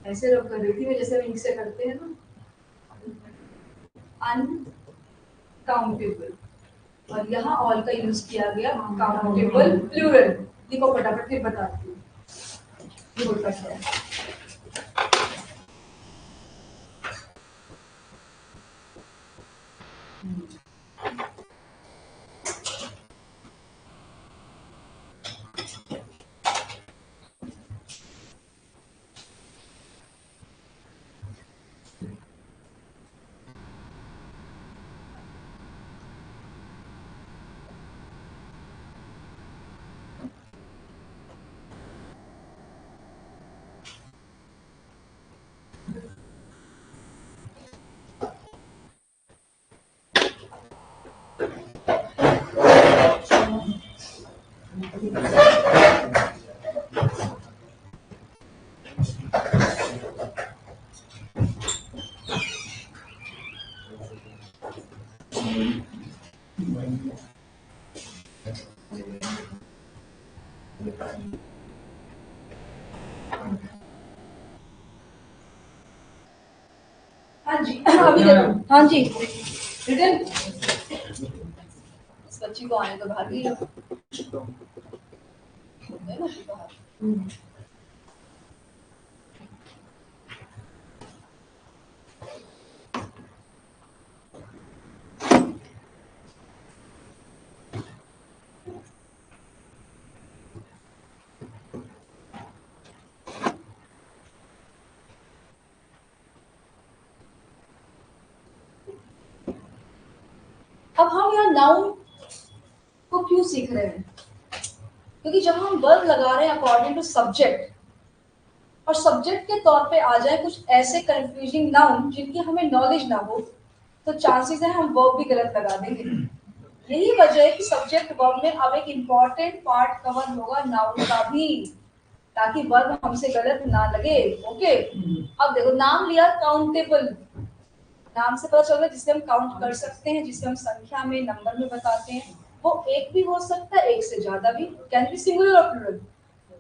B: ऐसे लोग कर रही थी मैं जैसे इंक से करते हैं ना, अनकाउंटेबल, और यहाँ ऑल का यूज किया गया काउंटेबल प्लूरल। देखो फटाफट फिर बताती हूँ ये होता क्या है। हाँ जी अभी देखो, हाँ जी रिटर्न इस बच्ची को आने तो बाहर ही अब हम यहाँ नाउन को क्यों सीख रहे हैं, क्योंकि जब हम वर्ब लगा रहे हैं अकॉर्डिंग टू सब्जेक्ट और सब्जेक्ट के तौर पे आ जाए कुछ ऐसे कंफ्यूजिंग नाउन जिनकी हमें नॉलेज ना हो, तो चांसेस है हम वर्ब भी गलत लगा देंगे। यही वजह है कि सब्जेक्ट वर्ब में अब एक इम्पॉर्टेंट पार्ट कवर होगा नाउन का भी, ताकि वर्ब हमसे गलत ना लगे। ओके, अब देखो नाम लिया काउंटेबल, नाम से पता चल रहा है जिसे हम काउंट कर सकते हैं, जिसे हम संख्या में नंबर में बताते हैं। वो एक भी हो सकता है, एक से ज्यादा भी, कैन बी सिंगुलर और प्लूरल,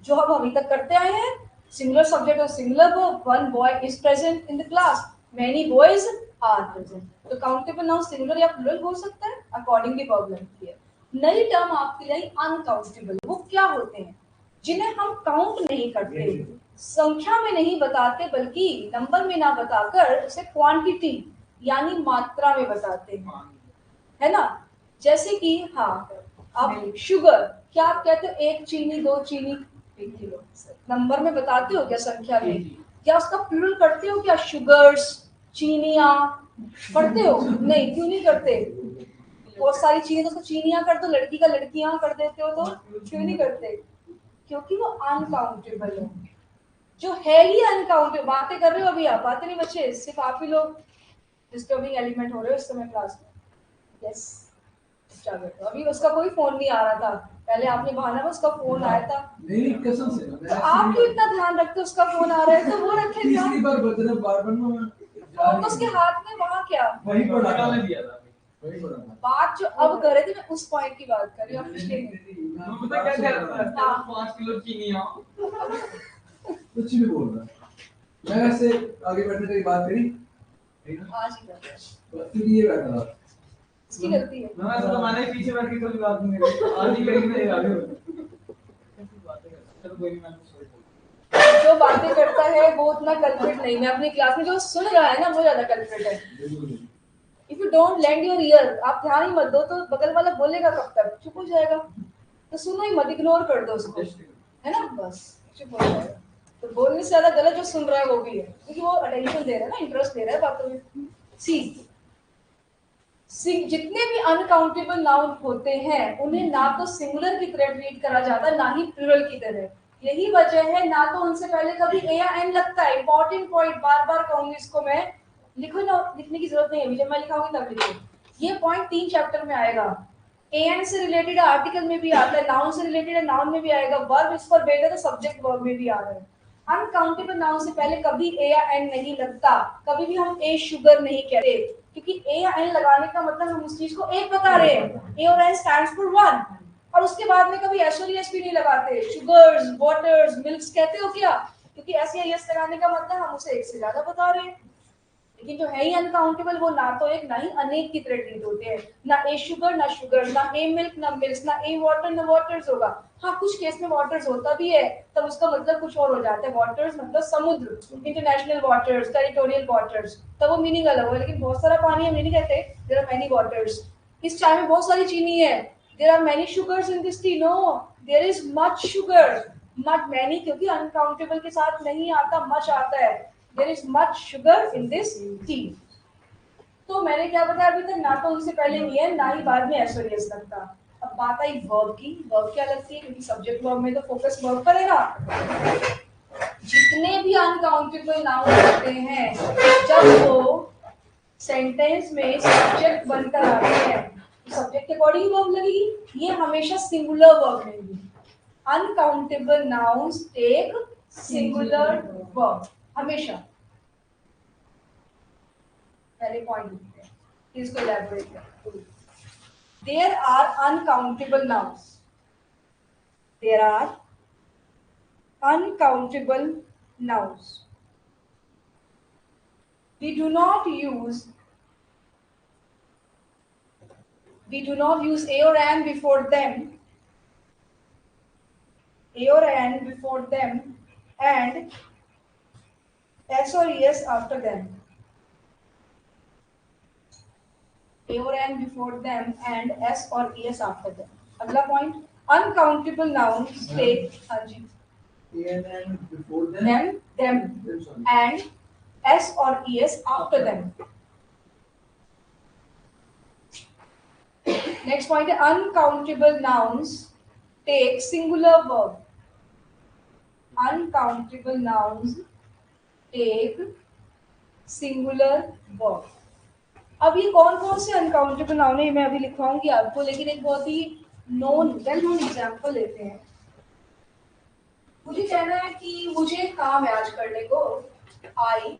B: जो हम अभी तक करते आए हैं। सिंगुलर सब्जेक्ट और singular verb, one boy is present in the class, many boys are present. तो काउंटेबल नाउन सिंगुलर या प्लूरल हो सकता है अकॉर्डिंग टू प्रॉब्लम हियर। नई टर्म आपके लिए अनकाउंटेबल, वो क्या होते हैं जिन्हें हम काउंट नहीं करते, संख्या में नहीं बताते, बल्कि नंबर में ना बताकर उसे क्वांटिटी यानी मात्रा में बताते हैं, है ना। जैसे कि हाँ आप शुगर, क्या आप कहते हो एक चीनी, दो चीनी, 1 किलो, नंबर में बताते हो क्या, संख्या में? क्या उसका प्लूरल करते हो क्या, शुगर्स, चीनियां पढ़ते हो? नहीं, क्यों नहीं करते? बहुत सारी चीजें तो उसको चीनियां कर दो, लड़की का लड़कियां कर देते हो, तो क्यों नहीं करते? क्योंकि वो अनकाउंटेबल है, जो है ही अनकाउंटेबल। बातें कर रहे हो अभी आप, बातें नहीं बच्चे, सिर्फ आप ही लोग डिस्टर्बिंग एलिमेंट हो रहे हो इस समय क्लास में। यस, अभी उसका कोई फोन नहीं आ रहा था, पहले आपने बहाना में उसका फोन आया था।
C: नहीं कसम से
B: तो आप क्यों इतना ध्यान रखते हो, उसका फोन आ रहा है तो वो रखे ध्यान।
C: तीसरी बार बज रहा बार बार
B: फोन तो उसके हाथ में, वहाँ क्या
C: वहीं पर लगा दिया था। वही बोल रहा हूँ।
B: बात जो अब कर रहे थे मैं उस पॉइंट की बात कर रही हूँ, पिछले नहीं।
C: मैं पता क्या कर रहा हूँ? 5 किलो चीनी आओ। कुछ भी बोल रहा है। मैं ऐसे आगे बैठने की बात करी।
B: आज ही कर
C: बस ये बैठा था।
B: इसकी गलती है।
C: मैं तो मैंने पीछे बैठ के कोई बात नहीं करी। आज ही करी मैं आगे। कैसी बातें कर। चलो कोई नहीं, मैं सॉरी बोल।
B: जो बातें करता है वो उतना कल्प्रिट नहीं। मैं अपनी क्लास में जो सुन रहा है ना वो ज्यादा कल्प्रिट है। If you don't lend your ear, आप ध्यान ही मत दो तो बगल वाला बोलेगा कब तक, चुप हो जाएगा। तो सुनो ही मत, इग्नोर कर दो उसको, है ना, बस चुप हो जाएगा। तो बोलने से ज्यादा गलत जो सुन रहा है वो भी है, क्योंकि वो अटेंशन दे रहा है ना, इंटरेस्ट दे रहा है बातों में। जितने भी अनकाउंटेबल नाउन होते हैं उन्हें ना तो सिंगुलर की तरह ट्रीट करा जाता है ना ही प्लूरल की तरह। यही वजह है ना तो उनसे पहले कभी ए या एन लगता है। इंपॉर्टेंट पॉइंट, बार बार कहूंगी इसको मैं, लिखो ना, लिखने की जरूरत नहीं है, जब मैं लिखाऊंगी तब लिखो। ये पॉइंट 3 चैप्टर में आएगा। एन से रिलेटेड आर्टिकल में भी आता है, नाउन से रिलेटेड है नाउन में भी आएगा, वर्ब इस पर बेस्ड है तो सब्जेक्ट वर्ब में भी आ रहा है। अनकाउंटेबल नाउन से पहले कभी ए या एन नहीं लगता, कभी भी हम ए शुगर नहीं कहते, क्योंकि ए या एन लगाने का मतलब हम उस चीज को एक बता रहे हैं। ए और एन स्टैंड्स फॉर वन, और उसके बाद में कभी एस और एस भी नहीं लगाते। शुगर्स, वाटर्स, मिल्क्स कहते हो क्या, क्योंकि एस या एस लगाने का मतलब हम उसे एक से ज्यादा बता रहे हैं। लेकिन जो है ही अनकाउंटेबल वो ना तो एक ना ही अनेक की तरह ट्रीट होते हैं। ना ए शुगर ना शुगर, ना ए मिल्क ना मिल्क, ना ए वाटर ना वाटर्स होगा। हाँ, कुछ केस में वाटर्स होता भी है, तब उसका मतलब कुछ और हो जाता है। वाटर्स मतलब समुद्र, इंटरनेशनल वाटर्स, टेरिटोरियल वाटर्स, तब वो मीनिंग अलग है। लेकिन बहुत सारा पानी हम नहीं कहते देयर आर मेनी वाटर्स। इस चाय में बहुत सारी चीनी है, there are many sugars in this tea, no there is much sugar. Much many क्योंकि अनकाउंटेबल के साथ नहीं आता, मच आता है। There is much sugar in this tea. तो मैंने क्या बताया अभी तक, ना तो उनसे पहले नहीं है ना ही बाद में एस और एस लगता। अब बात आई वर्ब की। वर्ब क्या लगती है, क्योंकि सब्जेक्ट वर्ब में तो फोकस वर्ब पर है ना। जितने भी अनकाउंटेबल नाउन होते हैं जब वो सेंटेंस में सब्जेक्ट बनकर आते हैं तो सब्जेक्ट के अकॉर्डिंग वर्ब लगेगी। ये हमेशा सिंगुलर वर्ब लेंगी। Uncountable nouns take singular verb हमेशा। पहले पॉइंट लिखते हैं, इसको इलैबोरेट करते हैं। There are uncountable nouns, there are uncountable nouns. We do not use a or an before them, a or an before them, and s or es after them. A or an before them and s or es after them. अगला point, uncountable nouns take
C: And before them.
B: them and s or es after them. Next point है uncountable nouns take singular verb. Uncountable nouns take singular verb. अब ये कौन कौन से uncountable noun है मैं अभी लिखवाऊंगी आपको, लेकिन एक बहुत ही वेल नोन एग्जाम्पल लेते हैं। मुझे कहना है कि मुझे एक काम है आज करने को। आई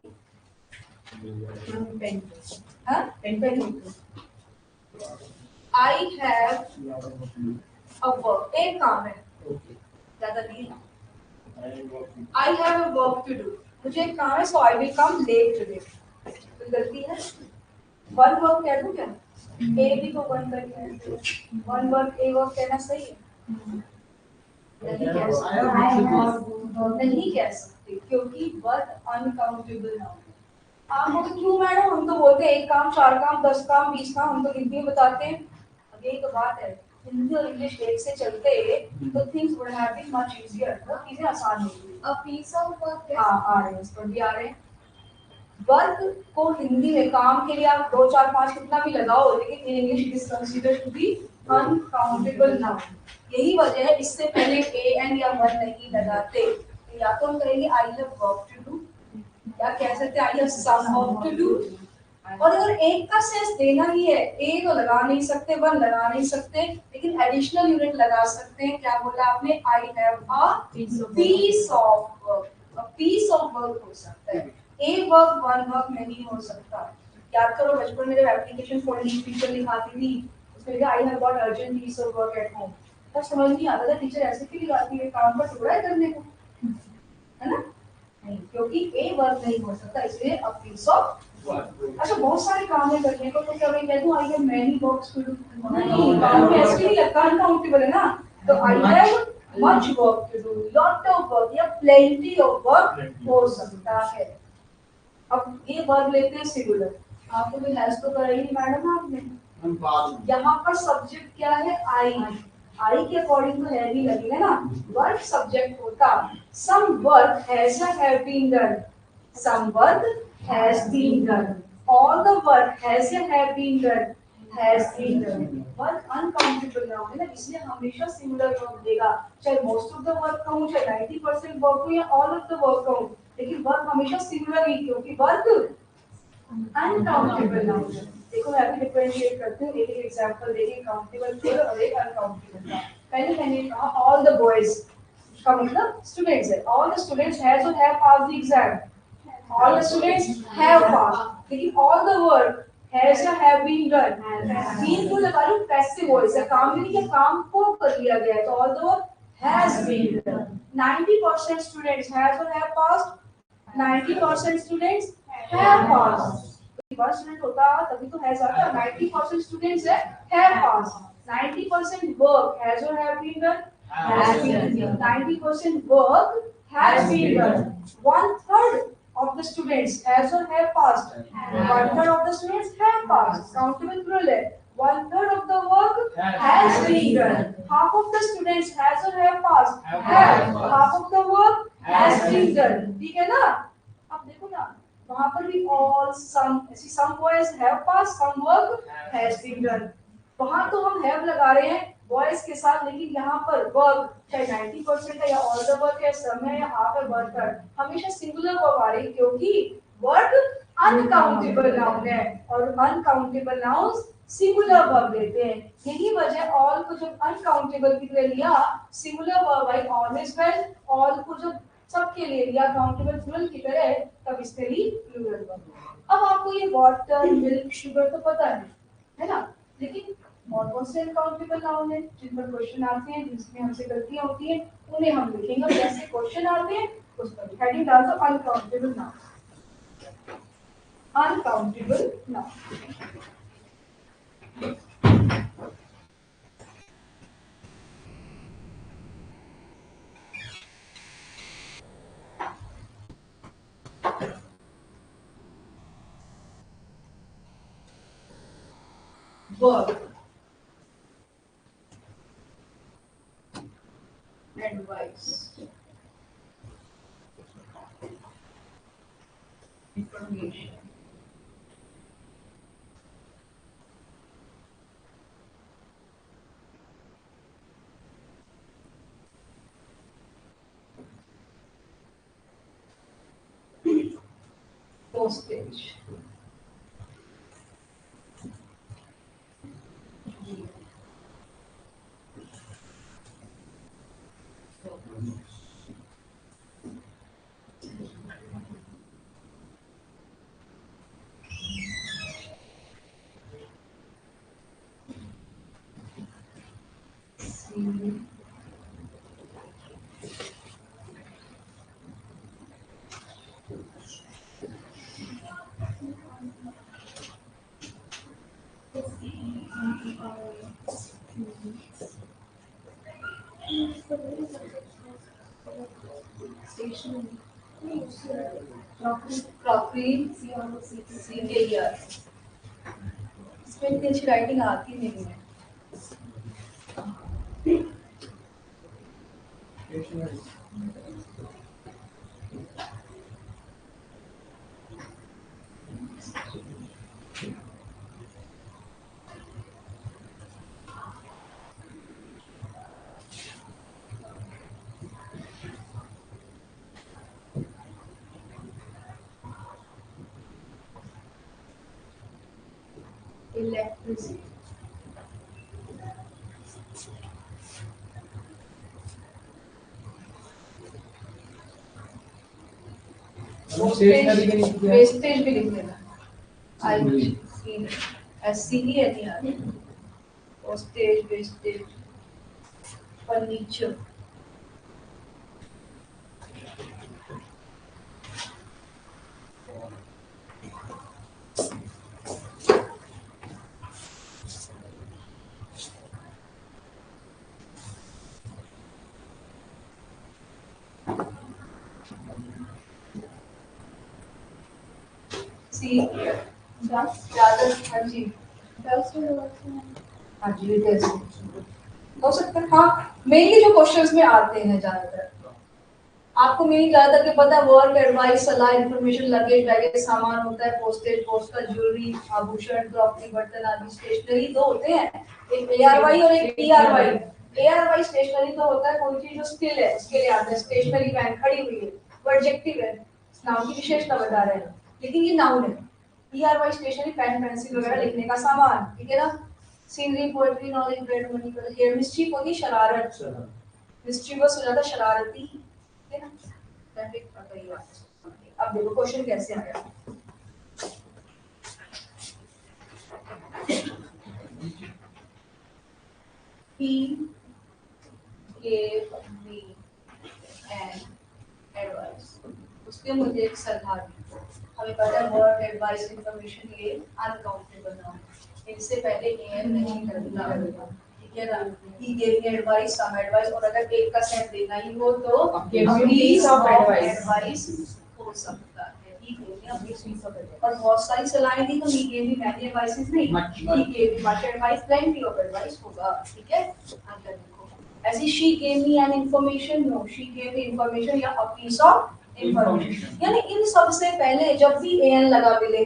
B: आई हैव अ वर्क, एक काम है, ज्यादा नहीं है। I have a work to do, मुझे एक काम है, so I will come late today. तो गलती है, वन वर्क कह दूं क्या? ए भी तो वन वर्क है, वन वर्क ए वर्क कहना सही है? नहीं कह सकते क्योंकि वर्क अनकाउंटेबल नाउन। आप बोलते क्यों मैडम, हम तो बोलते हैं एक काम, 4 काम, 10 काम, 20 काम, हम तो हिंदी में बताते हैं। अब यही तो बात है, हिंदी और इंग्लिश एक से चलते तो things would have been much easier, चीजें आसान हो गई।
E: A piece of work is
B: हाँ आ रहे हैं, इस पर भी आ रहे हैं। वर्क को हिंदी में काम के लिए आप 2, 4, 5 कितना भी लगाओ, लेकिन in English it is considered to be uncountable noun. यही वजह है इससे पहले ए एन या वन नहीं लगाते। या तो हम कहेंगे I have work to do, या कह सकते हैं I have some work to do. और अगर एक का सेंस देना ही है, ए तो लगा नहीं सकते, वन लगा नहीं सकते, लेकिन एडिशनल यूनिट लगा सकते हैं। क्या बोला आपने? I have a piece of work. A piece of work हो सकता है, ए वर्क वन वर्क नहीं हो सकता। याद करो बचपन में जब एप्लीकेशन फॉर लीव टीचर लिखाती थी, उसमें लिखा I have got urgent piece of work at home. तब समझ नहीं आता था टीचर ऐसे क्यों लिखाती है, काम का टुकड़ा है करने को, है ना? नहीं, क्योंकि ए वर्क नहीं हो सकता, इसलिए अ पीस ऑफ वर्क। अच्छा, बहुत सारे काम है करने को, तो क्या मैं कह दूं I have many works to do? नहीं, काम में ऐसे नहीं लगता, अनकाउंटेबल है ना। तो I have much work to do, lot of work या प्लेंटी ऑफ वर्क हो सकता है। अब ये वर्ब लेते हैं सिंगुलर। आपको भी हैज तो कराई नहीं मैडम आपने। यहाँ पर सब्जेक्ट क्या है? आई। आई के अकॉर्डिंग तो है भी लगेगा ना, वर्क सब्जेक्ट होता। Some work has have been done, some work has been done, all the work has have been done, has been done. Work uncountable noun है ना, इसलिए हमेशा सिंगुलर वर्ब देगा, चाहे मोस्ट ऑफ द वर्क कहूं, चाहे 90% work कहूं, या ऑल ऑफ द वर्क कहूं, लेकिन वर्क हमेशा सिंगुलर ही, क्योंकि वर्क अनकाउंटेबल नाउन है। देखो मैं अभी डिफरेंशिएट करती हूँ, एक एक एग्जांपल देके, काउंटेबल प्लूरल और एक अनकाउंटेबल का। पहले मैंने कहा ऑल द बॉयज का मतलब स्टूडेंट्स है, ऑल द स्टूडेंट्स हैज और have pass the exam, all the students have pass, लेकिन ऑल द वर्क हैज और हैव बीन डन। बीन को लगा लो पैसिव वॉइस है, काम भी नहीं किया, काम को कर लिया गया है, तो all the work has been done. 90% students has और have passed, 90% students have passed. One student होता तभी तो हैज आता, 90% स्टूडेंट्स है हैव पास्ड। 90% वर्क हैज और have been done, has been done. 90% work has been done. 1/3 of the students has or have passed, 1/3 of the students have passed, countable plural है, 1/3 of the work has been done, half of the students has or have passed, have, half of the work has been done, ठीक है ना? अब देखो ना, वहां पर भी all, some, ऐसी some boys have passed, some work has been done। वहां तो हम have लगा रहे हैं बॉयज के साथ, लेकिन यहाँ पर वर्क चाहे 90% है, या ऑल द वर्क है, सम है, या हाफ है, वर्कर, हमेशा सिंगुलर वर्ब आ रही है, क्योंकि वर्क अनकाउंटेबल नाउन है, और अनकाउंटेबल नाउन सिंगुलर वर्ब लेते हैं। यही वजह ऑल को जब अनकाउंटेबल की तरह लिया, singular verb I always well, all को जब सबके लिए लिया काउंटेबल प्लूरल की तरह, तब इसके लिए प्लूरल वर्ब। अब आपको ये वाटर, मिल्क, शुगर तो पता है ना, लेकिन और कौन से अनकाउंटेबल नाउन है जिन पर क्वेश्चन आते हैं, जिसमें हमसे गलतियां होती हैं, उन्हें हम लिखेंगे। जैसे क्वेश्चन आते हैं उस पर हेडिंग डाल दो uncountable noun, uncountable noun. Verb, advice, information, postage, crockery, इसमें इतनी अच्छी राइटिंग आती नहीं है। Electricity, वेस्टेज भी लिख देना। postage, wastage, furniture. सी ज्यादा हाँ जी हाँ जी हो सकता है। हाँ मेनली जो क्वेश्चंस में आते हैं ज्यादातर आपको मेनली ज्यादातर के पता है वर्क एडवाइस सलाह इंफॉर्मेशन लगेज बैगेज सामान होता है पोस्टेज पोस्टल ज्वेलरी आभूषण क्रॉकरी बर्तन आदि स्टेशनरी दो होते हैं एक एआरवाई और एक टीआरवाई। एआरवाई स्टेशनरी तो होता है कोई चीज जो स्टिल है उसके लिए आता है स्टेशनरी वैन खड़ी हुई है वो एडजेक्टिव है नाउन की विशेषता बता रहे हैं लेकिन ये नाउन है। टीआरवाई स्टेशनरी पेन पेंसिल वगैरह लिखने का सामान ठीक है ना। Scenery poetry knowledge bread money पर हियर मिस्ट्री होगी शरारत मिस्ट्रीवस हो जाता शरारती ठीक है ना। ट्रैफिक पता ही है। अब देखो क्वेश्चन कैसे आया He gave me an advice. उसने मुझे एक सलाह दी। हमें पता है वर्ड एडवाइस इंफॉर्मेशन ये अनकाउंटेबल नाउन इनसे पहले एन नहीं करना ठीक है ना। He gave me advice some advice और अगर एक का सेट देना ही हो तो piece of advice हो सकता है। He gave me a piece of advice और बहुत सारी सलाहें दी तो he gave me many advices नहीं he gave me much advice plenty of advice होगा ठीक है। आगे देखो ऐसी she gave me an information no she gave me information या a piece of information यानी इन सब से पहले जब भी an लगा मिले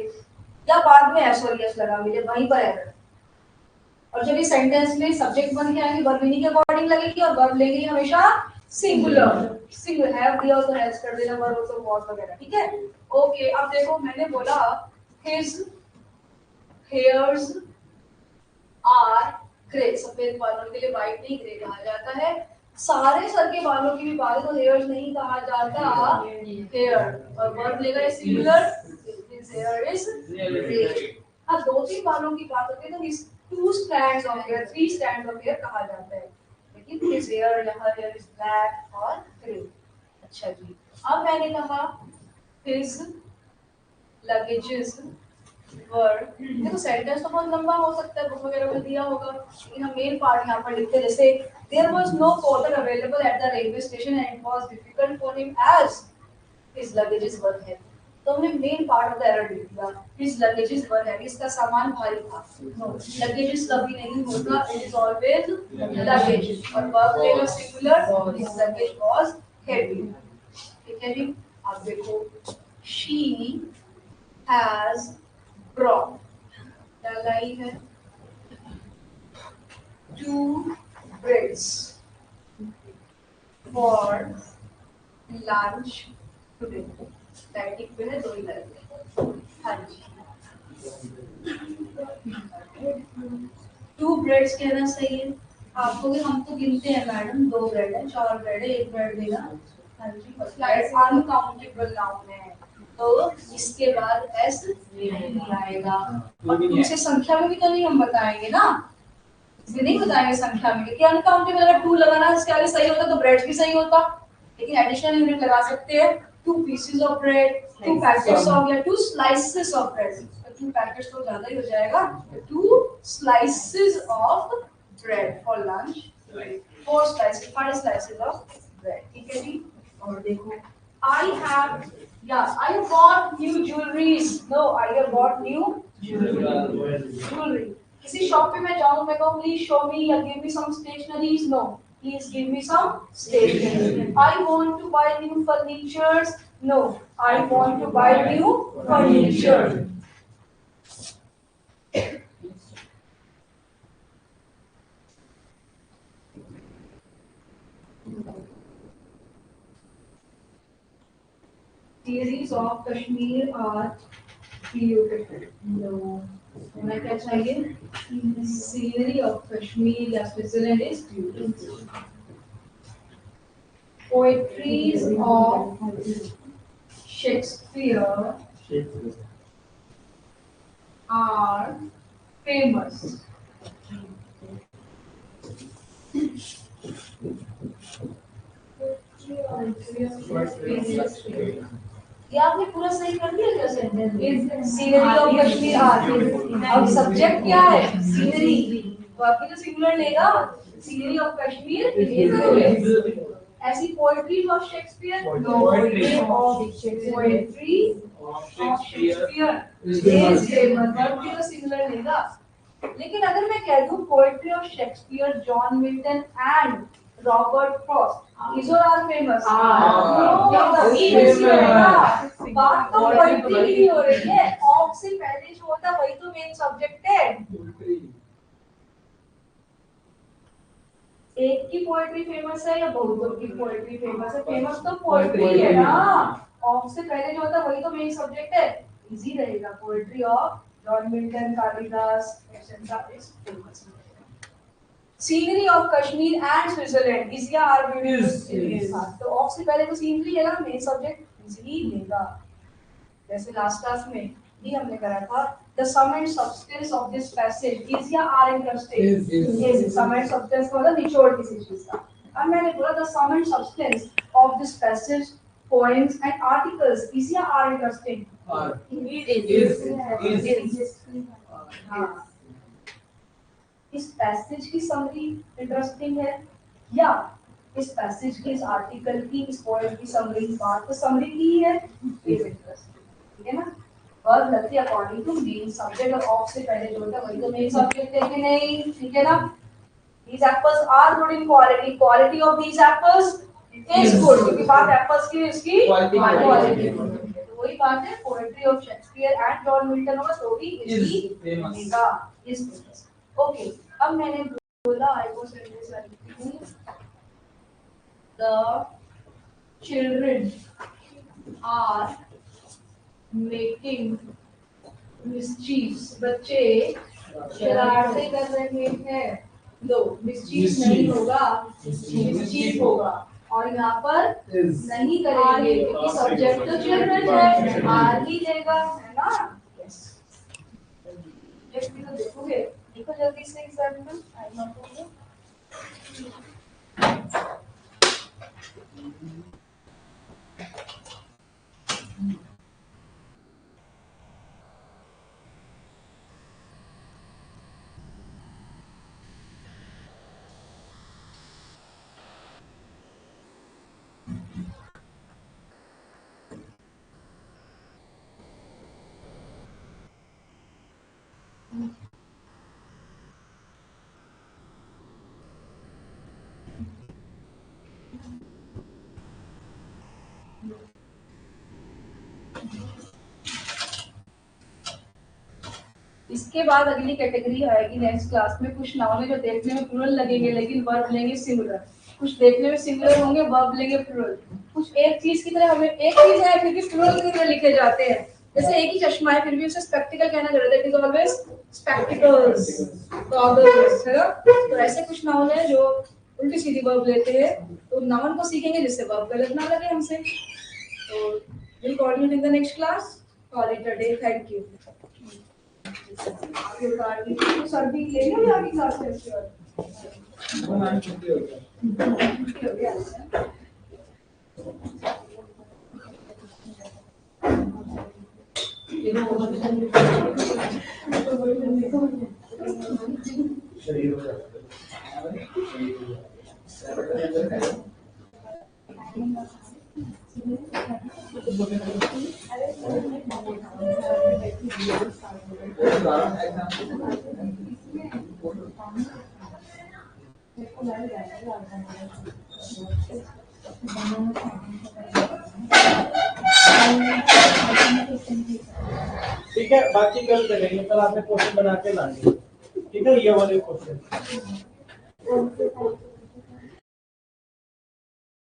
B: या बाद में s और s लगा मिले वहीं पर एरर और जब ये सेंटेंस में सब्जेक्ट बन के आएंगे वर्ब मीनिंग के अकॉर्डिंग लगेगी और वर्ब लेंगे हमेशा सिंगुलर हैव दिया तो हैज कर देना वर्ब तो वॉज वगैरह ठीक है। ओके अब देखो मैंने बोला हिज हेयर्स आर ग्रे सफेद बालों के लिए व्हाइट नहीं ग्रे कहा जाता है। सारे सर के बालों की भी बाल तो हेयर्स नहीं कहा जाता हेयर और वर्ब लेगा singular his here is grey. अब दो तीन बालों की बात होती है तो इस two strands of hair, three strands of hair कहा जाता है लेकिन his hair यहाँ hair is black और grey। अच्छा जी अब मैंने कहा his luggages were देखो सेंटेंस तो बहुत लंबा हो सकता है बुक वगैरह में दिया होगा लेकिन हम मेन पार्ट यहाँ पर लिखते जैसे there was no porter available at the railway station and it was difficult for him as his luggages were heavy। तो हमने main part of the error लिख दिया his luggages were heavy इसका सामान भारी था। नो luggages कभी नहीं होता it is always luggage और वर्ब लेगा singular his luggage was heavy ठीक है जी। अब देखो she has brought क्या लाई है 2 breads for lunch today टाइटिक पे है दो ही लगे हाँ जी 2 ब्रेड्स कहना सही है आपको कि हम तो गिनते हैं मैडम 2 ब्रेड है 4 ब्रेड है 1 ब्रेड देगा हाँ जी ब्रेड अनकाउंटेबल नाउन है तो इसके बाद एस नहीं आएगा और दूसरी संख्या में भी तो नहीं हम बताएंगे ना इसमें नहीं बताएंगे संख्या में कि अनकाउंटेबल अगर 2 लगाना इसके आगे सही होता तो ब्रेड भी सही होता लेकिन एडिशनल यूनिट लगा सकते हैं 2 pieces of bread, 2 packets of या 2 slices of bread। 2 packets तो ज्यादा ही हो जाएगा 2 slices of bread for lunch 4 slices 5 slices of bread ठीक है जी। और देखो I have bought new jewelries no I have bought new jewelry किसी शॉप पे मैं जाऊं मैं कहूं प्लीज शो मी या give me some stationeries no Please give me some stationery. I want to buy new furniture. No, I want to buy new furniture. Series of Kashmir are beautiful. No. होना क्या चाहिए scenery of Kashmir या Switzerland is beautiful. Poetries of Shakespeare are famous. ये आपने पूरा सही कर दिया क्या sentence? Scenery of Kashmir are. अब सब्जेक्ट क्या है? सीनरी। तो आपके तो सिंगुलर लेगा। Scenery of Kashmir is. ऐसी poetry of Shakespeare, poetry of Shakespeare is famous. Verb की तो सिंगुलर लेगा। लेकिन अगर मैं कह दूं poetry of Shakespeare, John Milton and Robert Frost, these are famous। बात तो पोएट्री की हो रही है। ऑफ से पहले जो होता वही तो मेन सब्जेक्ट है। एक की पोएट्री फेमस है या बहुतों की पोएट्री फेमस है? फेमस तो पोएट्री है ना। ऑफ से पहले जो होता वही तो मेन सब्जेक्ट है। इजी रहेगा। Poetry of John Milton, Kalidas, etcetera is famous. Scenery of Kashmir and Switzerland is या आर तो ऑफ से पहले तो सीनरी लेगा, मेन सब्जेक्ट इजीली लेगा। जैसे लास्ट क्लास में ही हमने करा था, the sum and substance of this passage is या are interesting. Is sum and substance का मतलब निचोड़ किसी चीज का। अब मैंने बोला the sum and substance of this passage, poems and articles is या आर इंटरेस्टिंग? इस पैसेज की समरी इंटरेस्टिंग है या इस पैसेज की, इस आर्टिकल की, इस पोएम की समरी? बात तो समरी की ही है। इज इंटरेस्टिंग, ठीक है ना। वर्ब लगती है अकॉर्डिंग टू मेन सब्जेक्ट और ऑफ से पहले जो होता है वही तो मेन सब्जेक्ट है कि नहीं? ठीक है ना। These apples are good in quality. Quality of these apples is good. क्योंकि बात एप्पल्स की, इसकी क्वालिटी। तो वही बात है, poetry of Shakespeare and John Milton होगा तो भी इसकी फेमस। ओके, अब मैंने बोला आई को सेंटेंस लिखती हूँ। द चिल्ड्रन आर मेकिंग मिस्चीव्स। बच्चे शरारतें कर रहे हैं। लो, मिस्चीव नहीं होगा, मिस्चीव होगा। और यहाँ पर नहीं करेंगे क्योंकि सब्जेक्ट तो चिल्ड्रन है, आर ही लेगा, है ना। जल्दी तो देखोगे, देखो जल्दी से एग्जाम्पल। आई नॉट होगा इसके बाद अगली कैटेगरी आएगी नेक्स्ट क्लास में। कुछ नाउन है जो देखने में प्लूरल लगेंगे लेकिन वर्ब लेंगे सिंगुलर। कुछ देखने में सिंगुलर होंगे, वर्ब लेंगे प्लूरल। कुछ एक चीज की तरह, हमें एक चीज है फिर भी प्लूरल की तरह लिखे जाते हैं। जैसे एक ही चश्मा है फिर भी उसे स्पेक्टिकल कहना जरूरत है। It is always spectacles, goggles, है ना। तो ऐसे कुछ नाउन है जो उल्टी सीधी वर्ब लेते हैं। तो नाउन को सीखेंगे जिससे वर्ब गलत ना लगे हमसे। तो will coordinate in the next class. Call it a day. Thank you. सर्दी लेंगे आगे क्लास में छुट्टी हो गया।
A: ठीक है, बाकी कल करेंगे। कल आपने क्वेश्चन बना के लाएंगे, ठीक है। ये वाले क्वेश्चन